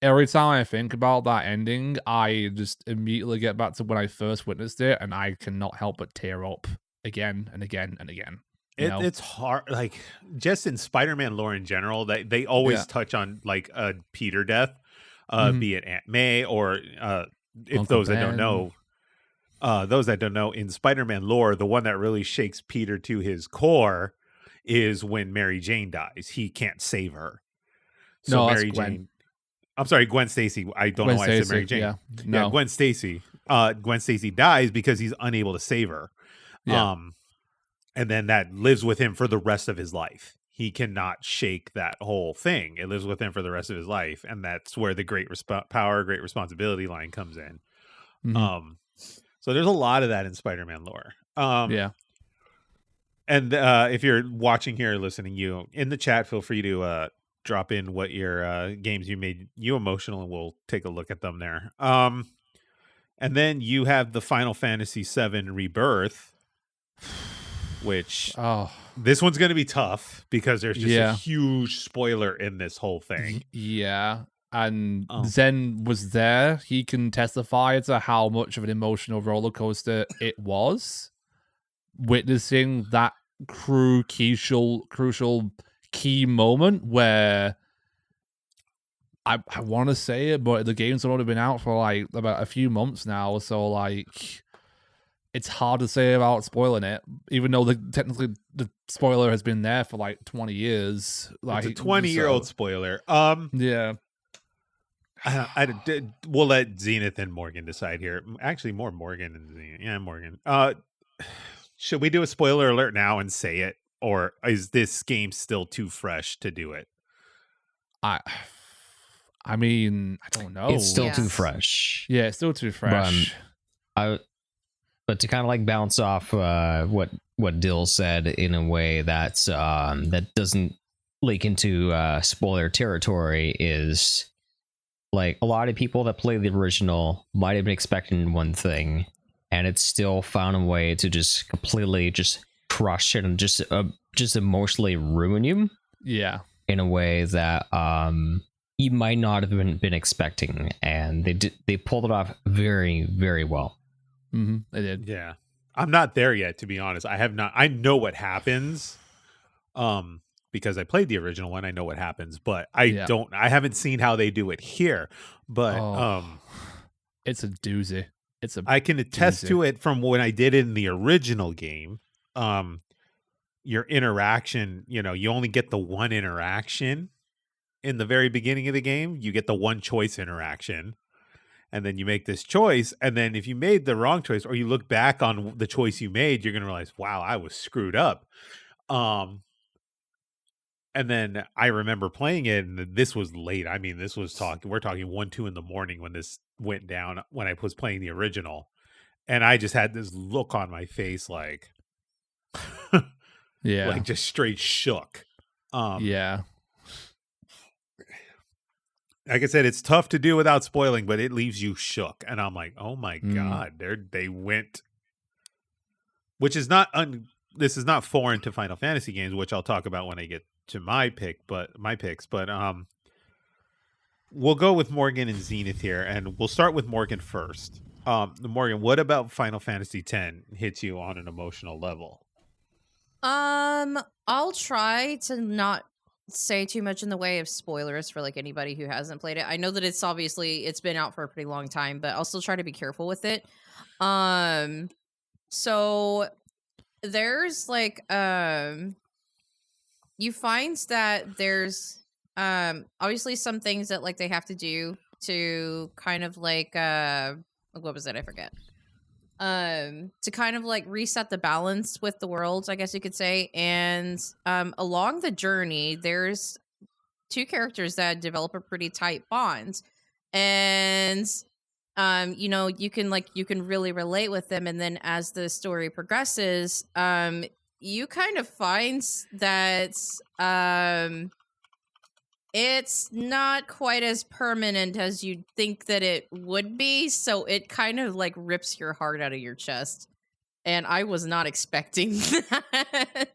Every time I think about that ending, I just immediately get back to when I first witnessed it, and I cannot help but tear up again and again and again. It's hard, like, just in Spider-Man lore in general, they always touch on like a Peter death, be it Aunt May or if Uncle those Ben. that don't know, in Spider-Man lore, the one that really shakes Peter to his core is when Mary Jane dies. He can't save her. So Mary Jane. I'm sorry, Gwen Stacy. I don't know why I said Mary Jane. Yeah, Gwen Stacy. Gwen Stacy dies because he's unable to save her. Yeah. And then that lives with him for the rest of his life. He cannot shake that whole thing. It lives with him for the rest of his life, and that's where the great power, great responsibility line comes in. So there's a lot of that in Spider-Man lore. And if you're watching here or listening, you in the chat, feel free to drop in what your games you made you emotional, and we'll take a look at them there. And then you have the Final Fantasy VII Rebirth, which this one's going to be tough because there's just a huge spoiler in this whole thing. Yeah. And Zen was there. He can testify to how much of an emotional roller coaster it was. Witnessing that crucial key moment where I want to say it, but the game's already been out for like about a few months now, so like it's hard to say about spoiling it, even though technically the spoiler has been there for like 20 years. Like, it's a 20-year-old spoiler. Yeah. We'll let Zenith and Morgan decide here. Actually, more Morgan than Zenith. Yeah, Morgan. Should we do a spoiler alert now and say it? Or is this game still too fresh to do it? I mean, I don't know. It's still too fresh. Yeah, it's still too fresh. But to kind of like bounce off what Dill said in a way that's that doesn't leak into spoiler territory, is like a lot of people that play the original might have been expecting one thing, and it still found a way to just completely just crush it and just emotionally ruin you Yeah. in a way that you might not have been expecting, and they pulled it off very, very well. Mm-hmm. They did. Yeah. I'm not there yet, to be honest. I have not. I know what happens, because I played the original one. I know what happens, but I haven't seen how they do it here. But it's a doozy. I can attest to it from when I did it in the original game. Your interaction, you only get the one interaction in the very beginning of the game. You get the one choice interaction. And then you make this choice, and then if you made the wrong choice, or you look back on the choice you made, you're gonna realize, wow, I was screwed up. And then I remember playing it, and this was late. I mean, we're talking 1, 2 in the morning when this went down, when I was playing the original. And I just had this look on my face like yeah, like just straight shook. Yeah. Like I said, it's tough to do without spoiling, but it leaves you shook. And I'm like, oh my God, they went, which is not, this is not foreign to Final Fantasy games, which I'll talk about when I get to my picks, but we'll go with Morgan and Zenith here, and we'll start with Morgan first. Morgan, what about Final Fantasy X hits you on an emotional level? I'll try to not say too much in the way of spoilers for like anybody who hasn't played it. I know that it's been out for a pretty long time, but I'll still try to be careful with it. So there's like you find that there's obviously some things that like they have to do to kind of like what was it? I forget. To kind of like reset the balance with the world, I guess you could say. And along the journey, there's two characters that develop a pretty tight bond. And you can really relate with them. And then as the story progresses, you kind of find that it's not quite as permanent as you'd think that it would be. So it kind of like rips your heart out of your chest. And I was not expecting that.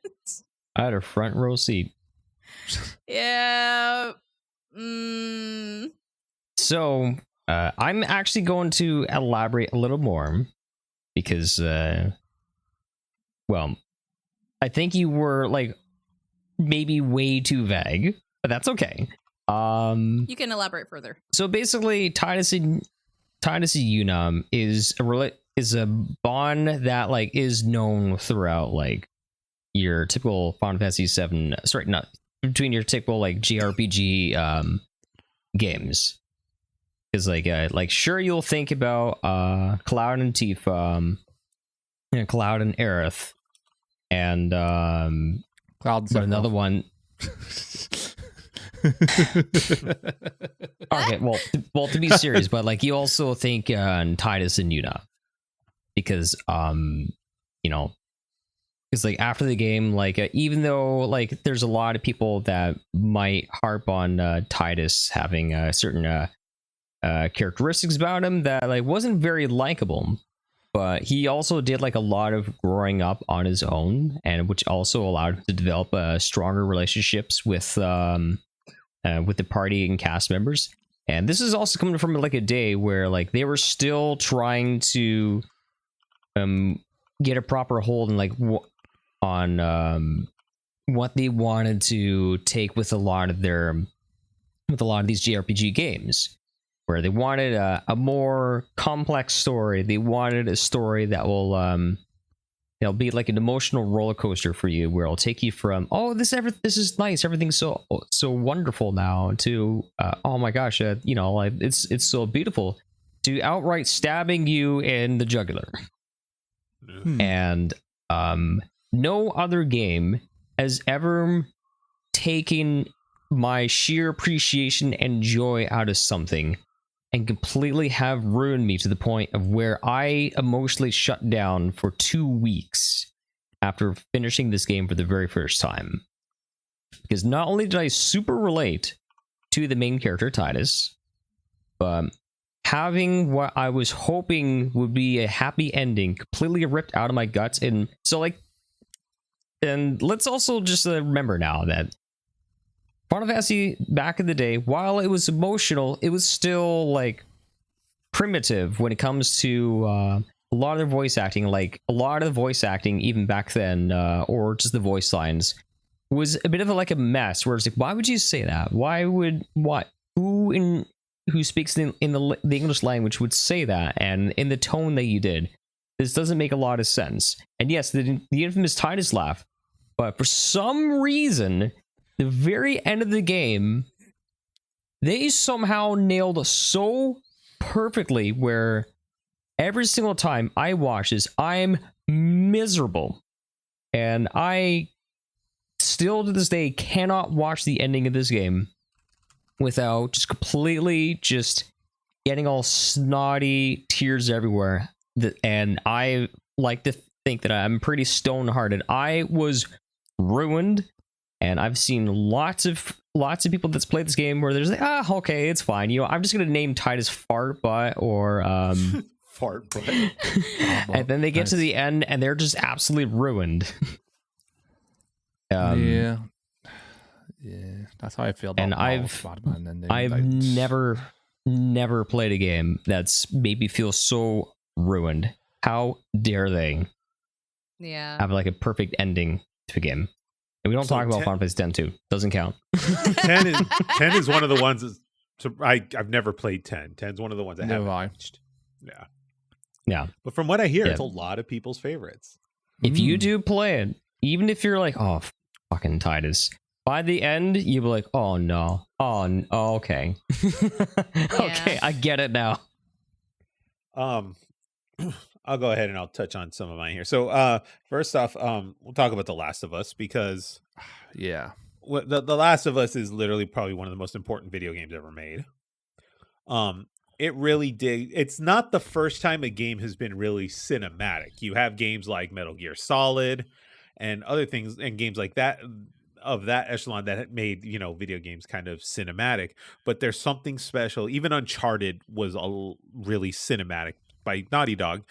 I had a front row seat. Yeah. So I'm actually going to elaborate a little more because, well, I think you were like maybe way too vague. But that's okay. You can elaborate further. So basically, Titus and Yuna is a bond that like is known throughout like your typical Final Fantasy VII. Sorry, not between your typical like JRPG games. Because like sure you'll think about Cloud and Tifa, Cloud and Aerith, and Cloud. But another one. Okay, well, to be serious, but like you also think Titus and Yuna, because because like after the game, like even though like there's a lot of people that might harp on Titus having certain characteristics about him that like wasn't very likable, but he also did like a lot of growing up on his own, and which also allowed him to develop stronger relationships with the party and cast members. And this is also coming from like a day where like they were still trying to get a proper hold on like on what they wanted to take with a lot of these JRPG games, where they wanted a more complex story. They wanted a story that will it'll be like an emotional roller coaster for you, where it'll take you from, oh, this is nice, everything's so wonderful now, to oh my gosh, like it's so beautiful, to outright stabbing you in the jugular. And no other game has ever taken my sheer appreciation and joy out of something and completely have ruined me to the point of where I emotionally shut down for 2 weeks after finishing this game for the very first time. because not only did I super relate to the main character Titus, but having what I was hoping would be a happy ending completely ripped out of my guts. And so, like, and let's also just remember now that Final Fantasy back in the day, while it was emotional, it was still like primitive when it comes to a lot of their voice acting. Like a lot of the voice acting, even back then, or just the voice lines, was a bit of like a mess. Where it's like, why would you say that? Why would who speaks in the English language would say that, and in the tone that you did? This doesn't make a lot of sense. And yes, the infamous Titus laugh, but for some reason, the very end of the game, they somehow nailed so perfectly where every single time I watch this, I'm miserable. And I still to this day cannot watch the ending of this game without just completely just getting all snotty, tears everywhere. And I like to think that I'm pretty stone-hearted. I was ruined, and I've seen lots of people that's played this game where there's like, okay, it's fine. You know, I'm just gonna name Titus Fart Butt or Fart Butt. and then they get to the end and they're just absolutely ruined. Yeah, that's how I feel about and I've never played a game that's made me feel so ruined. How dare they Yeah. have like a perfect ending to a game? And we don't talk about Final Fantasy X too. Doesn't count. 10 is one of the ones. I've never played 10. 10 is one of the ones I haven't watched. Yeah. But from what I hear, it's a lot of people's favorites. If you do play it, even if you're like, oh, fucking Titus, by the end, you'll be like, oh no. Oh, okay. Okay, I get it now. I'll go ahead and I'll touch on some of mine here. So first off, we'll talk about The Last of Us, because the Last of Us is literally probably one of the most important video games ever made. It really did. It's not the first time a game has been really cinematic. You have games like Metal Gear Solid and other things, and games like that of that echelon that made, video games kind of cinematic. But there's something special. Even Uncharted was really cinematic by Naughty Dog.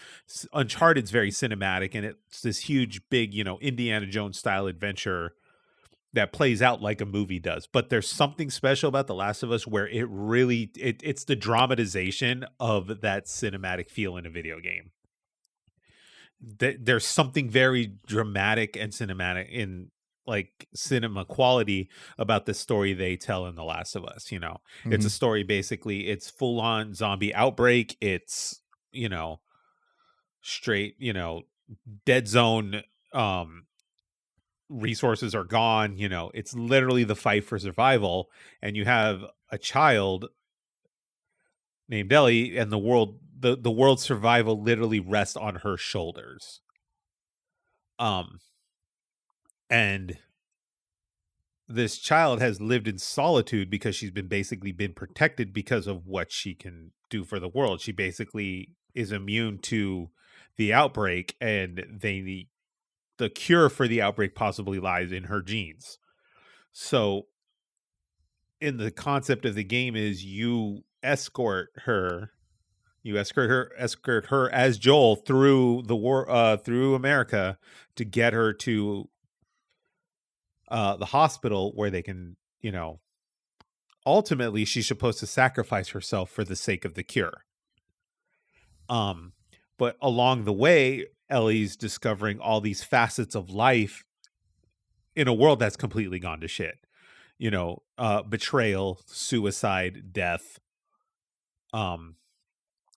Uncharted's very cinematic, and it's this huge, big, Indiana Jones style adventure that plays out like a movie does. But there's something special about The Last of Us where it really it's the dramatization of that cinematic feel in a video game. There's something very dramatic and cinematic in like cinema quality about the story they tell in The Last of Us. It's a story, basically. It's full on zombie outbreak. It's straight dead zone. Resources are gone. It's literally the fight for survival, and you have a child named Ellie, and the world's survival literally rests on her shoulders. And this child has lived in solitude because she's been protected because of what she can do for the world. She basically is immune to the outbreak, and the cure for the outbreak possibly lies in her genes. So in the concept of the game is you escort her as Joel through the war, through America, to get her to the hospital where they can, ultimately she's supposed to sacrifice herself for the sake of the cure. But along the way, Ellie's discovering all these facets of life in a world that's completely gone to shit. Betrayal, suicide, death.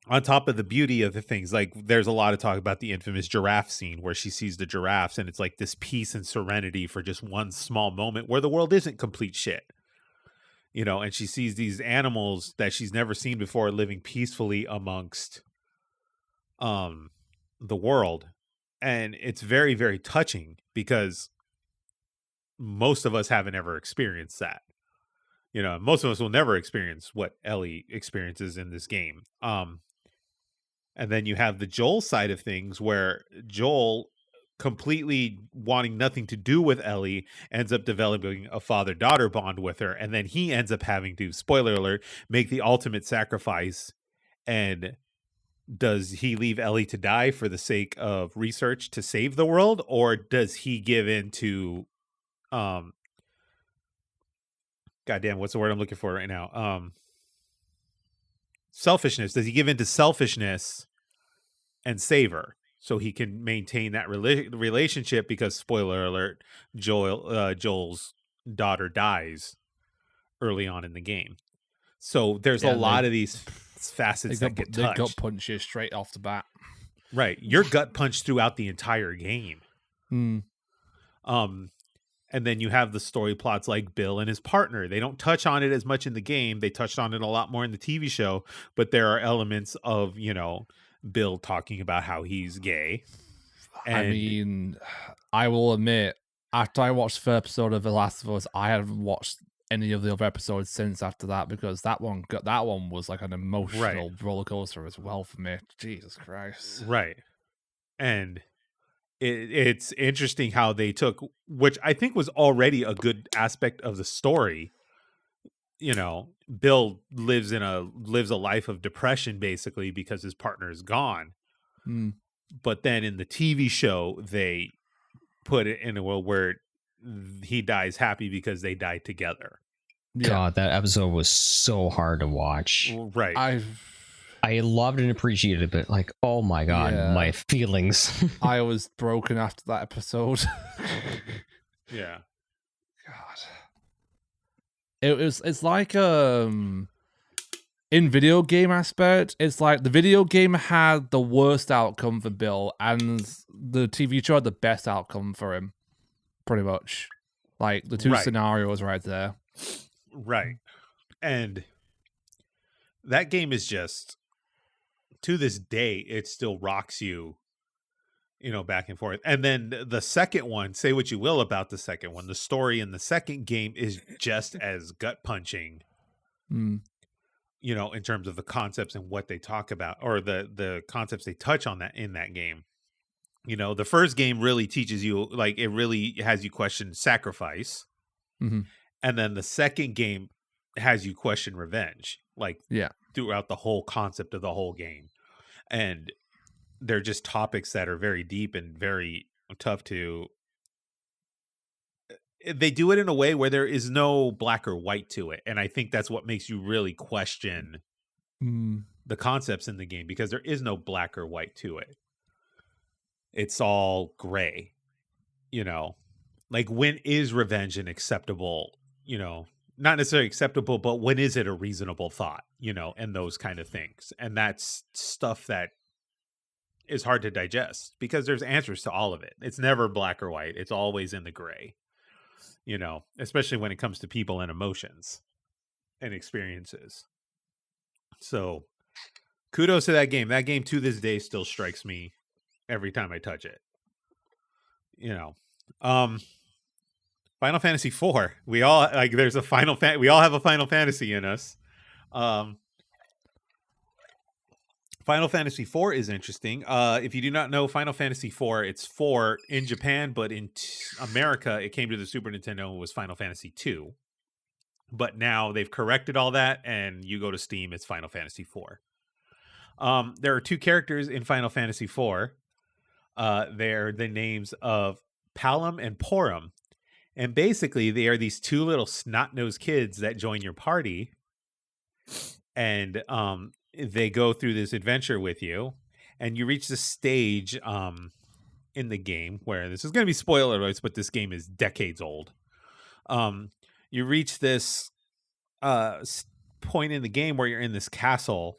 On top of the beauty of the things, like there's a lot of talk about the infamous giraffe scene where she sees the giraffes, and it's like this peace and serenity for just one small moment where the world isn't complete shit. And she sees these animals that she's never seen before living peacefully amongst the world. And it's very, very touching because most of us haven't ever experienced that. Most of us will never experience what Ellie experiences in this game. And then you have the Joel side of things, where Joel completely wanting nothing to do with Ellie, ends up developing a father-daughter bond with her, and then he ends up having to, spoiler alert, make the ultimate sacrifice. And does he leave Ellie to die for the sake of research to save the world, or does he give in to goddamn, what's the word I'm looking for right now? Selfishness. Does he give in to selfishness and save her so he can maintain that relationship? Because spoiler alert, Joel's daughter dies early on in the game. So there's a lot of these facets that get touched. They gut punches straight off the bat. Right. You're gut punched throughout the entire game. And then you have the story plots like Bill and his partner. They don't touch on it as much in the game. They touched on it a lot more in the TV show, but there are elements of, you know, Bill talking about how he's gay. And I mean, I will admit, after I watched the first episode of The Last of Us, I haven't watched any of the other episodes since after that, because that one was like an emotional roller coaster as well for me. Jesus Christ. Right. And it's interesting how they took, which I think was already a good aspect of the story. You know, Bill lives a life of depression basically because his partner is gone. But then in the TV show, they put it in a way where he dies happy because they died together. God, that episode was so hard to watch. Right. I loved and appreciated it, but like, oh my God, my feelings. I was broken after that episode. Yeah. God. It's like in video game aspect, it's like the video game had the worst outcome for Bill and the TV show had the best outcome for him. Pretty much. Like the two scenarios right there. Right. And that game is just, to this day, it still rocks you, you know, back and forth. And then the second one, say what you will about the second one, the story in the second game is just as gut punching, you know, in terms of the concepts and what they talk about, or the concepts they touch on that in that game. You know, the first game really teaches you, like, it really has you question sacrifice. And then the second game has you question revenge, like throughout the whole concept of the whole game. And they're just topics that are very deep and very tough to, they do it in a way where there is no black or white to it. And I think that's what makes you really question the concepts in the game, because there is no black or white to it. It's all gray, you know, like, when is revenge an acceptable, you know, not necessarily acceptable, but when is it a reasonable thought, you know, and those kind of things. And that's stuff that is hard to digest because there's answers to all of it. It's never black or white. It's always in the gray, you know, especially when it comes to people and emotions and experiences. So kudos to that game. That game to this day still strikes me every time I touch it, you know. Final Fantasy IV. We all, like, there's a we all have a Final Fantasy in us. Final Fantasy IV is interesting. If you do not know Final Fantasy IV, it's 4 in Japan, but in America, it came to the Super Nintendo and was Final Fantasy II. But now they've corrected all that, and you go to Steam, it's Final Fantasy IV. There are 2 characters in Final Fantasy IV. They're the names of Palom and Porom. And basically, they are these 2 little snot-nosed kids that join your party. And they go through this adventure with you. And you reach this stage in the game where, this is going to be spoiler alerts, but this game is decades old. You reach this point in the game where you're in this castle.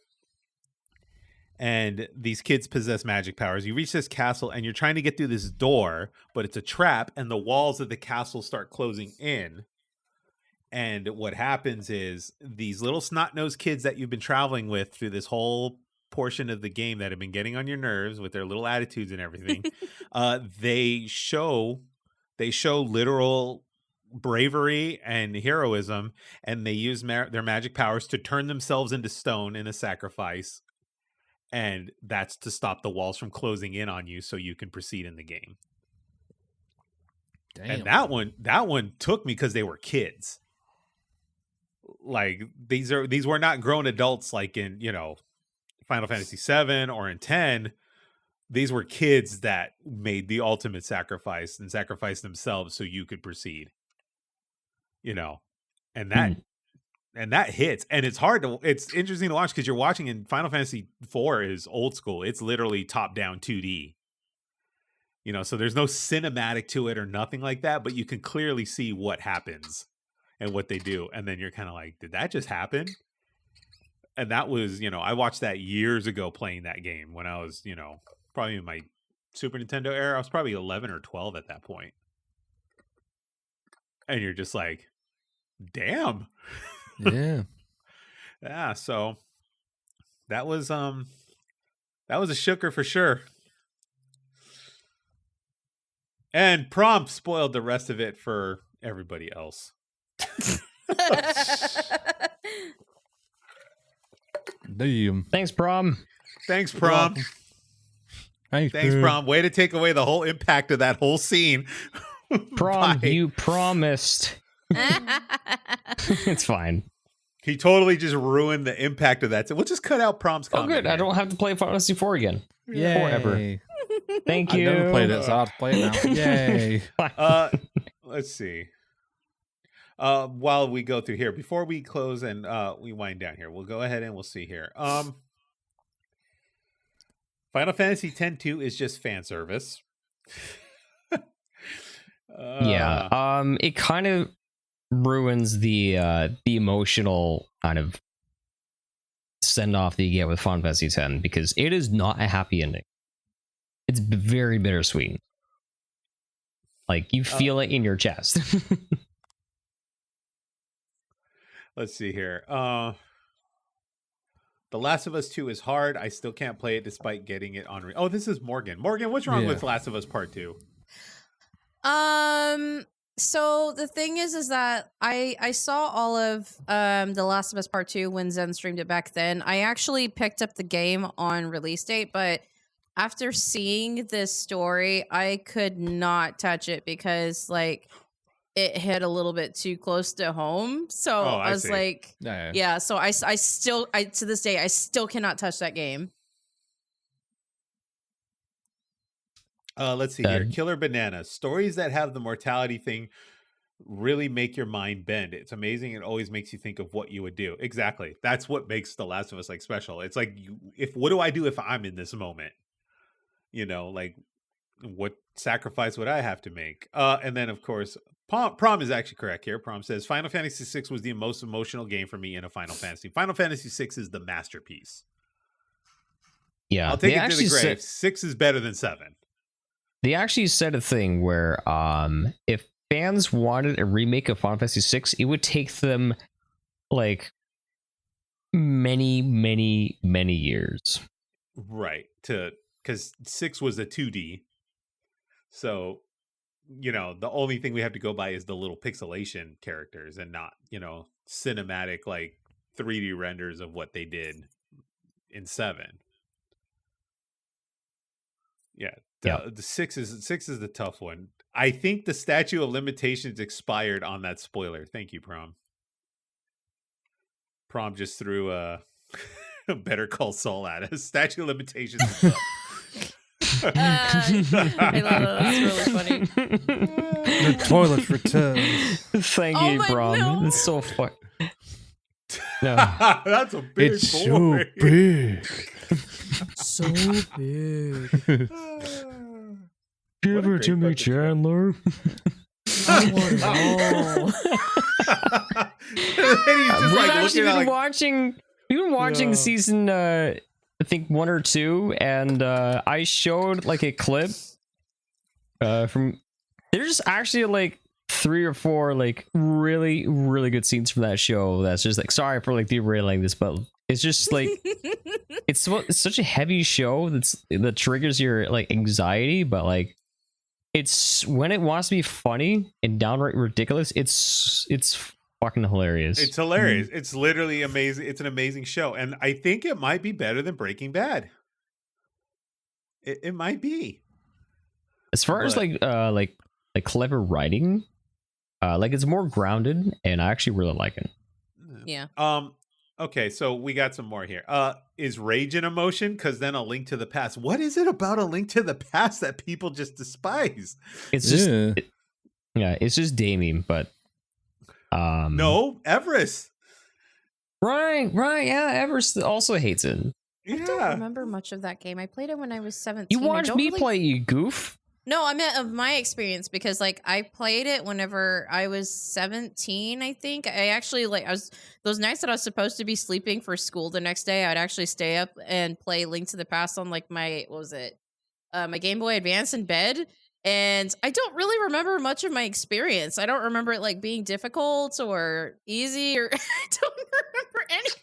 And these kids possess magic powers. You reach this castle and you're trying to get through this door, but it's a trap and the walls of the castle start closing in. And what happens is these little snot-nosed kids that you've been traveling with through this whole portion of the game that have been getting on your nerves with their little attitudes and everything, they show literal bravery and heroism, and they use their magic powers to turn themselves into stone in a sacrifice. And that's to stop the walls from closing in on you so you can proceed in the game. Damn. And that one took me because they were kids. Like these were not grown adults like in, Final Fantasy 7 or in 10. These were kids that made the ultimate sacrifice and sacrificed themselves so you could proceed. And that hits, and it's interesting to watch because you're watching in Final Fantasy 4 is old school. It's literally top down 2D. So there's no cinematic to it or nothing like that, but you can clearly see what happens and what they do. And then you're kind of like, did that just happen? And that was, I watched that years ago playing that game when I was, probably in my Super Nintendo era. I was probably 11 or 12 at that point. And you're just like, damn. Yeah. Yeah, so that was a shooker for sure. And Prom spoiled the rest of it for everybody else. Damn. Thanks, Prom. Thanks, Prom. Thanks, Prom. Way to take away the whole impact of that whole scene. Prom, you promised. It's fine. He totally just ruined the impact of that. So we'll just cut out Prom's comment. Oh, good. I don't have to play Final Fantasy 4 again. Yay. Forever. Thank you. I've never played it, so I'll play it now. Yay. Let's see. While we go through here, before we close and we wind down here, we'll go ahead and we'll see here. Final Fantasy X-2 is just fan service. It kind of ruins the emotional kind of send off that you get with Final Fantasy X because it is not a happy ending. It's very bittersweet. Like you feel it in your chest. Let's see here. The Last of Us 2 is hard. I still can't play it despite getting it on. Oh, this is Morgan. Morgan, what's wrong with Last of Us Part 2? So the thing is that I saw all of The Last of Us Part 2 when Zen streamed it back then. I actually picked up the game on release date, but after seeing this story, I could not touch it because it hit a little bit too close to home. So I was like, yeah. So I still to this day I still cannot touch that game. Let's see here. Killer Banana. Stories that have the mortality thing really make your mind bend. It's amazing. It always makes you think of what you would do. Exactly. That's what makes The Last of Us special. It's like, what do I do if I'm in this moment? What sacrifice would I have to make? And then, of course, Prom is actually correct here. Prom says, Final Fantasy VI was the most emotional game for me in a Final Fantasy. Final Fantasy VI is the masterpiece. Yeah. I'll take it to the grave. 6 is better than 7. They actually said a thing where if fans wanted a remake of Final Fantasy VI, it would take them many, many, many years. Right. Because 6 was a 2D. So, the only thing we have to go by is the little pixelation characters and not, cinematic 3D renders of what they did in 7. Yeah. The 6 is the tough one. I think the statute of limitations expired on that spoiler. Thank you, Prom. Prom just threw a Better Call Saul at us. Statute of limitations is up. I love that. That's really funny. The toilet returns. Thank you, Prom. No. It's so fun. No. That's a big It's boy. so big. So big. Give her to me, Chandler. I want it all. We've been watching season I think 1 or 2, and I showed a clip from there's actually 3 or 4 really, really good scenes from that show. That's just sorry for derailing this, but it's just it's such a heavy show that triggers your anxiety, but it's when it wants to be funny and downright ridiculous, it's fucking hilarious. It's hilarious. It's literally amazing. It's an amazing show, and I think it might be better than Breaking Bad. It might be. As far as like clever writing. Like it's more grounded, and I actually really like it. Yeah. Okay, so we got some more here. Is rage an emotion? Because then A Link to the Past. What is it about A Link to the Past that people just despise? It's just it's just Damien, but no, Everest. Right, yeah, Everest also hates it. I don't remember much of that game. I played it when I was 17. You watched me play, you goof. No, I meant of my experience because like I played it whenever I was 17, I think. I actually like I was those nights that I was supposed to be sleeping for school the next day, I'd actually stay up and play Link to the Past on like my my Game Boy Advance in bed. And I don't really remember much of my experience. I don't remember it like being difficult or easy or I don't remember anything.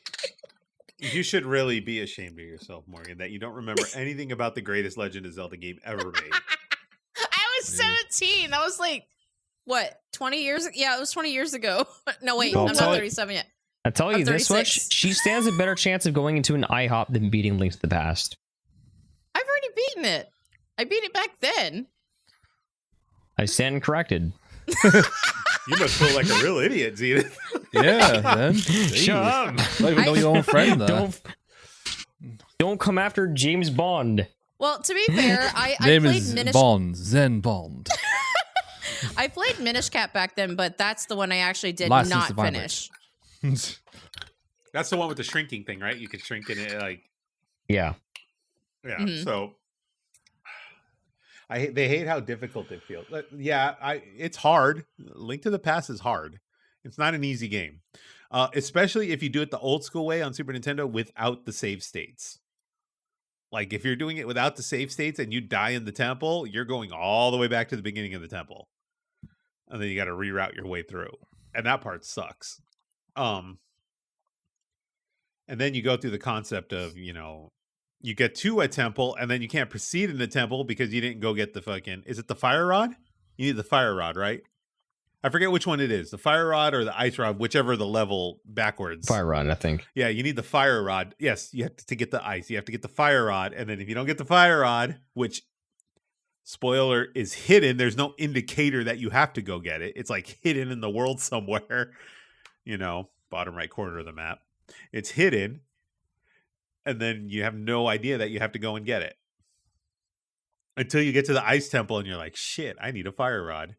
You should really be ashamed of yourself, Morgan, that you don't remember anything about the greatest Legend of Zelda game ever made. I was 17. That was like, what, 20 years? Yeah, it was 20 years ago. No, wait, I'm not 37 yet. I'll tell you this much. 36. She stands a better chance of going into an IHOP than beating Link to the Past. I've already beaten it. I beat it back then. I stand corrected. You must feel like a real idiot, Zenith. Yeah, man. Shut up. Don't even know your own friend there. Don't come after James Bond. Well, to be fair, I Name played is Minish. Bond, Zen Bond. I played Minish Cap back then, but that's the one I actually did License not to vibrate. finish. That's the one with the shrinking thing, right? You could shrink it like Yeah. Mhm. So they hate how difficult it feels. Yeah, it's hard. Link to the Past is hard. It's not an easy game, especially if you do it the old school way on Super Nintendo without the save states. Like if you're doing it without the save states and you die in the temple, you're going all the way back to the beginning of the temple, and then you got to reroute your way through, and that part sucks. And then you go through the concept of, you get to a temple and then you can't proceed in the temple because you didn't go get the fucking, is it the fire rod? You need the fire rod, right? I forget which one it is, the fire rod or the ice rod, whichever the level backwards. Fire rod, I think. Yeah, you need the fire rod. Yes, you have to get the ice. You have to get the fire rod. And then if you don't get the fire rod, which, spoiler, is hidden, there's no indicator that you have to go get it. It's like hidden in the world somewhere, bottom right corner of the map. It's hidden. And then you have no idea that you have to go and get it. Until you get to the ice temple and you're like, shit, I need a fire rod.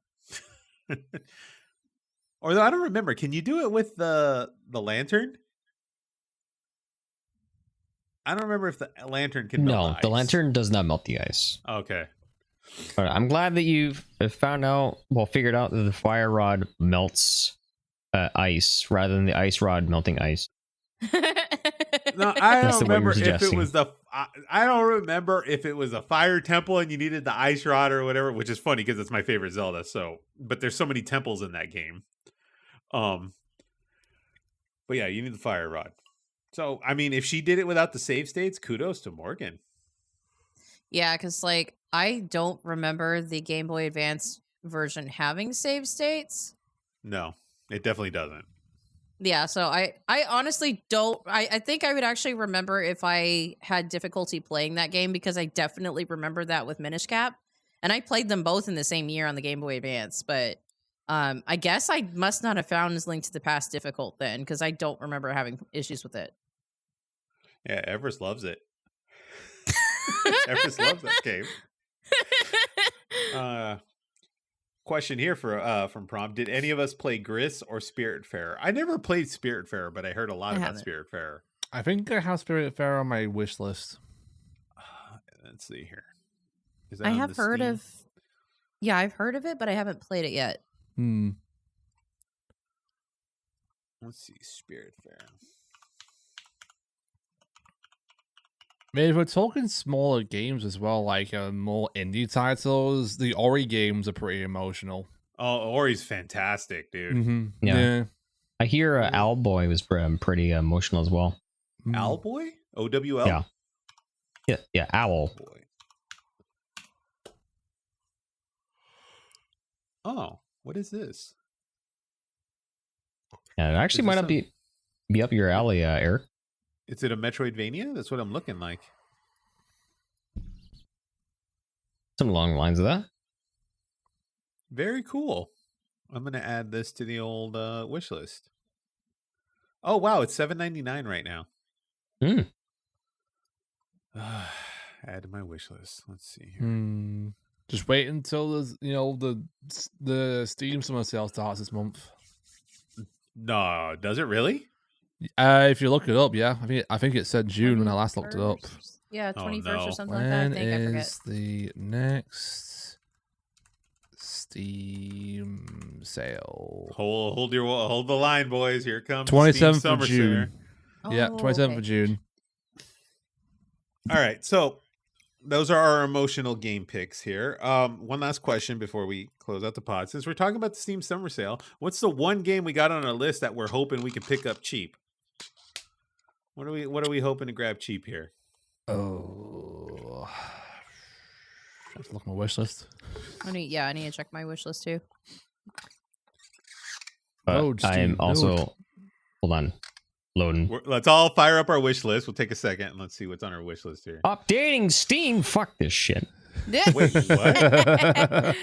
Or I don't remember. Can you do it with the lantern? I don't remember if the lantern can melt the ice. No, the lantern does not melt the ice. Okay. All right, I'm glad that you've figured out that the fire rod melts ice rather than the ice rod melting ice. No, I That's don't the way remember you're if it was I don't remember if it was a fire temple and you needed the ice rod or whatever, which is funny because it's my favorite Zelda. So, but there's so many temples in that game. But yeah, you need the fire rod. So, I mean, if she did it without the save states, kudos to Morgan. Yeah, because like I don't remember the Game Boy Advance version having save states. No, it definitely doesn't. Yeah, so I honestly don't. I think I would actually remember if I had difficulty playing that game because I definitely remember that with Minish Cap, and I played them both in the same year on the Game Boy Advance. But I guess I must not have found Link to the Past difficult then because I don't remember having issues with it. Yeah, Everest loves it. Everest loves that game. Question here from Prom. Did any of us play Gris or Spiritfarer? I never played Spiritfarer, but I heard a lot about Spiritfarer. I think I have Spiritfarer on my wish list. Let's see here. Is I have heard of. Yeah, I've heard of it, but I haven't played it yet. Let's see, Spiritfarer. I mean, if we're talking smaller games as well, like more indie titles, the Ori games are pretty emotional. Oh, Ori's fantastic, dude. Yeah. I hear Owlboy was pretty emotional as well. Owlboy? OWL? Yeah, Owl. Boy. Oh, what is this? Yeah, it actually might not be up your alley, Eric. Is it a Metroidvania? That's what I'm looking like. Some along the lines of that. Very cool. I'm gonna add this to the old wish list. Oh wow, it's $7.99 right now. Hmm. Add to my wish list. Let's see here. Just wait until the Steam summer sale starts this month. No, does it really? If you look it up, yeah, I think it said June when I last looked it up. Yeah, 21st or no. something like that. I When think I forget. is the next Steam sale? Hold the line, boys. Here comes the Steam 27th of Summer June. Sale. Yeah, Oh, 27th okay. of June. All right, so those are our emotional game picks here. One last question before we close out the pod. Since we're talking about the Steam Summer Sale, what's the one game we got on our list that we're hoping we can pick up cheap? What are we hoping to grab cheap here? Oh, I have to look at my wish list. I need to check my wish list too. Load, I'm Steam, also load. hold on, loading. Let's all fire up our wish list. We'll take a second and let's see what's on our wish list here. Updating Steam. Fuck this shit. Wait, what?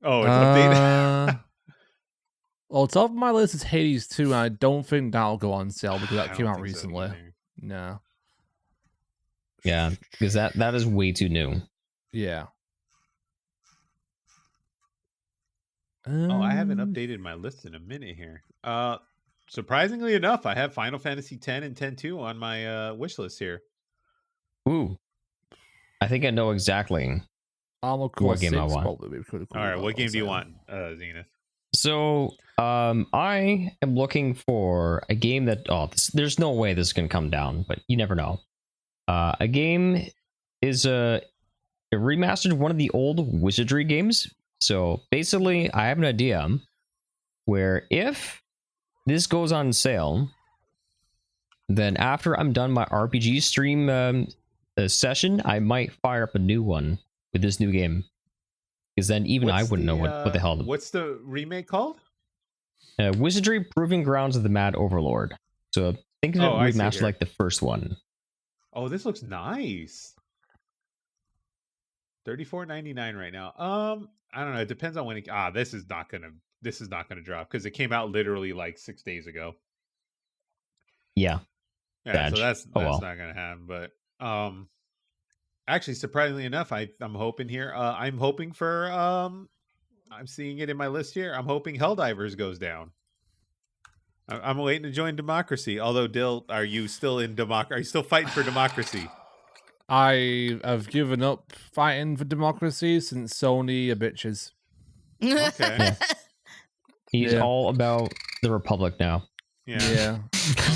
Oh, it's updated. Well, top of my list is Hades 2, and I don't think that'll go on sale because I that came don't out think so recently. either. No. Yeah, because that is way too new. Yeah. Oh, I haven't updated my list in a minute here. Surprisingly enough, I have Final Fantasy X and 10-2 on my wish list here. Ooh, I think I know exactly. Armored Core What game I 6 want? probably would be pretty cool All right, as what game do you well. want, Zenith? So, I am looking for a game that there's no way this is gonna come down, but you never know. A game is it remastered one of the old Wizardry games. So basically, I have an idea where if this goes on sale, then after I'm done my RPG stream session, I might fire up a new one with this new game. Because then even I wouldn't know what the hell. What's the remake called? Wizardry Proving Grounds of the Mad Overlord. So think of it I see remastered here. like the first one. Oh, this looks nice. $34.99 right now. I don't know. It depends on when it. This is not gonna drop because it came out literally like 6 days ago. Yeah. Yeah, Badge. so that's well. not gonna happen. But actually, surprisingly enough, I'm hoping here. I'm hoping for I'm seeing it in my list here. I'm hoping Helldivers goes down. I'm waiting to join democracy. Although, Dill, are you still in Are you still fighting for democracy? I have given up fighting for democracy since Sony are bitches. Okay. He's Yeah. all about the Republic now. Yeah.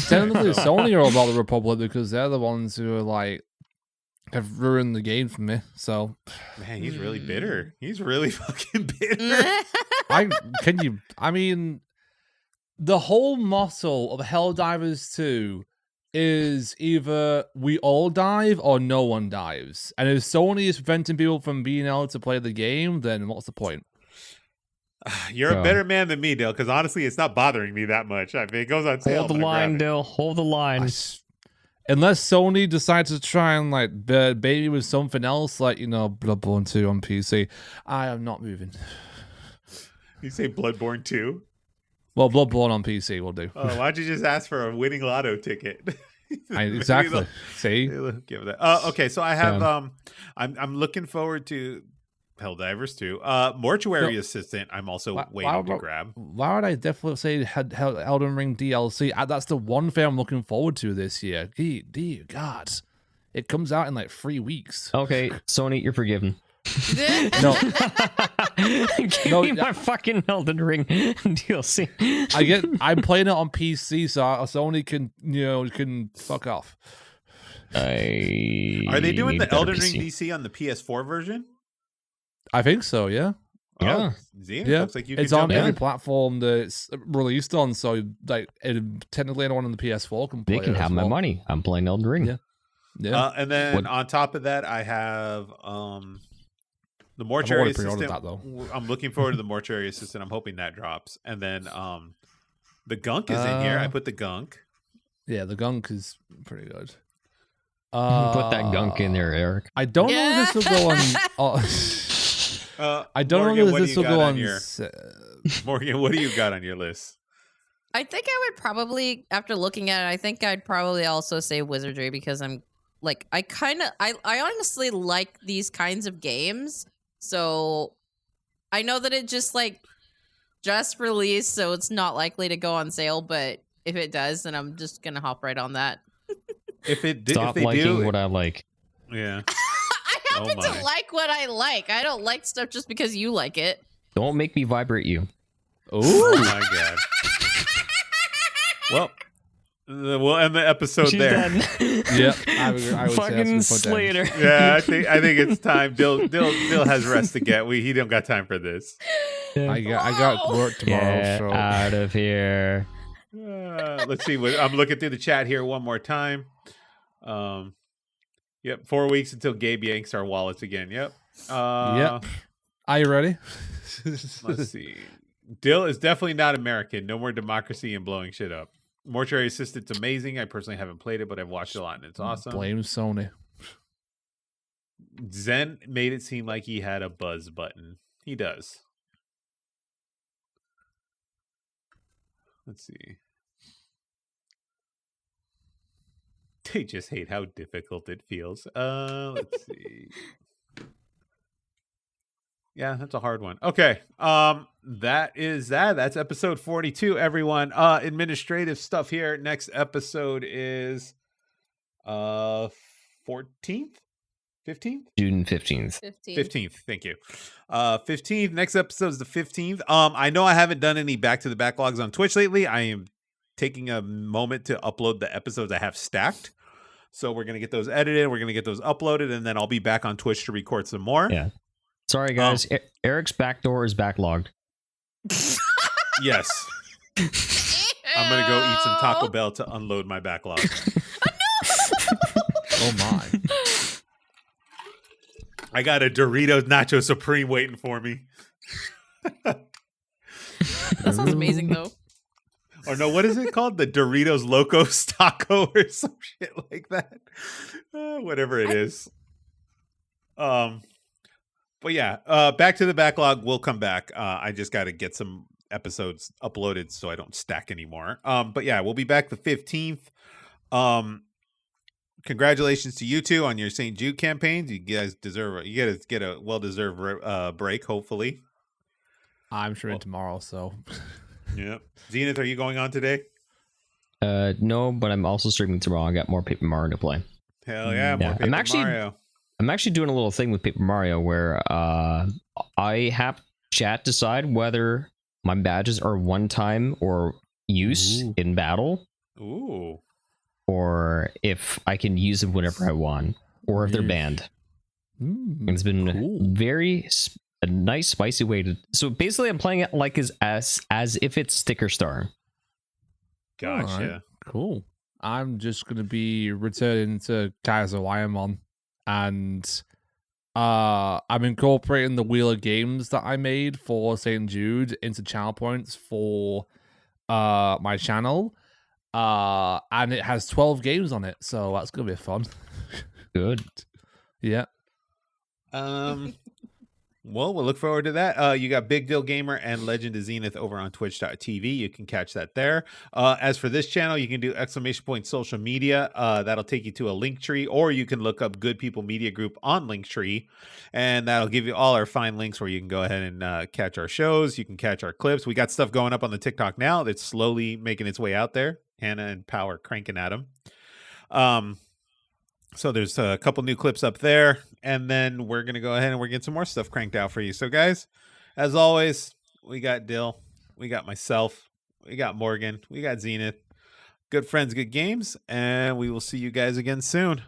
Technically, Sony are all about the Republic because they're the ones who are like have ruined the game for me. So, Man, he's really bitter. He's really fucking bitter. I mean, the whole motto of Helldivers 2 is either we all dive or no one dives. And if Sony is preventing people from being able to play the game, then what's the point? You're a better man than me, Dale, because honestly, it's not bothering me that much. I mean, it goes on sale. Hold the line, Dale. Hold the line. Unless Sony decides to try and like baby with something else, like, you know, Bloodborne 2 on PC, I am not moving. You say Bloodborne 2? Well, Bloodborne on PC will do. Oh, why'd you just ask for a winning lotto ticket? Exactly. See? Give that. Okay, so I have I'm looking forward to Helldivers 2. Mortuary Assistant, I'm also waiting to grab. Why would I definitely say Elden Ring DLC? That's the one thing I'm looking forward to this year. Dear God. It comes out in like 3 weeks. Okay, Sony, you're forgiven. No. Give me my fucking Elden Ring DLC. I'm playing it on PC, so Sony can fuck off. Are they doing the Elden Ring DC on the PS4 version? I think so, yeah. Yeah. Zenith, Yeah, looks like you it's can on jump every in. platform that it's released on, so like technically anyone on the PS4 can play They can it have as my well. money. I'm playing Elden Ring. Yeah. Yeah. And then on top of that, I have the Mortuary already pre-ordered Assistant. that, though. I'm looking forward to the Mortuary Assistant. I'm hoping that drops. And then the Gunk is in here. I put the Gunk. Yeah, the gunk is pretty good. Put that gunk in there, Eric. I don't know if this will go on. I don't Morgan, know what if do this you will got go on on. your Morgan? What do you got on your list? I think I would probably, after looking at it, I think I'd probably also say wizardry because I'm like, I honestly like these kinds of games. So I know that it just released, so it's not likely to go on sale. But if it does, then I'm just gonna hop right on that. If Stop they liking do, what I like. yeah. I happen my. to like what I like. I don't like stuff just because you like it. Don't make me vibrate you. Oh Ooh. my god. Well, we'll end the episode She's there. done. Yep. I would say that's Fucking a good point to end. Slater. Yeah, I think it's time. Dill has rest to get. He don't got time for this. I got Whoa. work tomorrow, Get so out of here. Let's see. I'm looking through the chat here one more time. Yep, 4 weeks until Gabe yanks our wallets again. Yep. yep. Are you ready? Let's see. Dill is definitely not American. No more democracy and blowing shit up. Mortuary Assistant's amazing. I personally haven't played it, but I've watched it a lot and it's awesome. Blame Sony. Zen made it seem like he had a buzz button. He does. Let's see. They just hate how difficult it feels. Let's see. Yeah, that's a hard one. Okay. That is that. That's episode 42, everyone. Administrative stuff here. Next episode is 14th? 15th? June 15th. 15th. Thank you. 15th. Next episode is the 15th. I know I haven't done any back to the backlogs on Twitch lately. I am taking a moment to upload the episodes I have stacked. So we're going to get those edited. We're going to get those uploaded, and then I'll be back on Twitch to record some more. Yeah. Sorry, guys. Eric's backdoor is backlogged. Yes. I'm going to go eat some Taco Bell to unload my backlog. Oh my. I got a Doritos Nacho Supreme waiting for me. That sounds amazing, though. Or no, what is it called? The Doritos Locos Taco or some shit like that. Whatever it is. But yeah, back to the backlog. We'll come back. I just got to get some episodes uploaded so I don't stack anymore. But yeah, we'll be back the 15th. Congratulations to you two on your St. Jude campaigns. You guys deserve you guys get a well-deserved break, hopefully. I'm sure tomorrow, so Yep. Zenith, are you going on today? No, but I'm also streaming tomorrow. I got more Paper Mario to play. Hell yeah, more Paper Mario. I'm actually doing a little thing with Paper Mario where I have chat decide whether my badges are one time or use in battle. Ooh. Or if I can use them whenever I want, or if they're banned. It's been a nice spicy way to. So basically, I'm playing it like as if it's Sticker Star. Gotcha. Alright, cool. I'm just gonna be returning to Kaiser Wyoming, and I'm incorporating the wheel of games that I made for St. Jude into channel points for my channel. And it has 12 games on it, so that's gonna be fun. Good. Yeah. Well, we'll look forward to that. You got Big Deal Gamer and Legend of Zenith over on twitch.tv. You can catch that there. As for this channel, you can do ! social media. That'll take you to a link tree, or you can look up Good People Media Group on Linktree, and that'll give you all our fine links where you can go ahead and catch our shows. You can catch our clips. We got stuff going up on the TikTok now that's slowly making its way out there. Hannah and Power cranking at them. So there's a couple new clips up there, and then we're going to go ahead and we're getting some more stuff cranked out for you. So guys, as always, we got Dill, we got myself, we got Morgan, we got Zenith. Good friends, good games, and we will see you guys again soon.